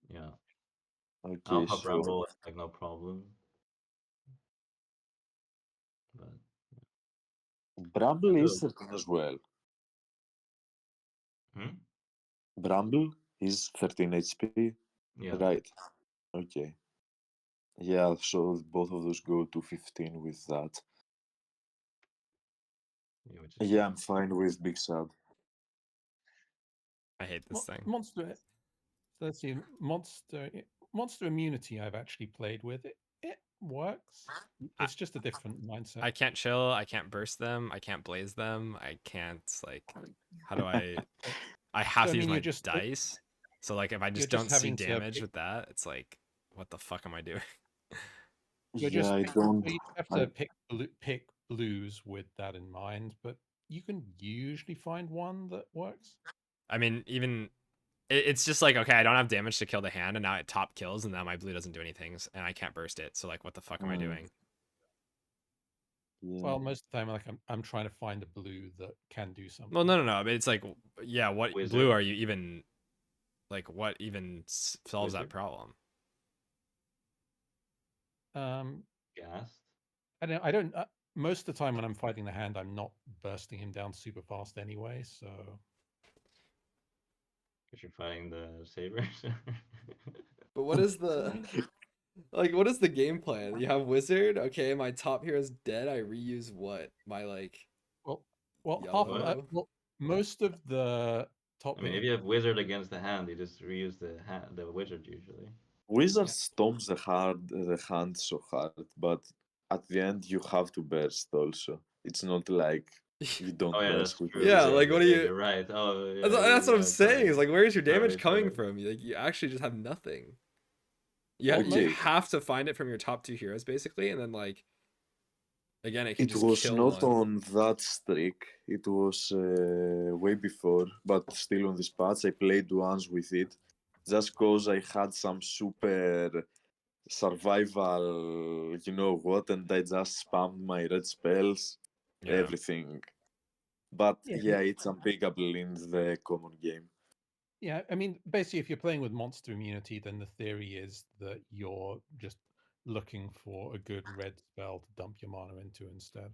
Yeah. Okay, Alpha so Bramble is like no problem. But Bramble is Sudol, 13 as well. Hmm? Bramble is 13 HP. Yeah. Right. Okay. Yeah, so both of those go to 15 with that. Yeah, which is Yeah, I'm fine with Big Sad. I hate this thing. Monster. So let's see. Monster immunity. I've actually played with it. It works. It's just a different mindset. I can't chill. I can't burst them. I can't blaze them. I can't like. How do I? I have So, to use you're my just dice. So like, if I you're just just don't see having to damage pick. with that, it's like, what the fuck am I doing? You're Yeah, just I picking, don't. so you have I, to pick blues with that in mind, but you can usually find one that works. I mean, even it's just like, okay, I don't have damage to kill the hand, and now it top kills, and now my blue doesn't do anything, and I can't burst it. So like, what the fuck am I doing? yeah. Well, most of the time, like I'm trying to find a blue that can do something. Well, no. I mean, it's like, yeah, what Wizard. blue are you even? Like, what even solves that Wizard? problem? Gassed. I don't. Most of the time when I'm fighting the hand, I'm not bursting him down super fast anyway. So Because you're fighting the sabers. But what is the like? What is the game plan? You have wizard. Okay, my top hero's dead. I reuse what? My like. well, Yellow. most of the top. I mean, if you have wizard against the hand, you just reuse the wizard usually. Wizard stomps the hand so hard, but at the end you have to burst also. It's not like you don't Oh yeah, burst that's with true. Yeah, wizard. like, what do you- You're right. Oh yeah. That's what I'm yeah, saying. Is like, where's your damage Sorry. coming from? Like, you actually just have nothing. Yeah, Well, you Okay. have to find it from your top two heroes basically, and then like, again, it can It just was kill not one. on that streak. It was way before, but still on this patch. I played once with it, just cause I had some super survival, you know what, and I just spammed my red spells, Yeah. everything. But Yeah. yeah, it's unpickable in the common game. Yeah, I mean, basically, if you're playing with monster immunity, then the theory is that you're just looking for a good red spell to dump your mana into instead.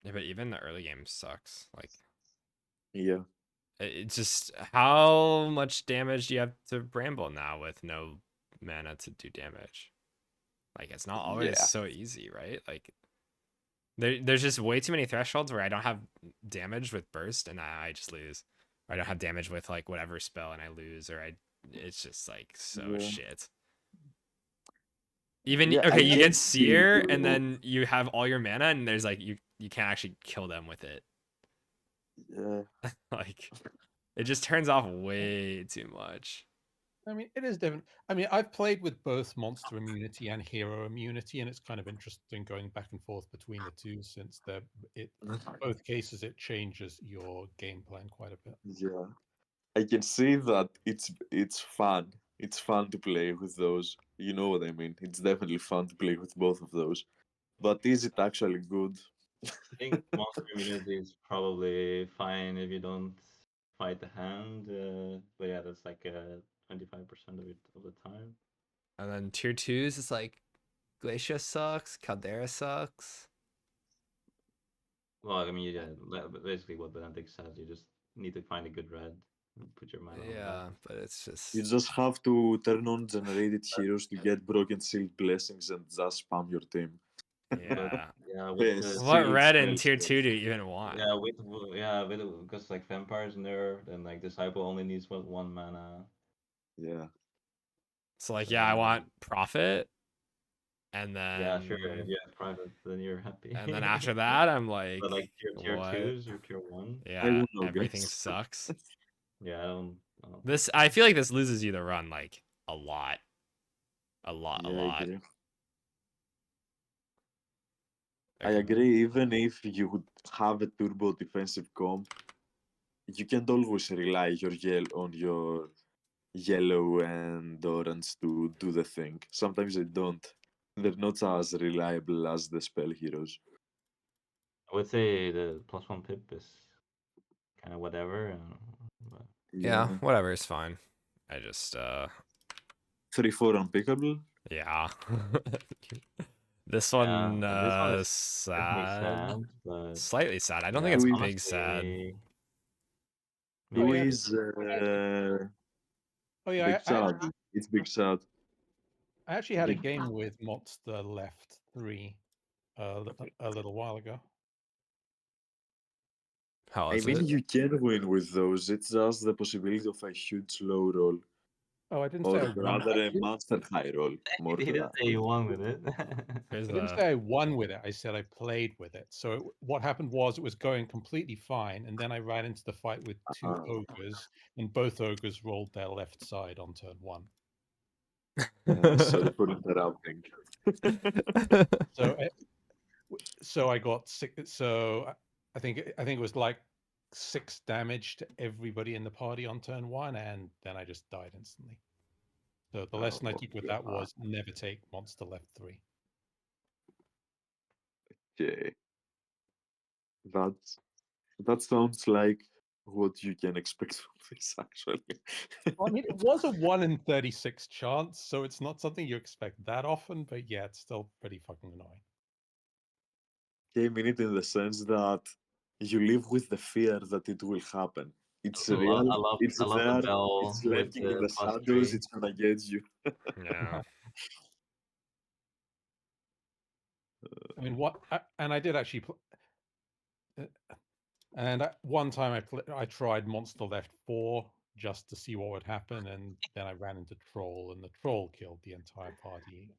Yeah, but even the early game sucks. Like, Yeah. it's just how much damage do you have to bramble now with no mana to do damage? Like, it's not always Yeah. so easy, right? Like, there's just way too many thresholds where I don't have damage with burst and I just lose. Or I don't have damage with like whatever spell and I lose, or it's just like so Yeah. shit. Even Yeah, I okay, you can get see seer and you- then you have all your mana and there's like you can't actually kill them with it. Yeah. Like, it just turns off way too much. I mean, it is different. I mean, I've played with both monster immunity and hero immunity, and it's kind of interesting going back and forth between the two, since both cases it changes your game plan quite a bit. Yeah. I can see that it's fun. It's fun to play with those. You know what I mean? It's definitely fun to play with both of those. But is it actually good? I think monster immunity is probably fine if you don't fight the hand. But yeah, that's like 25% of it of the time. And then tier 2s is like Glacia sucks, Caldera sucks. Well, I mean, yeah, basically what Benedict says, you just need to find a good red and put your mana on Yeah, that. but it's just You just have to turn on generated heroes to get broken sealed blessings and just spam your team. yeah. Yeah, with Yes. the What sealed red in spells, tier 2 do you even want? Yeah, with because like vampires in there, then like disciple only needs one mana. Yeah. So like, So yeah, I then, want profit, and then yeah, sure. If you have private, then you're happy. and then after that, I'm like, But like tier what? twos or tier one, I Yeah, don't know, everything guys. sucks. yeah, I don't This I feel like this loses you the run like a lot, a lot, a Yeah, I lot. agree. I Okay. agree. Even if you would have a turbo defensive comp, you can't always rely on your yellow and orange to do the thing. Sometimes they don't. They're not as reliable as the spell heroes. I would say the +1 pip is kind of whatever. But Yeah, whatever, it's fine. I just 3/4 unpickable. yeah. This yeah, one this one is definitely sad. sad, but Slightly sad. I don't yeah, think it's we- big sad. honestly, Oh, Who yeah. is Oh yeah, Big I Sad? actually, It's Big Sad. I actually had a Big- game with Monster Left 3 a little while ago. How I is mean, it? you can win with those. It's just the possibility of a huge low roll, Oh, I didn't or say I won. rather a monster high roll. More He didn't say you won with it. Here's I didn't the say I won with it. I said I played with it. So what happened was it was going completely fine, and then I ran into the fight with two ogres, and both ogres rolled their left side on turn 1. Sorry for interrupting. So so I got six. So I think it was like 6 damage to everybody in the party on turn 1, and then I just died instantly. So the lesson I took with that was never take Monster Left 3. Okay, that sounds like what you can expect from this, actually. Well, I mean, it was a 1 in 36 chance, so it's not something you expect that often, but yeah, it's still pretty fucking annoying. Okay, I mean it in the sense that you live with the fear that it will happen. It's real, it's I love the there, bell it's with lurking in the the shadows, +3. it's gonna get you. yeah. I mean, and I did actually, and one time I tried Monster Left 4 just to see what would happen, and then I ran into Troll, and the Troll killed the entire party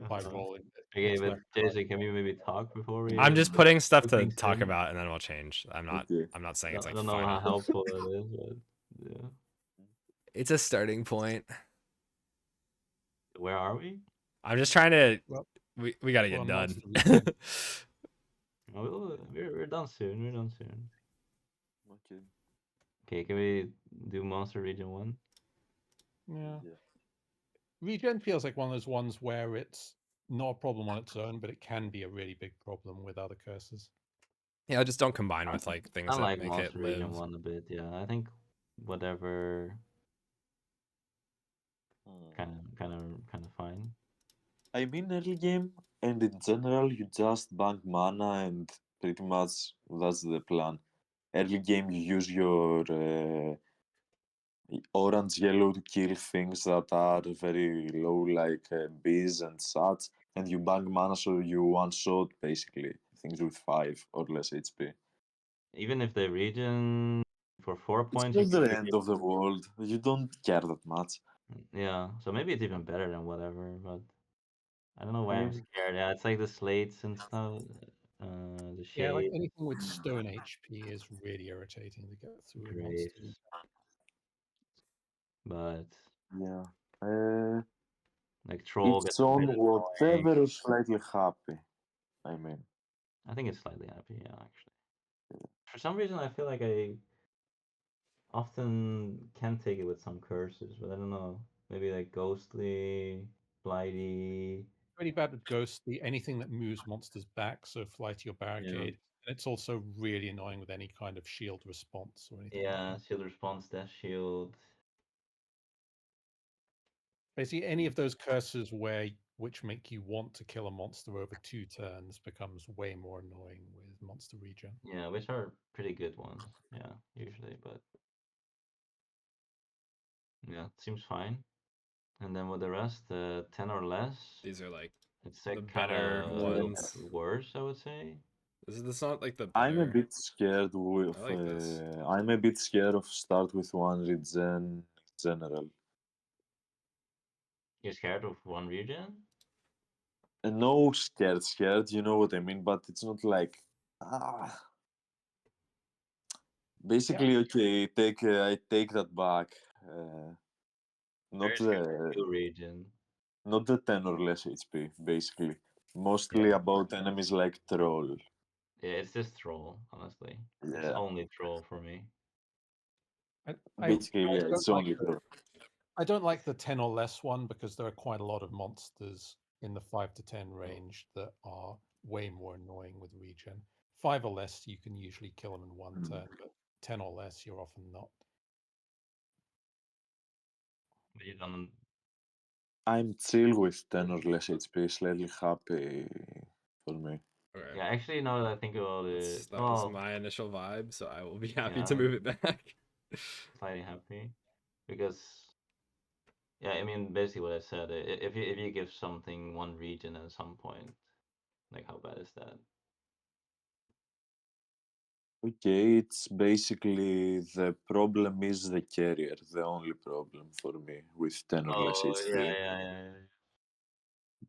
by rolling. Okay, its but left JJ, can we maybe talk before we? I'm just putting stuff put to things talk in? about, and then we'll change. Okay. I'm not saying I it's like don't know how final. helpful it is, but yeah. It's a starting point. Where are we? I'm just trying to. Well, We gotta well, get done. Monster Region. We're done soon. We're done soon. Okay. Okay, can we do Monster Region 1? Yeah. Regen feels like one of those ones where it's not a problem on its own, but it can be a really big problem with other curses. Yeah, just don't combine with like things I that like make it Monster Region live. 1 a bit, yeah. I think whatever kind of fine. I mean, early game, and in general, you just bank mana, and pretty much that's the plan. Early game, you use your orange yellow to kill things that are very low, like bees and such, and you bank mana so you one shot basically things with 5 or less HP. Even if they regen for 4 It's points, you not can the end of the world. You don't care that much. yeah. So maybe it's even better than whatever, but I don't know I why I'm mean, scared. Yeah, it's like the slates and stuff. The Yeah, like shade, anything with stone HP is really irritating to get through with grace, monsters. but yeah. like troll It's gets a on bit annoying. whatever is slightly happy. I mean, I think it's slightly happy, yeah, actually. For some reason, I feel like I often can take it with some curses, but I don't know. Maybe like ghostly, blighty. Pretty bad with Ghostly, anything that moves monsters back, so Flighty or Barricade. And it's also really annoying with any kind of shield response or anything like Yeah, that. shield response, death shield. Basically, any of those curses which make you want to kill a monster over 2 turns becomes way more annoying with monster regen. Yeah, which are pretty good ones. Yeah, usually, but yeah, it seems fine. And then with the rest, 10 or less, These are like it's the like kind better of a little bit ones. worse, I would say. This not like the I'm a better. bit scared with. I like this. I'm a bit scared of start with one regen in general. You're scared of one regen? No, scared. You know what I mean, but it's not like ah. Basically, okay, I take that back. Not Very scared of the two regen. not the 10 or less HP. Basically, mostly Yeah. about enemies like troll. Yeah, it's just troll, honestly. It's Yeah, only troll for me. basically, yeah, don't it's like only troll. I don't like the 10 or less one because there are quite a lot of monsters in the 5 to 10 range that are way more annoying with regen. 5 or less, you can usually kill them in one turn, but 10 or less, you're often not. But you don't. I'm chill with 10 or less HP. Slightly happy for me. Okay. Yeah, actually, now that I think about it, That was well, my initial vibe, so I will be happy yeah. to move it back. slightly happy because yeah, I mean basically what I said. If you give something one region at some point, like how bad is that? Okay, it's basically the problem is the carrier, the only problem for me with 10 or less Oh HP. yeah.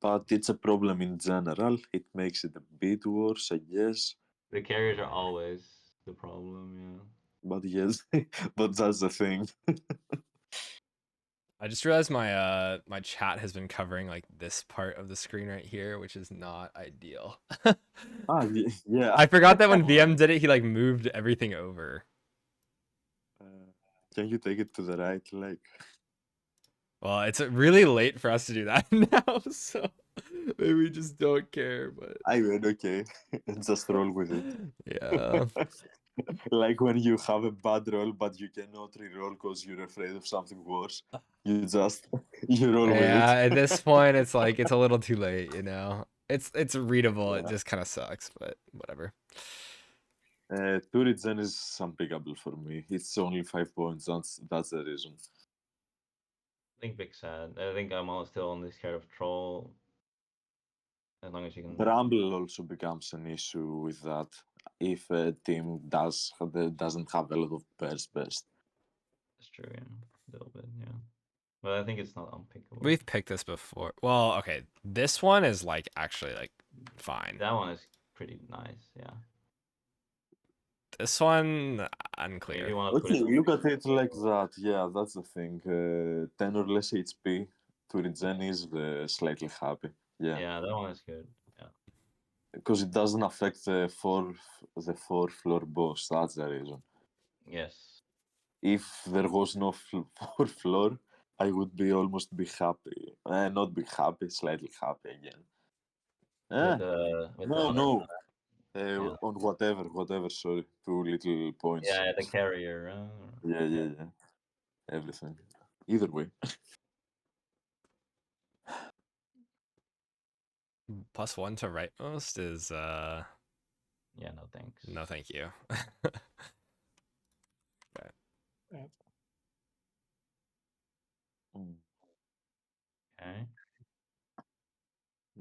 But it's a problem in general. It makes it a bit worse, I guess. The carriers are always the problem. But yes, but that's the thing. I just realized my chat has been covering like this part of the screen right here, which is not ideal. Yeah. I forgot that when Why? VM did it, he like moved everything over. Can you take it to the right? Like, Well, it's really late for us to do that now, so maybe we just don't care. But I mean, okay, just roll with it. yeah, Like when you have a bad roll, but you cannot re-roll because you're afraid of something worse. You just you roll with yeah. it. At this point, it's like it's a little too late, you know. It's readable. It Yeah. just kind of sucks, but whatever. Turret Zen is unpickable for me. It's only 5 points. That's the reason. I think big sad. I think I'm still only scared of troll. As long as you can. Bramble also becomes an issue with that if a team doesn't have a lot of burst best. That's true, yeah. A little bit, yeah. But I think it's not unpickable. We've picked this before. Well, okay, this one is like actually like fine. That one is pretty nice, yeah. This one Maybe unclear. you want to put Okay, it. look at it like that. Yeah, that's the thing. 10 or less HP to regen is slightly happy. Yeah, Yeah, that one is good. Yeah. because it doesn't affect the four floor boss. That's the reason. Yes. If there was no fourth floor, I would be almost be happy. Not be happy, slightly happy again. With the No, other. no. Yeah. On whatever. Sorry, 2 little points. Yeah, the carrier. Yeah. Everything. Either way. +1 to rightmost is Yeah, no thanks. no thank you. That's Mm. Okay.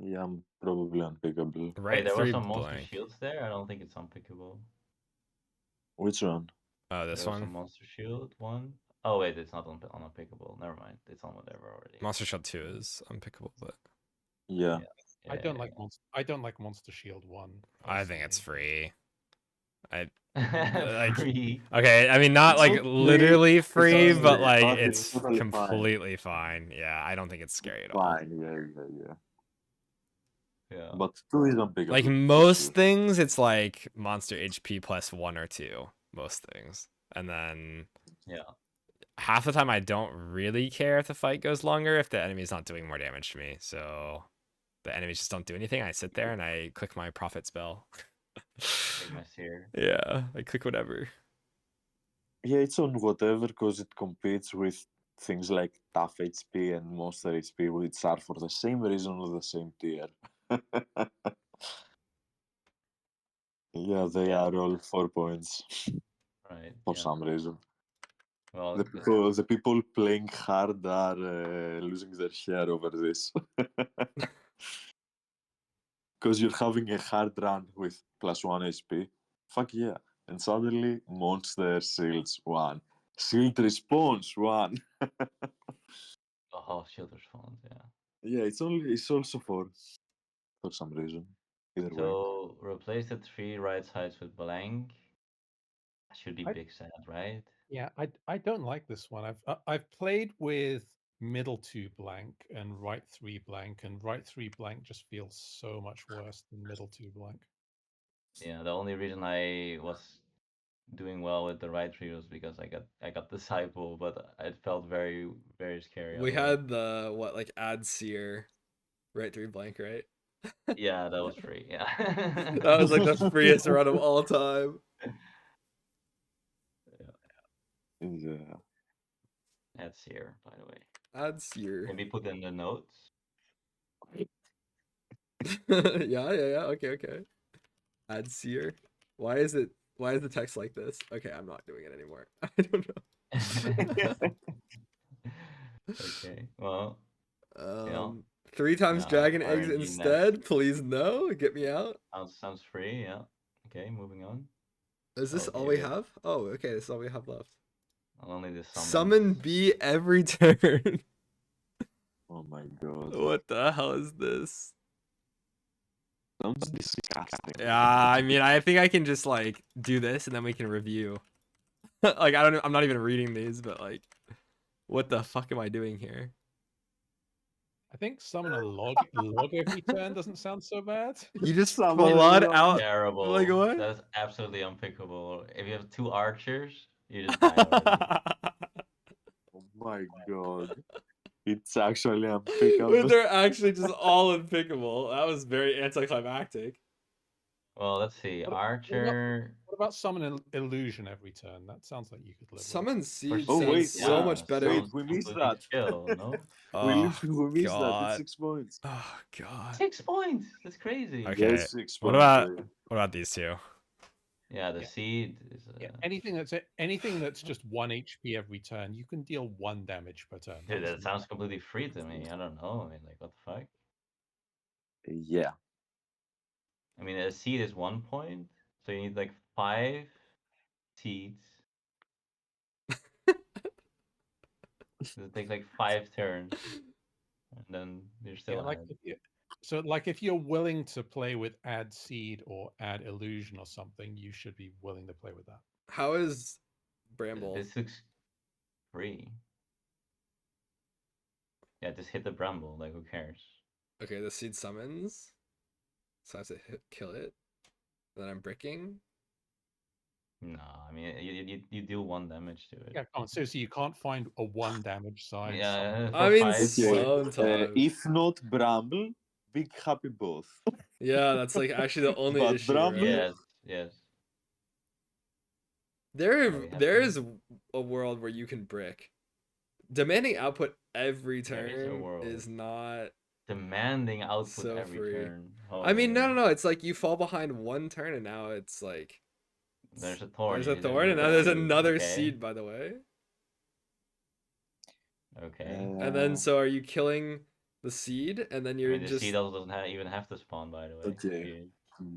Yeah, I'm probably unpickable. Wait, Right there were 3 some monster blank. shields there? I don't think it's unpickable. Which one? Oh, this There was one. some monster shield one. Oh wait, it's not unpickable. Never mind. It's on whatever already. Monster Shield 2 is unpickable, but Yeah. Yeah, I don't like Monster Shield 1. I think it's free. I yeah. like Free. okay, I mean not It's like not free. literally free, It's but free, like but it's it's totally fine. completely fine. Yeah, I don't think it's scary at all. Fine, yeah. Yeah. But 2 is unpickable. Like for most sure. things, it's like monster HP +1 or 2. Most things, and then Yeah. half the time I don't really care if the fight goes longer if the enemy's not doing more damage to me. So the enemies just don't do anything. I sit there and I click my prophet spell. Take my seer. Yeah, I click whatever. Yeah, it's on whatever because it competes with things like tough HP and monster HP, which are for the same reason or the same tier. Yeah, they Yeah. are all 4 points Right. for Yeah. some reason. Well, The people playing hard are losing their hair over this. Because you're having a hard run with +1 HP. Fuck yeah. And suddenly, monster shields 1. Shield response 1. oh, shield response. Yeah. Yeah, it's also for some reason. Either way. So replace the 3 right sides with blank. Should be I- big sad, right? Yeah, I don't like this one. I've played with middle 2 blank and right 3 blank, and right 3 blank just feels so much worse than middle 2 blank. Yeah. The only reason I was doing well with the right tree was because I got disciple, but it felt very scary. We Otherwise. had the what like add seer, right 3 blank, right? Yeah, that was free. Yeah. That was like the freest run of all time. Yeah. That's here, by the way. Add seer. Maybe put in the notes. Yeah. Okay. Add seer. Why is it Why is the text like this? Okay, I'm not doing it anymore. I don't know. Okay, well, Um, 3 times yeah, dragon eggs RNG nest instead. Please no. Get me out. sounds free. Yeah. Okay, moving on. Is this all Okay, we have? Oh, okay. This is all we have left. only the Summon summons. bee every turn. Oh my god. What the hell is this? Sounds disgusting. Yeah, I mean, I think I can just like do this and then we can review. Like, I'm not even reading these, but like, what the fuck am I doing here? I think summon a log every turn doesn't sound so bad. You just Summon flood a out. Terrible. Like what? That's absolutely unpickable. If you have 2 archers, you just die already. Oh my god. It's actually unpickable. They're actually just all unpickable. That was very anticlimactic. Well, let's see. What- Archer. What about summon an illusion every turn? That sounds like you could live Summon seed Oh, sounds wait, so yeah, much better. wait, sounds we missed completely that. chill, no? Oh, we missed that. God. It's 6 points. Oh god. 6 points. That's crazy. Okay. Yeah, it's 6 What points. about what about these two? Yeah, the Yeah. seed is. Yeah, anything that's just 1 HP every turn, you can deal 1 damage per turn. Dude, That's that sounds completely free to me. I don't know. I mean, like, what the fuck? Yeah. I mean, a seed is 1 point, so you need like 5 seeds. It takes like 5 turns, and then you're still yeah, like ahead. if you're willing to play with add seed or add illusion or something, you should be willing to play with that. How is Bramble? This looks free. Yeah, just hit the bramble. Like, who cares? Okay, the seed summons. So I have to kill it. Then I'm bricking. No, I mean, you deal 1 damage to it. Yeah, come on, seriously, you can't find a 1 damage side. Yeah, I for mean, 5 points. sometimes. If not Bramble, Big Happy both. Yeah, that's like actually the only But issue. Bramble- Right? Yes, yes. There we have there to- is a world where you can brick. Demanding output every There is a turn world. is not. Demanding output So every free. turn. I mean, Oh, no. It's like you fall behind 1 turn and now it's like There's a thorn. there's you a need to thorn and remove now there's it. another Okay, seed, by the way. Okay. And then so are you killing the seed and then I you're mean, the just seed also doesn't even have to spawn, by the way. Okay. Weird.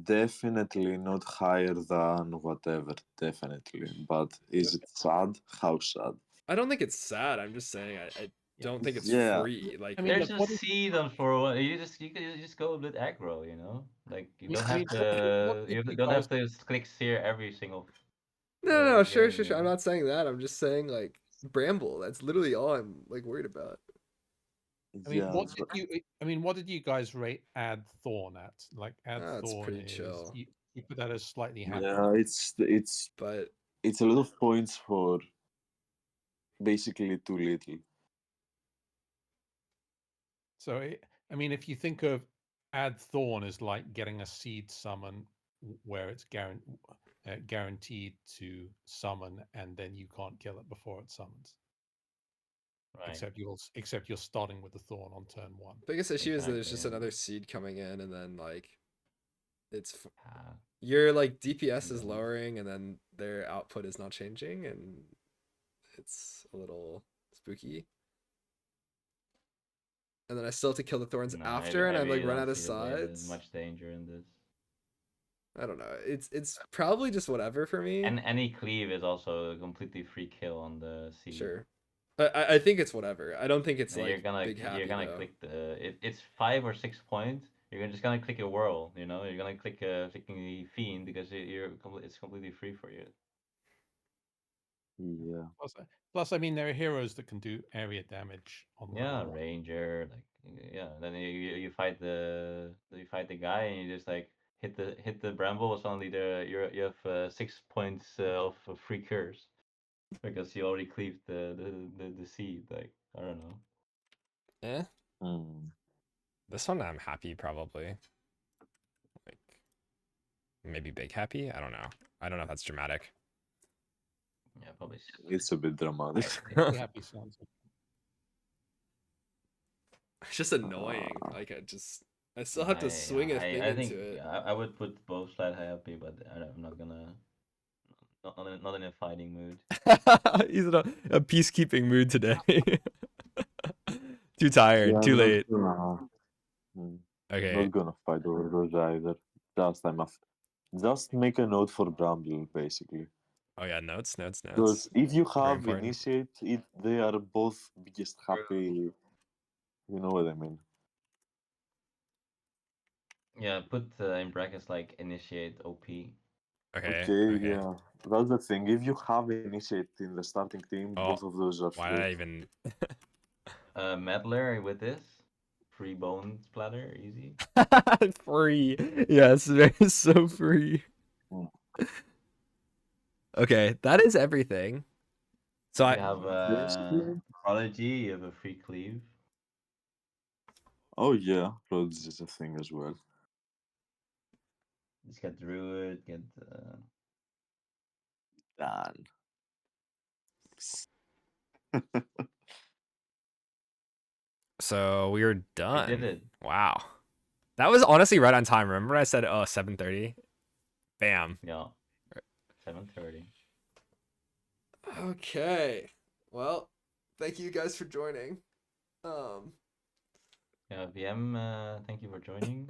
Definitely not higher than whatever, definitely. But is it sad? How sad? I don't think it's sad. I'm just saying I don't think it's Yeah. free. Like I mean, There's look, a what is- seed on for one. You can just go a bit aggro, you know. Like you I don't mean, have what to. You if you don't have guys- to click sear every single. no, sure. game, you I'm know? not saying that. I'm just saying like Bramble. That's literally all I'm like worried about. I mean, Yeah, what did you guys rate add thorn at? Like add Ah, it's thorn pretty is chill. you put that as slightly happy. yeah, it's But a lot of points for basically too little. So I mean, if you think of add thorn as like getting a seed summon where it's guaranteed to summon, and then you can't kill it before it summons. Right. Except you're starting with the thorn on turn 1. biggest issue is that there's just Exactly, yeah. another seed coming in, and then like it's Ah, your like DPS is Yeah. lowering, and then their output is not changing, and it's a little spooky. And then I still have to kill the thorns no, after, and I like really run don't out of see that there's sides. much danger in this. I don't know. It's probably just whatever for me. And any cleave is also a completely free kill on the seed. Sure. I think it's whatever. I don't think it's And like you're gonna big happy you're gonna though. click it's 5 or 6 points. You're just gonna click a whirl, you know. You're gonna click clicking the fiend because it's completely free for you. Yeah. Plus, I mean, there are heroes that can do area damage on Yeah, level 1. ranger, like yeah. Then you fight the guy and you just like hit the bramble. Suddenly you have 6 points of free cures because you already cleaved the seed. Like I don't know. Eh. Hmm. This one I'm happy probably. Like maybe big happy? I don't know. I don't know if that's dramatic. Yeah, probably. It's a bit dramatic. Big happy sounds. It's just annoying. Like I still have to swing a thing I think into it. I would put both slide happy, but I'm not gonna. Not in a fighting mood. He's in a peacekeeping mood today. Too tired, Yeah, too late. I'm Okay. not gonna fight over those either. Just make a note for Bramble, basically. Oh yeah, notes. Because if you Very have important. initiate, they are both biggest happy. You know what I mean? Yeah, put in brackets like initiate OP. Okay, yeah. That's the thing. If you have initiate in the starting team, Oh, both of those are why free. did I even? Meddler with this. Free bone splatter, easy. Free. Yes, it's so free. Mm. Okay, that is everything. So You I have Basically. Prodigy, you have a free cleave. Oh yeah, Rhodes is a thing as well. Just get Druid, get Dan. so we were we done. did it. Wow. That was honestly right on time. Remember I said 7:30? Bam. Yeah. 7:30. Okay. Well, thank you guys for joining. Yeah, VM, thank you for joining.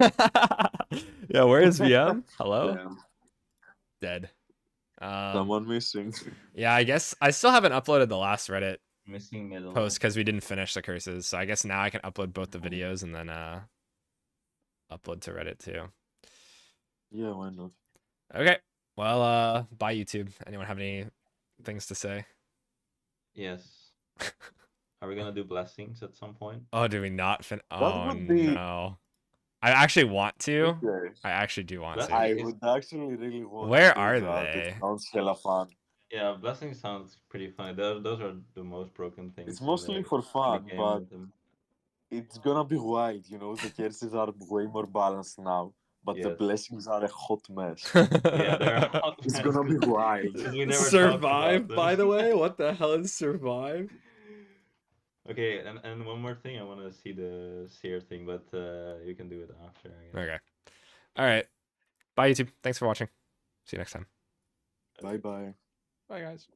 Yeah, where is VM? Hello? Damn. Dead. Someone missing. Yeah, I guess I still haven't uploaded the last Reddit Missing middle. post because we didn't finish the curses. So I guess now I can upload both the videos and then upload to Reddit too. Yeah, why not? Okay. Well, bye YouTube. Anyone have any things to say? Yes. Are we gonna do blessings at some point? Oh, do we not Oh would be- no. I actually want to. Okay. I actually do want Blessing to. I is- would actually really want Where to do are that. they? It sounds hella fun. Yeah, blessing sounds pretty funny. Those are the most broken things. It's in mostly the- for in the fun, game but with them. it's gonna be wild, you know. The curses are way more balanced now, but the Yes. blessings are a hot mess. Yeah, they're hot. It's gonna be wild. Because we never talked Survive, about by them. the way? What the hell is survive? Okay, and one more thing. I want to see the seer thing, but you can do it after. I guess. Okay. All right. Bye, YouTube. Thanks for watching. See you next time. Bye bye. Bye, guys.